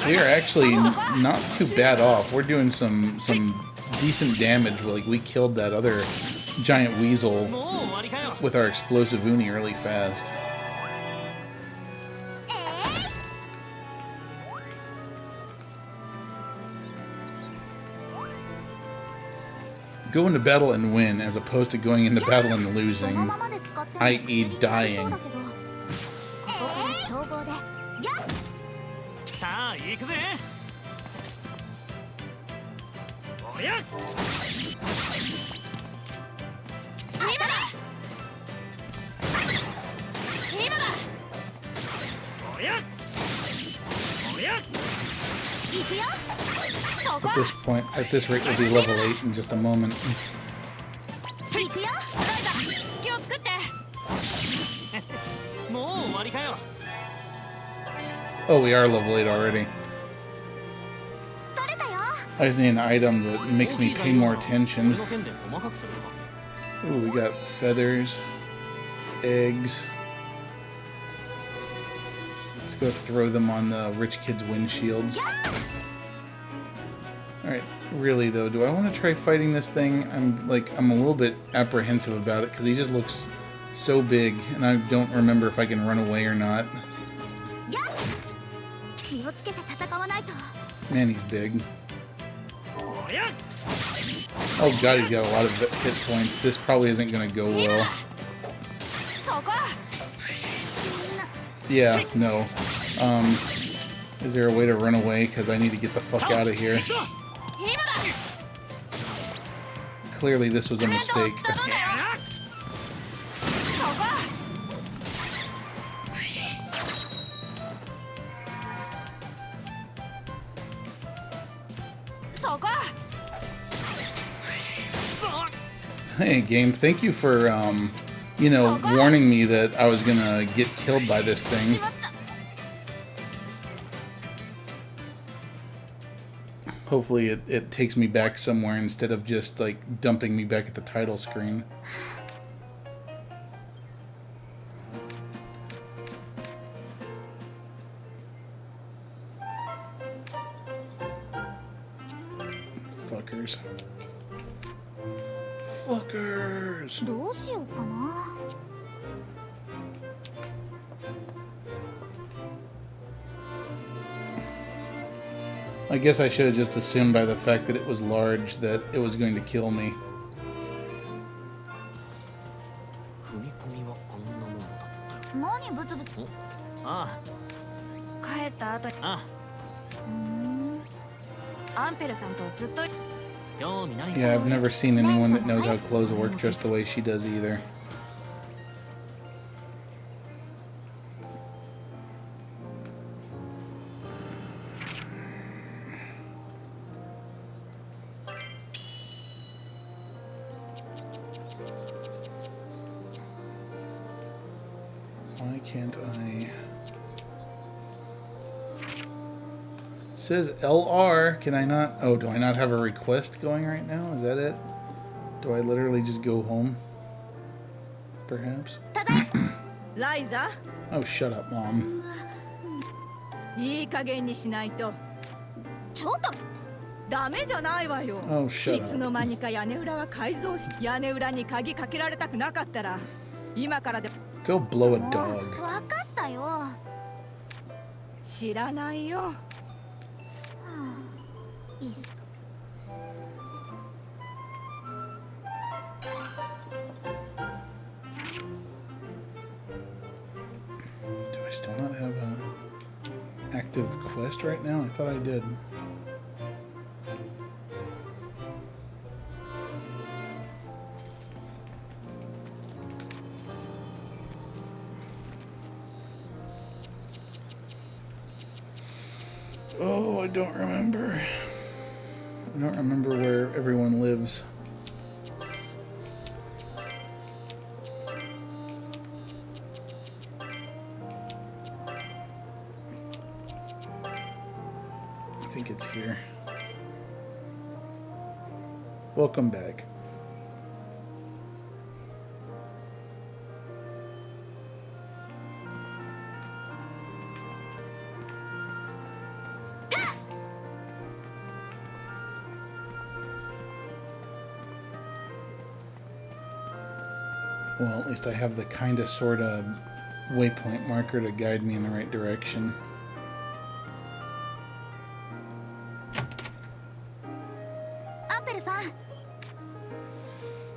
[SPEAKER 1] we are actually not too bad off. We're doing some decent damage. Like we killed that other giant weasel with our explosive uni really fast. Go into battle and win, as opposed to going into battle and losing, i.e. dying. At this point, at this rate, we'll be level 8 in just a moment. Oh, we are level 8 already. I just need an item that makes me pay more attention. Ooh, we got feathers, eggs. Let's go throw them on the rich kids' windshields. Alright, really though, do I want to try fighting this thing? I'm a little bit apprehensive about it because he just looks so big and I don't remember if I can run away or not. Man, he's big. Oh god, he's got a lot of hit points. This probably isn't going to go well. Yeah, no. Is there a way to run away? Because I need to get the fuck out of here. Clearly this was a mistake. Hey, game, thank you for, you know, warning me that I was gonna get killed by this thing. Hopefully it takes me back somewhere instead of just, like, dumping me back at the title screen. Fuckers. Motherfuckers!
[SPEAKER 7] どうしようかな。
[SPEAKER 1] I guess I should have just assumed by the fact that it was large that it was going to kill me.
[SPEAKER 5] 踏み込みはあんなものだった。
[SPEAKER 7] 何ブツブツ。
[SPEAKER 5] あ
[SPEAKER 2] 帰った後に
[SPEAKER 5] あ、
[SPEAKER 2] アンペルさんとずっと。
[SPEAKER 5] 興味ない
[SPEAKER 1] Yeah, I've never seen anyone that knows how clothes work just the way she does either. Why can't I? Says LR. Can I not? Oh, do I not have a request going right now? Is that it? Do I literally just go home? Perhaps?
[SPEAKER 10] Ryza?
[SPEAKER 1] Oh, shut up, Mom.
[SPEAKER 10] いい加減にしないと。
[SPEAKER 7] ちょっと。
[SPEAKER 10] ダメじゃないわよ。
[SPEAKER 1] Oh, shut
[SPEAKER 10] いつの
[SPEAKER 1] up.
[SPEAKER 10] 間にか屋根裏は改造し、屋根裏に鍵かけられたくなかったら、今からで。
[SPEAKER 1] Go blow a
[SPEAKER 7] もう
[SPEAKER 1] dog.
[SPEAKER 7] わかったよ。は
[SPEAKER 10] 知らないよ。
[SPEAKER 7] あ、いいっす。
[SPEAKER 1] Do I still not have a active quest right now? I thought I did. Oh, I don't remember. I don't remember where everyone lives. I think it's here. Welcome back. Well, at least I have the kind of sort of waypoint marker to guide me in the right direction.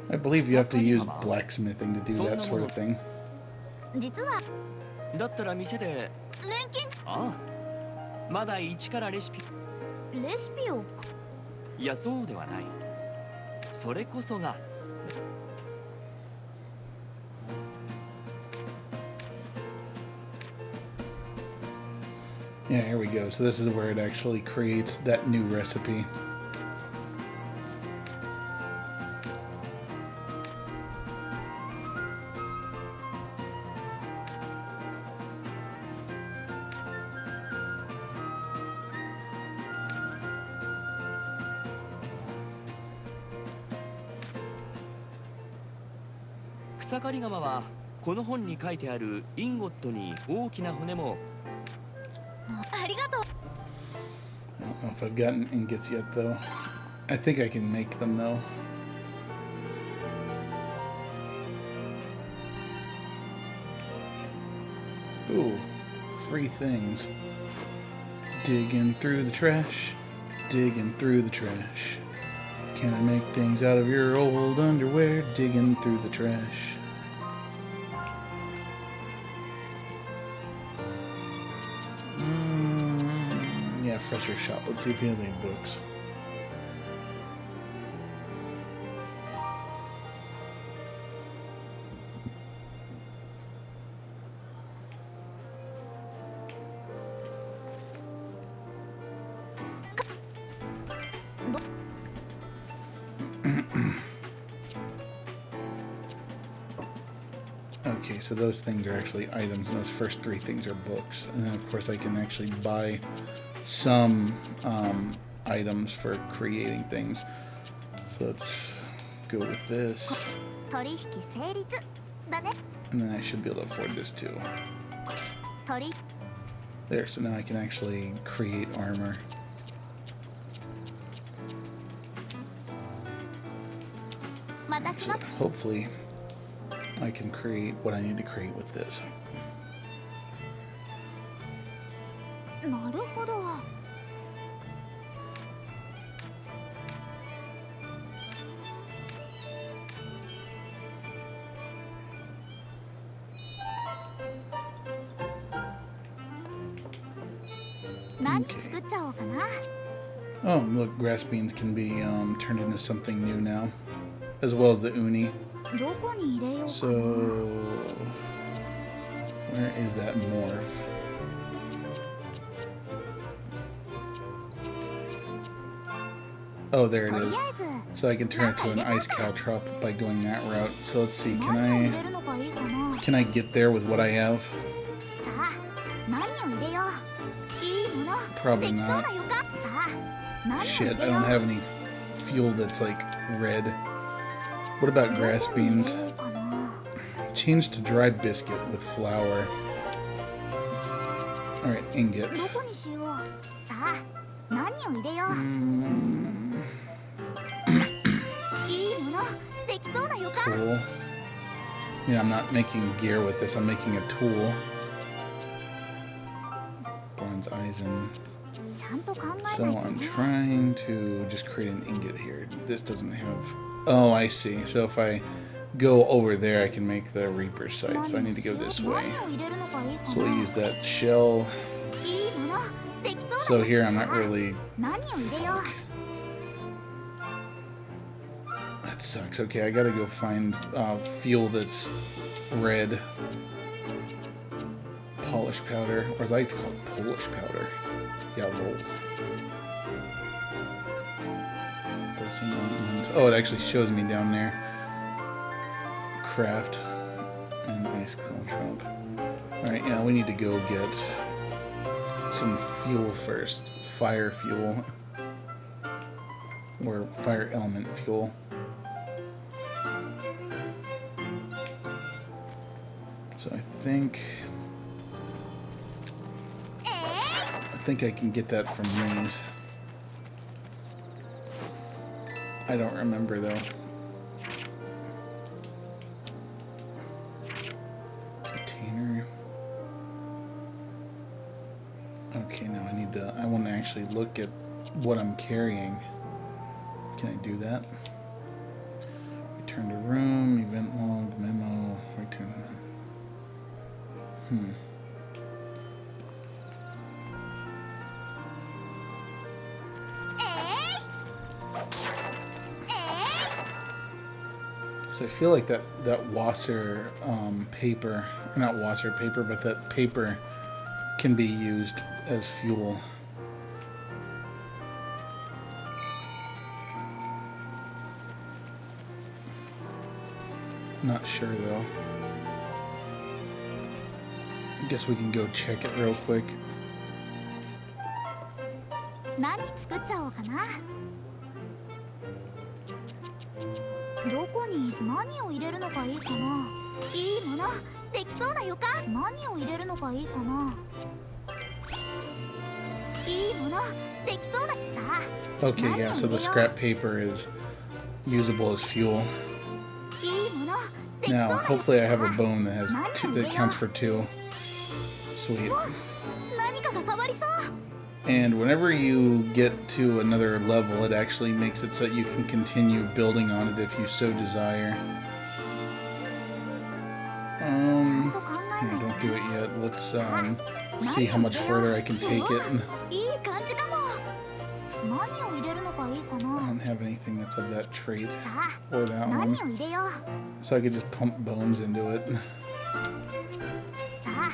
[SPEAKER 1] I believe you have to use blacksmithing to do that sort of thing.
[SPEAKER 7] 実は
[SPEAKER 8] だったら店で。
[SPEAKER 7] 錬金
[SPEAKER 8] ああ、まだ一からレシピ。
[SPEAKER 7] レシピを。
[SPEAKER 8] いや、そうではない。それこそが。
[SPEAKER 1] Yeah, here we go. So this is where it actually creates that new recipe.
[SPEAKER 8] 「草刈り釜はこの本に書いてあるインゴットに大きな骨も。
[SPEAKER 7] ありがとう。
[SPEAKER 1] I don't know if I've gotten ingots yet, though. I think I can make them, though. Ooh, free things. Digging through the trash. Digging through the trash. Can I make things out of your old underwear? Digging through the trash. Yeah, fresher shop. Let's see if he has any books. Okay, so those things are actually items, and those first three things are books. And then, of course, I can actually buy some items for creating things. So let's go with this.
[SPEAKER 7] 取引成立だね。
[SPEAKER 1] And then I should be able to afford this too.
[SPEAKER 7] 取り
[SPEAKER 1] There, so now I can actually create armor.
[SPEAKER 7] また来
[SPEAKER 1] So
[SPEAKER 7] ます。
[SPEAKER 1] hopefully I can create what I need to create with this.
[SPEAKER 7] なるほど。何作っちゃおうかな。
[SPEAKER 1] Oh, look, grass beans can be turned into something new now, as well as the uni.
[SPEAKER 7] どこに入れようかな。
[SPEAKER 1] So, where is that morph? Oh, there it
[SPEAKER 7] とり
[SPEAKER 1] is.
[SPEAKER 7] あえず
[SPEAKER 1] So I can turn it to an ice caltrop by going that route. So let's see,
[SPEAKER 7] 何を入れるのがいいかな。
[SPEAKER 1] can I get there with what I have?
[SPEAKER 7] さあ、何を入れよう。いいもの。
[SPEAKER 1] Probably
[SPEAKER 7] できそう
[SPEAKER 1] not.
[SPEAKER 7] な予感。さあ、何を入
[SPEAKER 1] Shit,
[SPEAKER 7] れ
[SPEAKER 1] I
[SPEAKER 7] よ
[SPEAKER 1] don't
[SPEAKER 7] う。
[SPEAKER 1] have any fuel that's like red. What about grass
[SPEAKER 7] どこに入
[SPEAKER 1] beans?
[SPEAKER 7] れようかな。
[SPEAKER 1] Change to dried biscuit with flour. Alright, ingot.
[SPEAKER 7] どこにしよう。さあ、何を入れよう。いいもの。できそうな予感。
[SPEAKER 1] Cool. Yeah, I'm not making gear with this, I'm making a tool. Bronze eisen.
[SPEAKER 7] ちゃんと考えない
[SPEAKER 1] So
[SPEAKER 7] と
[SPEAKER 1] I'm
[SPEAKER 7] ね。
[SPEAKER 1] trying to just create an ingot here. This doesn't have... Oh, I see. So if I go over there, I can make the Reaper site. So I need to go this way.
[SPEAKER 7] 何を入れるのがいいかな。
[SPEAKER 1] So we'll use that shell.
[SPEAKER 7] いいもの。できそうな
[SPEAKER 1] So
[SPEAKER 7] 予
[SPEAKER 1] here
[SPEAKER 7] 感。
[SPEAKER 1] I'm not really...
[SPEAKER 7] 何を入れよう。
[SPEAKER 1] That sucks. Okay, I gotta go find fuel that's red. Polish powder. Or as I like to call it, Polish powder. Yeah, roll. Oh, it actually shows me down there. Craft and ice caltrop. Alright, yeah, we need to go get some fuel first. Fire fuel. Or fire element fuel. So I think I can get that from these. I don't remember though. Container. Okay, now I want to actually look at what I'm carrying. Can I do that? Return to room, event log, memo, return. So I feel like that Wasser paper, or not Wasser paper, but that paper can be used as fuel. Not sure though. I guess we can go check it real quick.
[SPEAKER 7] 何作っちゃおうかな。どこに何を入れるのがいいかな。いいもの。できそうな予感。何を入れるのがいいかな。いいもの。できそうだ。さあ。
[SPEAKER 1] Okay, yeah, so the scrap paper is usable as fuel.
[SPEAKER 7] いいもの。できそう
[SPEAKER 1] Now,
[SPEAKER 7] だ。
[SPEAKER 1] hopefully I have a bone that has two, that counts for 2. Sweet.
[SPEAKER 7] 何かが変わりそう。
[SPEAKER 1] And whenever you get to another level, it actually makes it so that you can continue building on it if you so desire. Here, don't do it yet. Let's see how much further I can take it.
[SPEAKER 7] いい感じかも。何を入れるのがいいか
[SPEAKER 1] I
[SPEAKER 7] な。
[SPEAKER 1] don't have anything that's of that trait
[SPEAKER 7] さあ。
[SPEAKER 1] or that
[SPEAKER 7] 何
[SPEAKER 1] one.
[SPEAKER 7] を入れよう。
[SPEAKER 1] So I could just pump bones into it
[SPEAKER 7] さあ。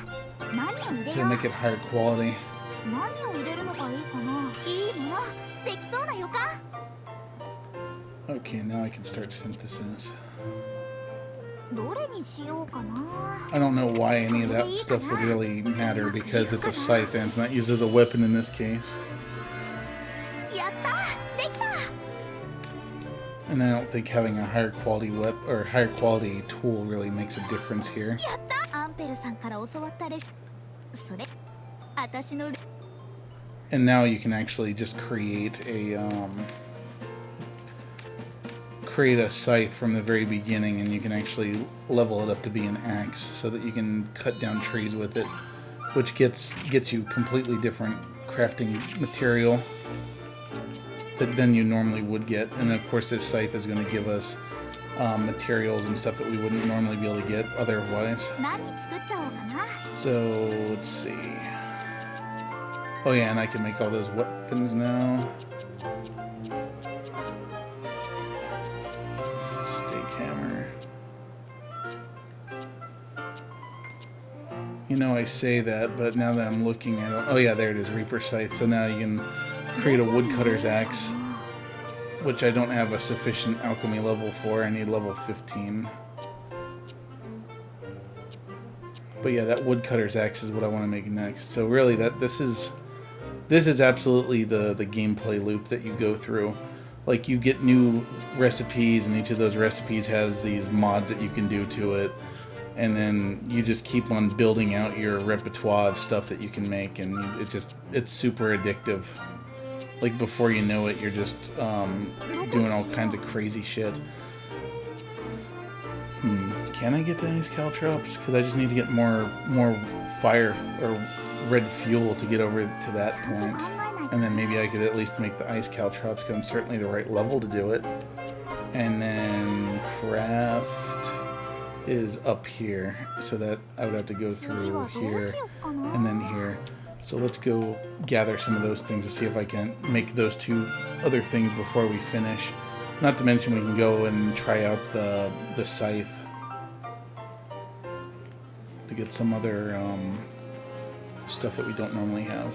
[SPEAKER 7] 何を入れ
[SPEAKER 1] to
[SPEAKER 7] よう。
[SPEAKER 1] make it higher quality.
[SPEAKER 7] 何を入れるのがいいかな。いいもの。できそうな予感。
[SPEAKER 1] Okay, now I can start synthesis.
[SPEAKER 7] どれにしようかな。
[SPEAKER 1] I don't know why any of that stuff would really matter because it's a scythe and it's not used as a weapon in this case.
[SPEAKER 7] やった。できた。
[SPEAKER 1] And I don't think having a higher quality or higher quality tool really makes a difference here.
[SPEAKER 7] やった。アンペルさんから教わったレシピ。それ。私の。
[SPEAKER 1] And now you can actually just create a create a scythe from the very beginning, and you can actually level it up to be an axe so that you can cut down trees with it, which gets you completely different crafting material than you normally would get. And of course this scythe is going to give us materials and stuff that we wouldn't normally be able to get otherwise. So let's see. Oh yeah, and I can make all those weapons now. Stake hammer. You know, I say that, but now that I'm looking at it, oh yeah, there it is, Reaper Scythe. So now you can create a woodcutter's axe, which I don't have a sufficient alchemy level for. I need level 15. But yeah, that woodcutter's axe is what I want to make next. So really, this is absolutely the gameplay loop that you go through. Like, you get new recipes, and each of those recipes has these mods that you can do to it. And then you just keep on building out your repertoire of stuff that you can make, and it's super addictive. Like, before you know it, you're just doing all kinds of crazy shit. Can I get the ice caltrops? Because I just need to get more fire or red fuel to get over to that point. And then maybe I could at least make the ice caltrops, because I'm certainly the right level to do it. And then craft is up here, so that I would have to go through here and then here. So let's go gather some of those things to see if I can make those two other things before we finish. Not to mention we can go and try out the scythe to get some other stuff that we don't normally have.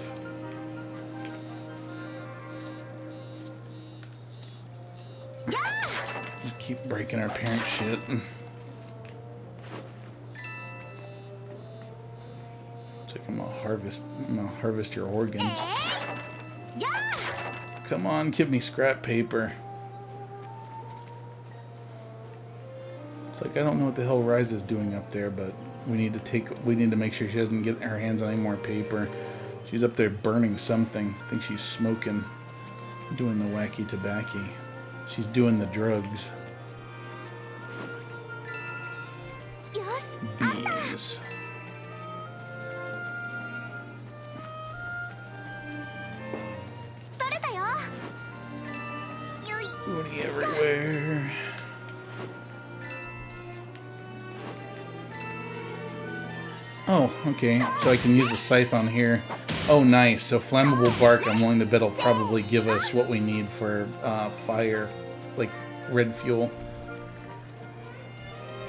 [SPEAKER 1] Just keep breaking our parent shit. It's like I'm gonna harvest your organs. Come on, give me scrap paper. It's like, I don't know what the hell Ryza's doing up there, but we need to make sure she doesn't get her hands on any more paper. She's up there burning something. I think she's smoking, doing the wacky tobacco. She's doing the drugs. Bees. Uni everywhere. Oh, okay. So I can use the scythe on here. Oh, nice. So flammable bark, I'm willing to bet will probably give us what we need for fire, like red fuel.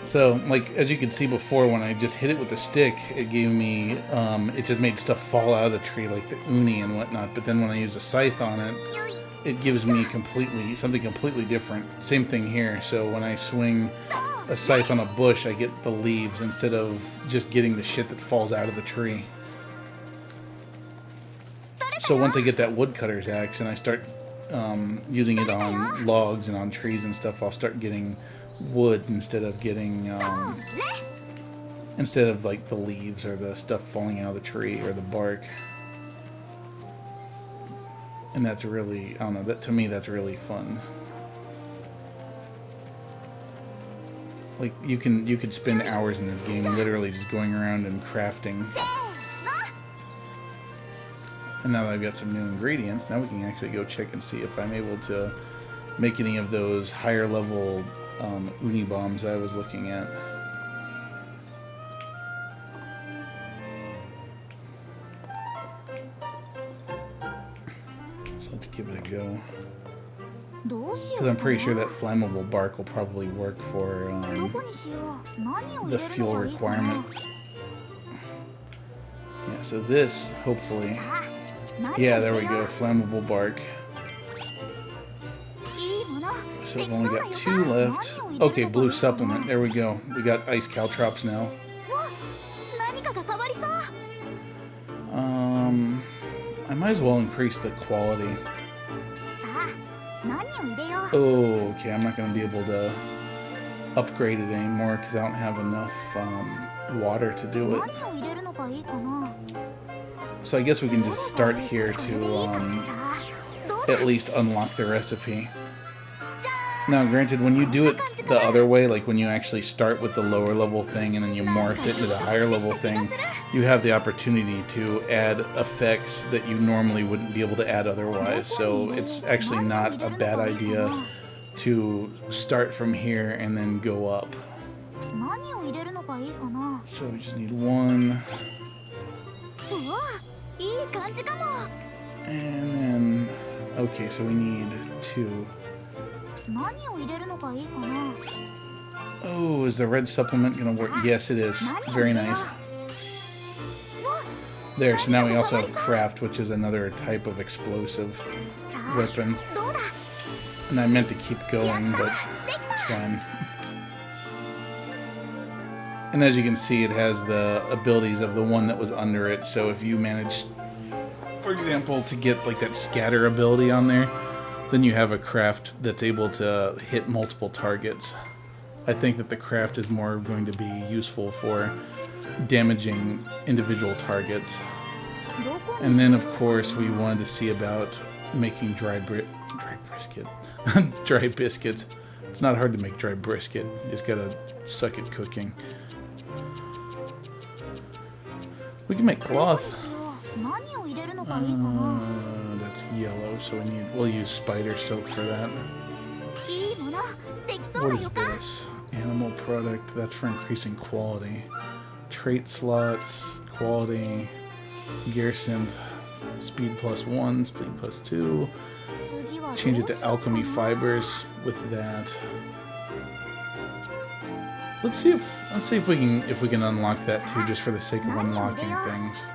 [SPEAKER 1] So, like, as you could see before, when I just hit it with the stick, it gave me, it just made stuff fall out of the tree, like the uni and whatnot. But then when I use a scythe on it, it gives me something completely different. Same thing here. So when I swing a scythe on a bush, I get the leaves instead of just getting the shit that falls out of the tree. So once I get that woodcutter's axe and I start using it on logs and on trees and stuff, I'll start getting wood instead of getting like the leaves or the stuff falling out of the tree or the bark. And that's really, I don't know, that to me that's really fun. Like, you could spend hours in this game literally just going around and crafting. And now that I've got some new ingredients, now we can actually go check and see if I'm able to make any of those higher level uni bombs that I was looking at. So let's give it a go. Because I'm pretty sure that flammable bark will probably work for the fuel requirement. Yeah, so this, hopefully... Yeah, there we go, flammable bark. So we've only got 2 left. Okay, blue supplement, there we go. We got ice caltrops now. I might as well increase the quality. Oh, okay, I'm not going to be able to upgrade it anymore because I don't have enough water to do it. So I guess we can just start here to at least unlock the recipe. Now, granted, when you do it the other way, like when you actually start with the lower level thing and then you morph it into the higher level thing, you have the opportunity to add effects that you normally wouldn't be able to add otherwise. So it's actually not a bad idea to start from here and then go up. So we just need one. And then, okay, so we need two. Oh, is the red supplement going to work? Yes, it is. Very nice. There, so now we also have craft, which is another type of explosive weapon. And I meant to keep going, but it's fine. And as you can see, it has the abilities of the one that was under it. So if you manage, for example, to get like that scatter ability on there, then you have a craft that's able to hit multiple targets. I think that the craft is more going to be useful for damaging individual targets. And then, of course, we wanted to see about making dry brisket. Dry biscuits. It's not hard to make dry brisket. You just gotta suck at cooking. We can make cloth. That's yellow, so we'll use spider silk for that. What is this? Animal product. That's for increasing quality. Trait slots, quality, gear synth, speed +1, speed +2. Change it to alchemy fibers with that. Let's see if we can unlock that too, just for the sake of unlocking things.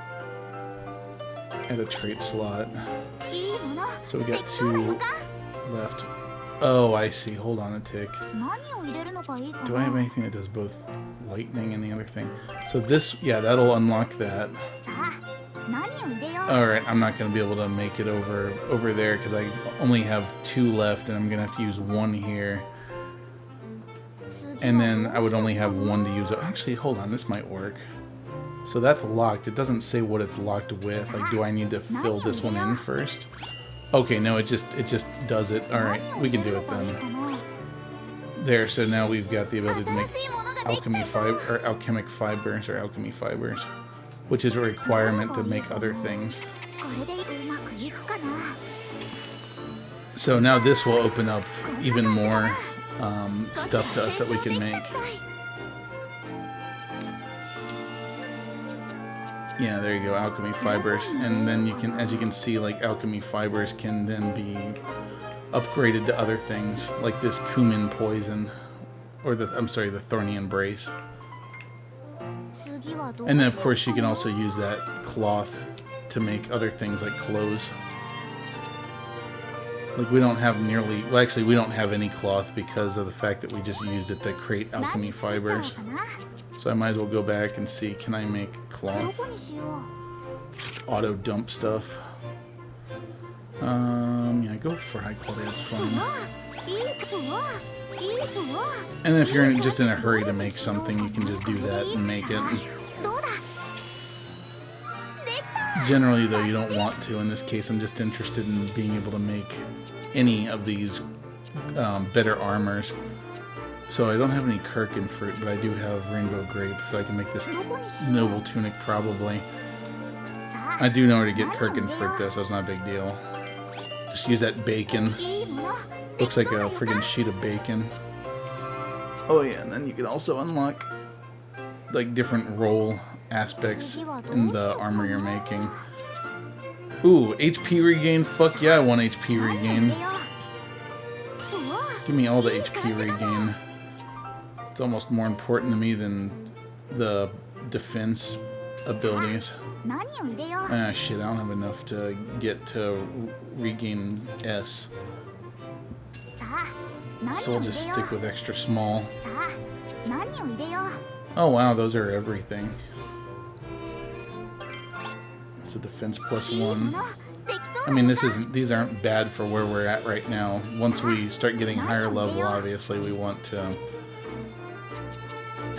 [SPEAKER 1] Add a trait slot. So we got 2 left. Oh, I see. Hold on a tick. Do I have anything that does both lightning and the other thing? So this, yeah, that'll unlock that. Alright, I'm not going to be able to make it over there because I only have 2 left and I'm going to have to use 1 here. And then I would only have 1 to use. Actually, hold on, this might work. So that's locked. It doesn't say what it's locked with. Like, do I need to fill this one in first? Okay, no, it just does it. Alright, we can do it then. There, so now we've got the ability to make alchemy fibers, which is a requirement to make other things. So now this will open up even more stuff to us that we can make. Yeah, there you go, alchemy fibers. And then you can, as you can see, like alchemy fibers can then be upgraded to other things, like this cumin poison, or the thorny embrace. And then of course you can also use that cloth to make other things like clothes. Like we don't have we don't have any cloth because of the fact that we just used it to create alchemy fibers. So I might as well go back and see, can I make cloth? Just auto dump stuff. Yeah, go for high quality, that's fine. And if you're just in a hurry to make something, you can just do that and make it. Generally, though, you don't want to. In this case, I'm just interested in being able to make any of these better armors. So I don't have any Kirkin fruit, but I do have rainbow grape, so I can make this noble tunic probably. I do know where to get Kirkin fruit though, so it's not a big deal. Just use that bacon. Looks like a friggin' sheet of bacon. Oh yeah, and then you can also unlock like different roll aspects in the armor you're making. Ooh, HP regain? Fuck yeah, I want HP regain. Give me all the HP regain. It's almost more important to me than the defense abilities. Ah, shit, I don't have enough to get to regain S. So I'll just stick with extra small. Oh wow, those are everything. So defense +1. I mean, these aren't bad for where we're at right now. Once we start getting higher level, obviously we want to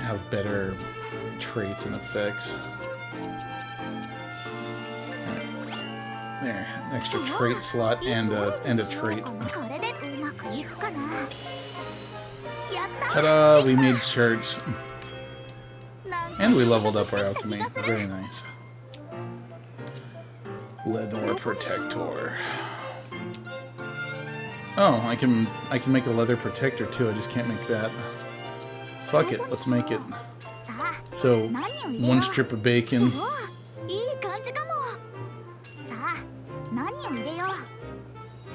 [SPEAKER 1] have better traits and effects. There, an extra trait slot and a trait. Ta-da! We made shirts. And we leveled up our alchemy. Very nice. Leather protector. Oh, I can make a leather protector too. I just can't make that. Fuck it, let's make it. So, 1 strip of bacon.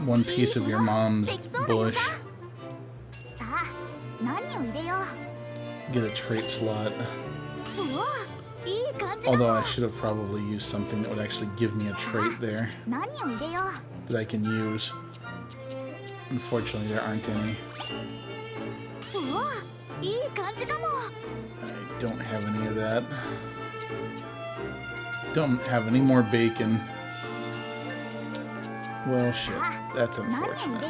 [SPEAKER 1] 1 piece of your mom's bush. Get a trait slot. Although I should have probably used something that would actually give me a trait there that I can use. Unfortunately, there aren't any. I don't have any of that. Don't have any more bacon. Well, shit. That's unfortunate.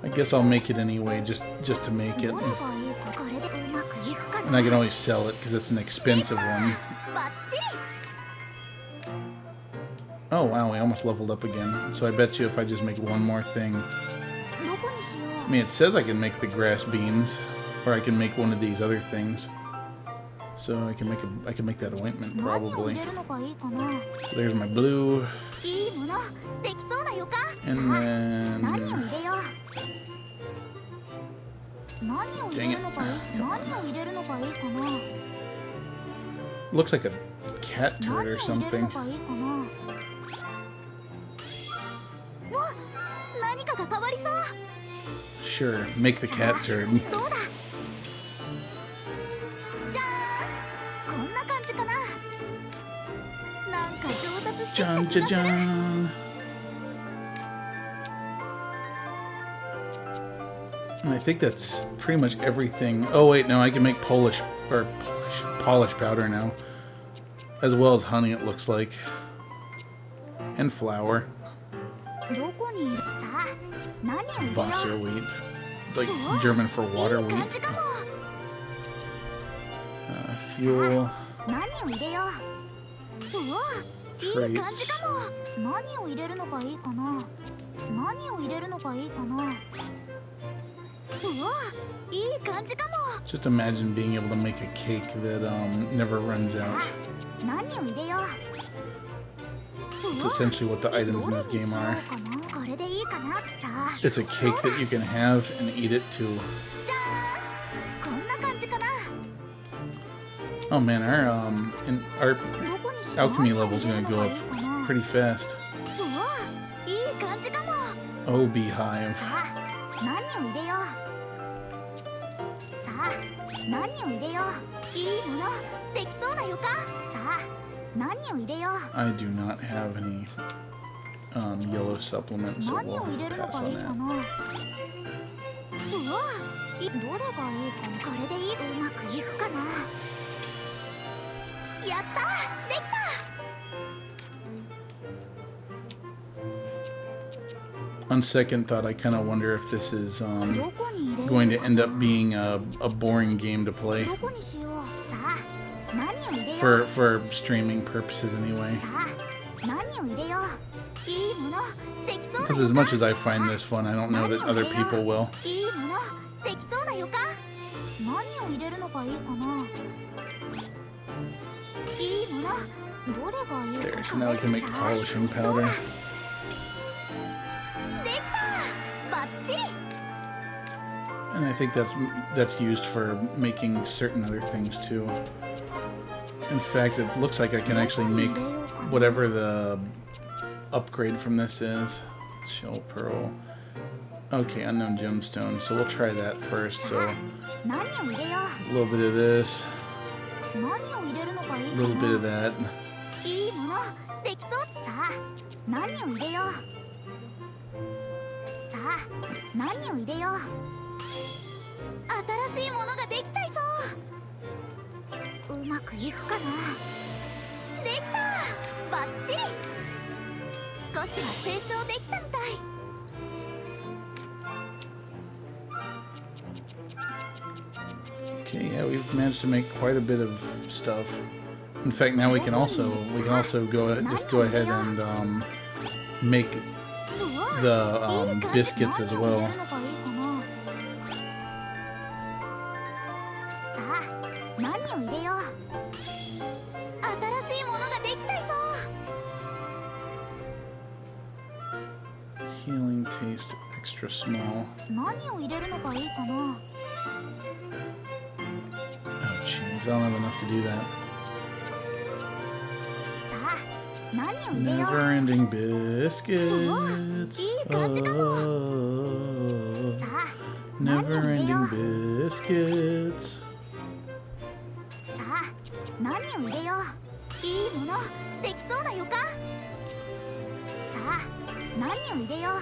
[SPEAKER 1] I guess I'll make it anyway, just to make it. And I can always sell it, because it's an expensive one. Oh wow, we almost leveled up again. So I bet you if I just make one more thing... I mean, it says I can make the grass beans, or I can make one of these other things. So I can make that ointment, probably. So there's my blue. And then... Dang it. Looks like a cat turd or something. Sure, make the cat turd. John, John. And I think that's pretty much everything. Oh wait, no, I can make polish powder now, as well as honey. It looks like, and flour. Wasser wheat, like German for water wheat. Fuel. Traits. Just imagine being able to make a cake that never runs out. It's essentially what the items in this game are. It's a cake that you can have and eat it too. Oh man, our alchemy level's gonna go up pretty fast. Oh, beehive. I do not have any yellow supplements, so we'll pass on that. On second thought, I kind of wonder if this is going to end up being a boring game to play. For streaming purposes anyway. Because as much as I find this fun, I don't know that other people will. There, so now I can make polishing powder. And I think that's used for making certain other things too. In fact, it looks like I can actually make whatever the upgrade from this is. Shell pearl. Okay, unknown gemstone. So we'll try that first. So a little bit of this. A little bit of that. Okay, yeah, we've managed to make quite a bit of stuff. In fact, now we can also go ahead and make the biscuits as well. small.
[SPEAKER 7] 何を入れるのがいいかな。
[SPEAKER 1] Oh jeez, I don't have enough to do that.
[SPEAKER 7] さあ何を入れよう。
[SPEAKER 1] Never-ending biscuits.
[SPEAKER 7] いい感じかも。
[SPEAKER 1] Oh,
[SPEAKER 7] さあ何を入れよ
[SPEAKER 1] never-ending
[SPEAKER 7] う。
[SPEAKER 1] biscuits.
[SPEAKER 7] さあ何を入れよう。いいものできそうな予感。さあ何を入れよう。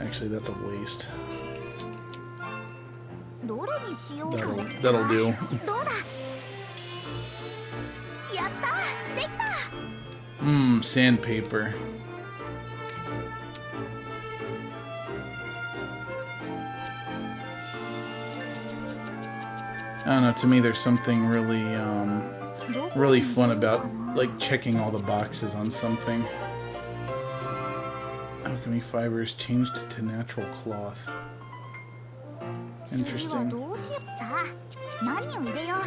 [SPEAKER 1] Actually, that's a waste.
[SPEAKER 7] どれにしようか。
[SPEAKER 1] That'll do.
[SPEAKER 7] どうだ。やったできた。
[SPEAKER 1] Sandpaper. I don't know, to me there's something really fun about like checking all the boxes on something. Alchemy fibers changed to natural cloth.
[SPEAKER 7] 次は
[SPEAKER 1] Interesting.
[SPEAKER 7] どうしよう。さあ何を入れよう。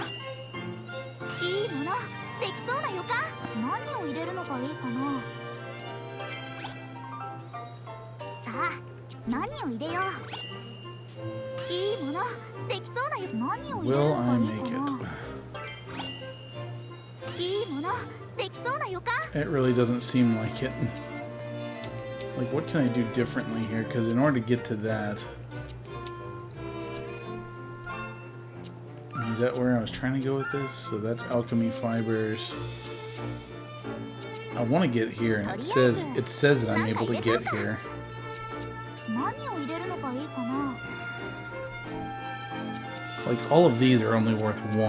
[SPEAKER 7] いいものできそうな予感。何を入れるのがいいかな。さあ何を入れよう。いいものできそうな予感。何を入れる
[SPEAKER 1] Will
[SPEAKER 7] の
[SPEAKER 1] I
[SPEAKER 7] がいい
[SPEAKER 1] make
[SPEAKER 7] か
[SPEAKER 1] it?
[SPEAKER 7] な。いいものできそうな予感。
[SPEAKER 1] It really doesn't seem like it. Like, what can I do differently here? Because in order to get to that... Is that where I was trying to go with this? So that's alchemy fibers. I want to get here, and it says that I'm able to get here.
[SPEAKER 7] 何を入れるのがいいかな。
[SPEAKER 1] Like, all of these are only worth 1.
[SPEAKER 7] う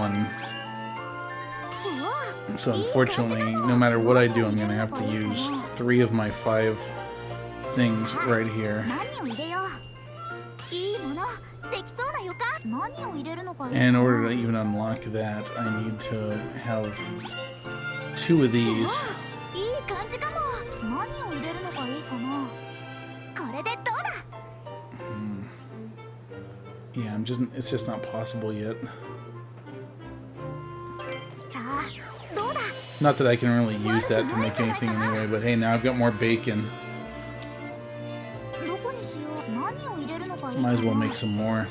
[SPEAKER 7] わ
[SPEAKER 1] So unfortunately, no matter what I do, I'm going to have to use 3 of my 5 things right here.
[SPEAKER 7] 何を入れよう。いいものできそうな予感。何を入れるのがいいか
[SPEAKER 1] And in
[SPEAKER 7] な。
[SPEAKER 1] order to even unlock that, I need to have 2 of these.
[SPEAKER 7] いい感じかも。何を入れるのがいいかな。これでどうだ。
[SPEAKER 1] Yeah, it's just not possible yet.
[SPEAKER 7] さあどうだ。
[SPEAKER 1] Not that I can really use that to make anything anyway, but hey, now I've got more bacon.
[SPEAKER 7] どこにしよう。何を入れるのがいいかな。
[SPEAKER 1] Might as well make some more.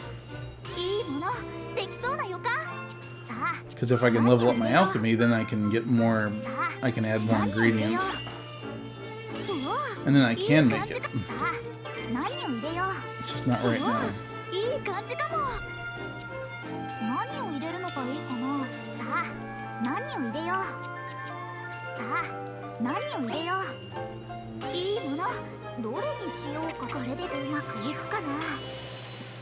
[SPEAKER 7] いいものできそうな予感。さあ
[SPEAKER 1] Because if I can level up my alchemy, then I can get more, I can add more ingredients.
[SPEAKER 7] うわ
[SPEAKER 1] And then I
[SPEAKER 7] いい
[SPEAKER 1] can
[SPEAKER 7] 感
[SPEAKER 1] make
[SPEAKER 7] じ
[SPEAKER 1] it.
[SPEAKER 7] か。さあ何を入れよう。
[SPEAKER 1] It's just not right now.
[SPEAKER 7] いい感じかも。何を入れるのがいいかな。さあ何を入れよう。さあ何を入れよう。いいものどれにしようか。これでうまくいくかな。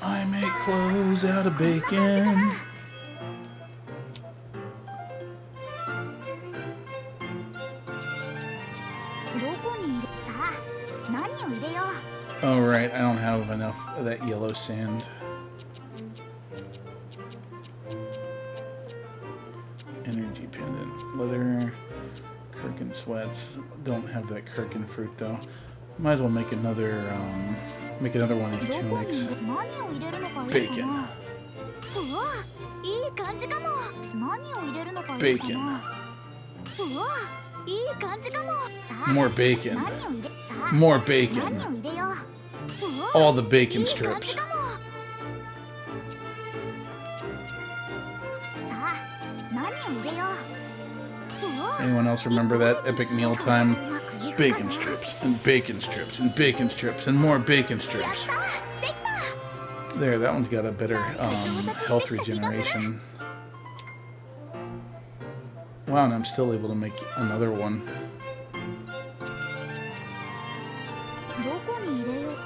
[SPEAKER 1] I make clothes out of bacon.
[SPEAKER 7] どこに入れ。さあ何を入れよう。
[SPEAKER 1] Oh, right, I don't have enough of that yellow sand. Energy pendant, leather, Kirkin sweats. Don't have that Kirkin fruit though. Might as well make another one of these
[SPEAKER 7] どこに
[SPEAKER 1] tunics.
[SPEAKER 7] 入れ。何を入れるのがいいか
[SPEAKER 1] Bacon.
[SPEAKER 7] な。うわいい感じかも。何を入れるのがいいかな。
[SPEAKER 1] Bacon.
[SPEAKER 7] うわいい感じかも。さあ
[SPEAKER 1] More bacon.
[SPEAKER 7] 何を入れ。さあ
[SPEAKER 1] More
[SPEAKER 7] 何
[SPEAKER 1] bacon.
[SPEAKER 7] を入れよう。うわ
[SPEAKER 1] All the bacon
[SPEAKER 7] いい感じ
[SPEAKER 1] strips.
[SPEAKER 7] かも。さあ何を入れよう。うわ
[SPEAKER 1] Anyone else remember that
[SPEAKER 7] どれに
[SPEAKER 1] epic
[SPEAKER 7] しようか。
[SPEAKER 1] mealtime?
[SPEAKER 7] うまくいくかな。
[SPEAKER 1] Bacon strips and bacon strips and bacon strips and more bacon
[SPEAKER 7] やっ
[SPEAKER 1] strips.
[SPEAKER 7] たできた。
[SPEAKER 1] There, that one's got a better health regeneration. Wow, and I'm still able to make another one.
[SPEAKER 7] どこに入れよう。さ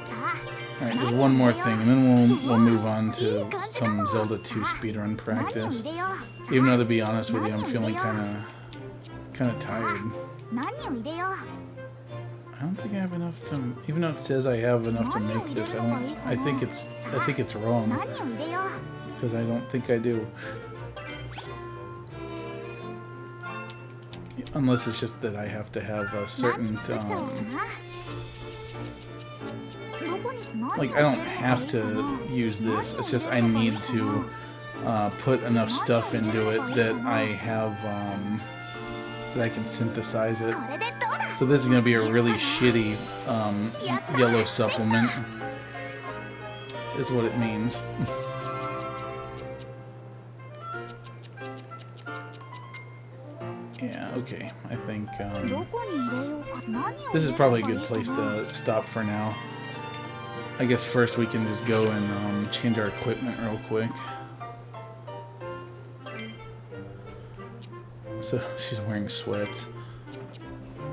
[SPEAKER 7] あ
[SPEAKER 1] Alright, just one more thing, and then we'll move on to some Zelda 2 speedrun
[SPEAKER 7] 何を
[SPEAKER 1] practice.
[SPEAKER 7] 入れよう。さあ
[SPEAKER 1] Even though, to be honest with you, I'm feeling kind of tired.
[SPEAKER 7] 何を入れよう。
[SPEAKER 1] I don't think I have enough to. Even though it says I have enough to make this, I think it's wrong
[SPEAKER 7] 何を入れよう。
[SPEAKER 1] because I don't think I do. Unless it's just that I have to have a
[SPEAKER 7] 何
[SPEAKER 1] certain
[SPEAKER 7] 作っちゃおうかな。どこにし。
[SPEAKER 1] like I don't have to use this. It's just I need to put enough stuff into it that I have that I can synthesize it.
[SPEAKER 7] これでどうだ。
[SPEAKER 1] So this is gonna be a really shitty yellow supplement. is what it means. Yeah, okay. I think this is probably a good place to stop for now. I guess first we can just go and change our equipment real quick. So she's wearing sweats.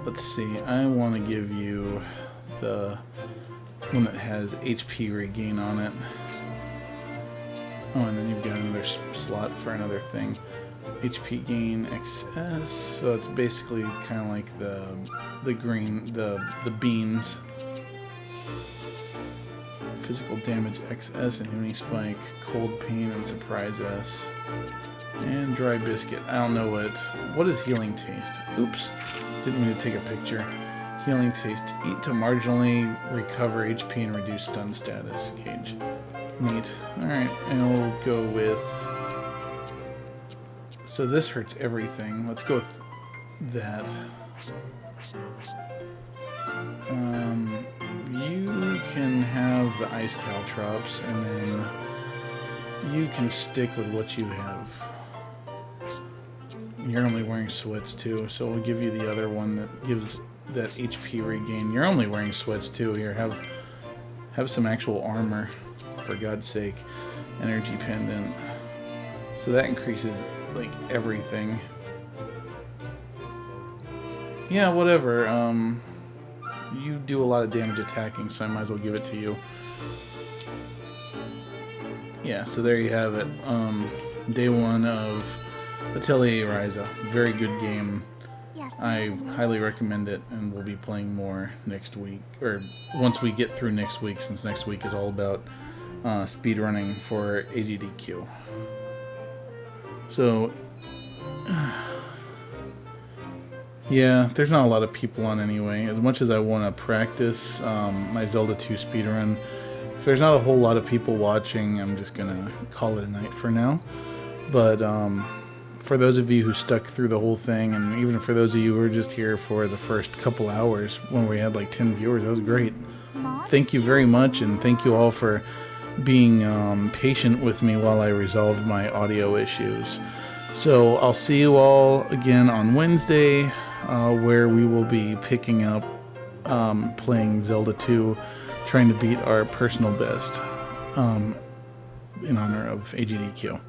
[SPEAKER 1] Let's see. I want to give you the one that has HP regain on it. Oh, and then you've got another slot for another thing. HP gain XS. So it's basically kind of like the green, the beans. Physical damage XS and healing spike, cold pain and surprise S. And dry biscuit. I don't know what is healing taste. Oops. Didn't mean to take a picture. Healing taste. Eat to marginally recover HP and reduce stun status gauge. Neat. Alright, and we'll go with... So this hurts everything. Let's go with that. You can have the ice caltrops, and then you can stick with what you have. You're only wearing sweats too, so we'll give you the other one that gives that HP regain. You're only wearing sweats too. Here, have some actual armor, for God's sake. Energy pendant. So that increases like everything. Yeah, whatever. You do a lot of damage attacking, so I might as well give it to you. Yeah, so there you have it. Day 1 of Atelier Ryza. Very good game. I highly recommend it, and we'll be playing more next week, or once we get through next week, since next week is all about speedrunning for AGDQ. So, yeah, there's not a lot of people on anyway. As much as I want to practice my Zelda 2 speedrun, if there's not a whole lot of people watching, I'm just going to call it a night for now. But for those of you who stuck through the whole thing, and even for those of you who were just here for the first couple hours when we had like 10 viewers, that was great. Thank you very much, and thank you all for being patient with me while I resolved my audio issues. So I'll see you all again on Wednesday, where we will be picking up playing Zelda 2, trying to beat our personal best in honor of AGDQ.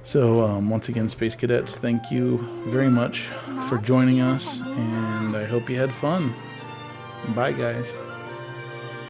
[SPEAKER 1] So once again, Space Cadets, thank you very much for joining us, and I hope you had fun. Bye, guys.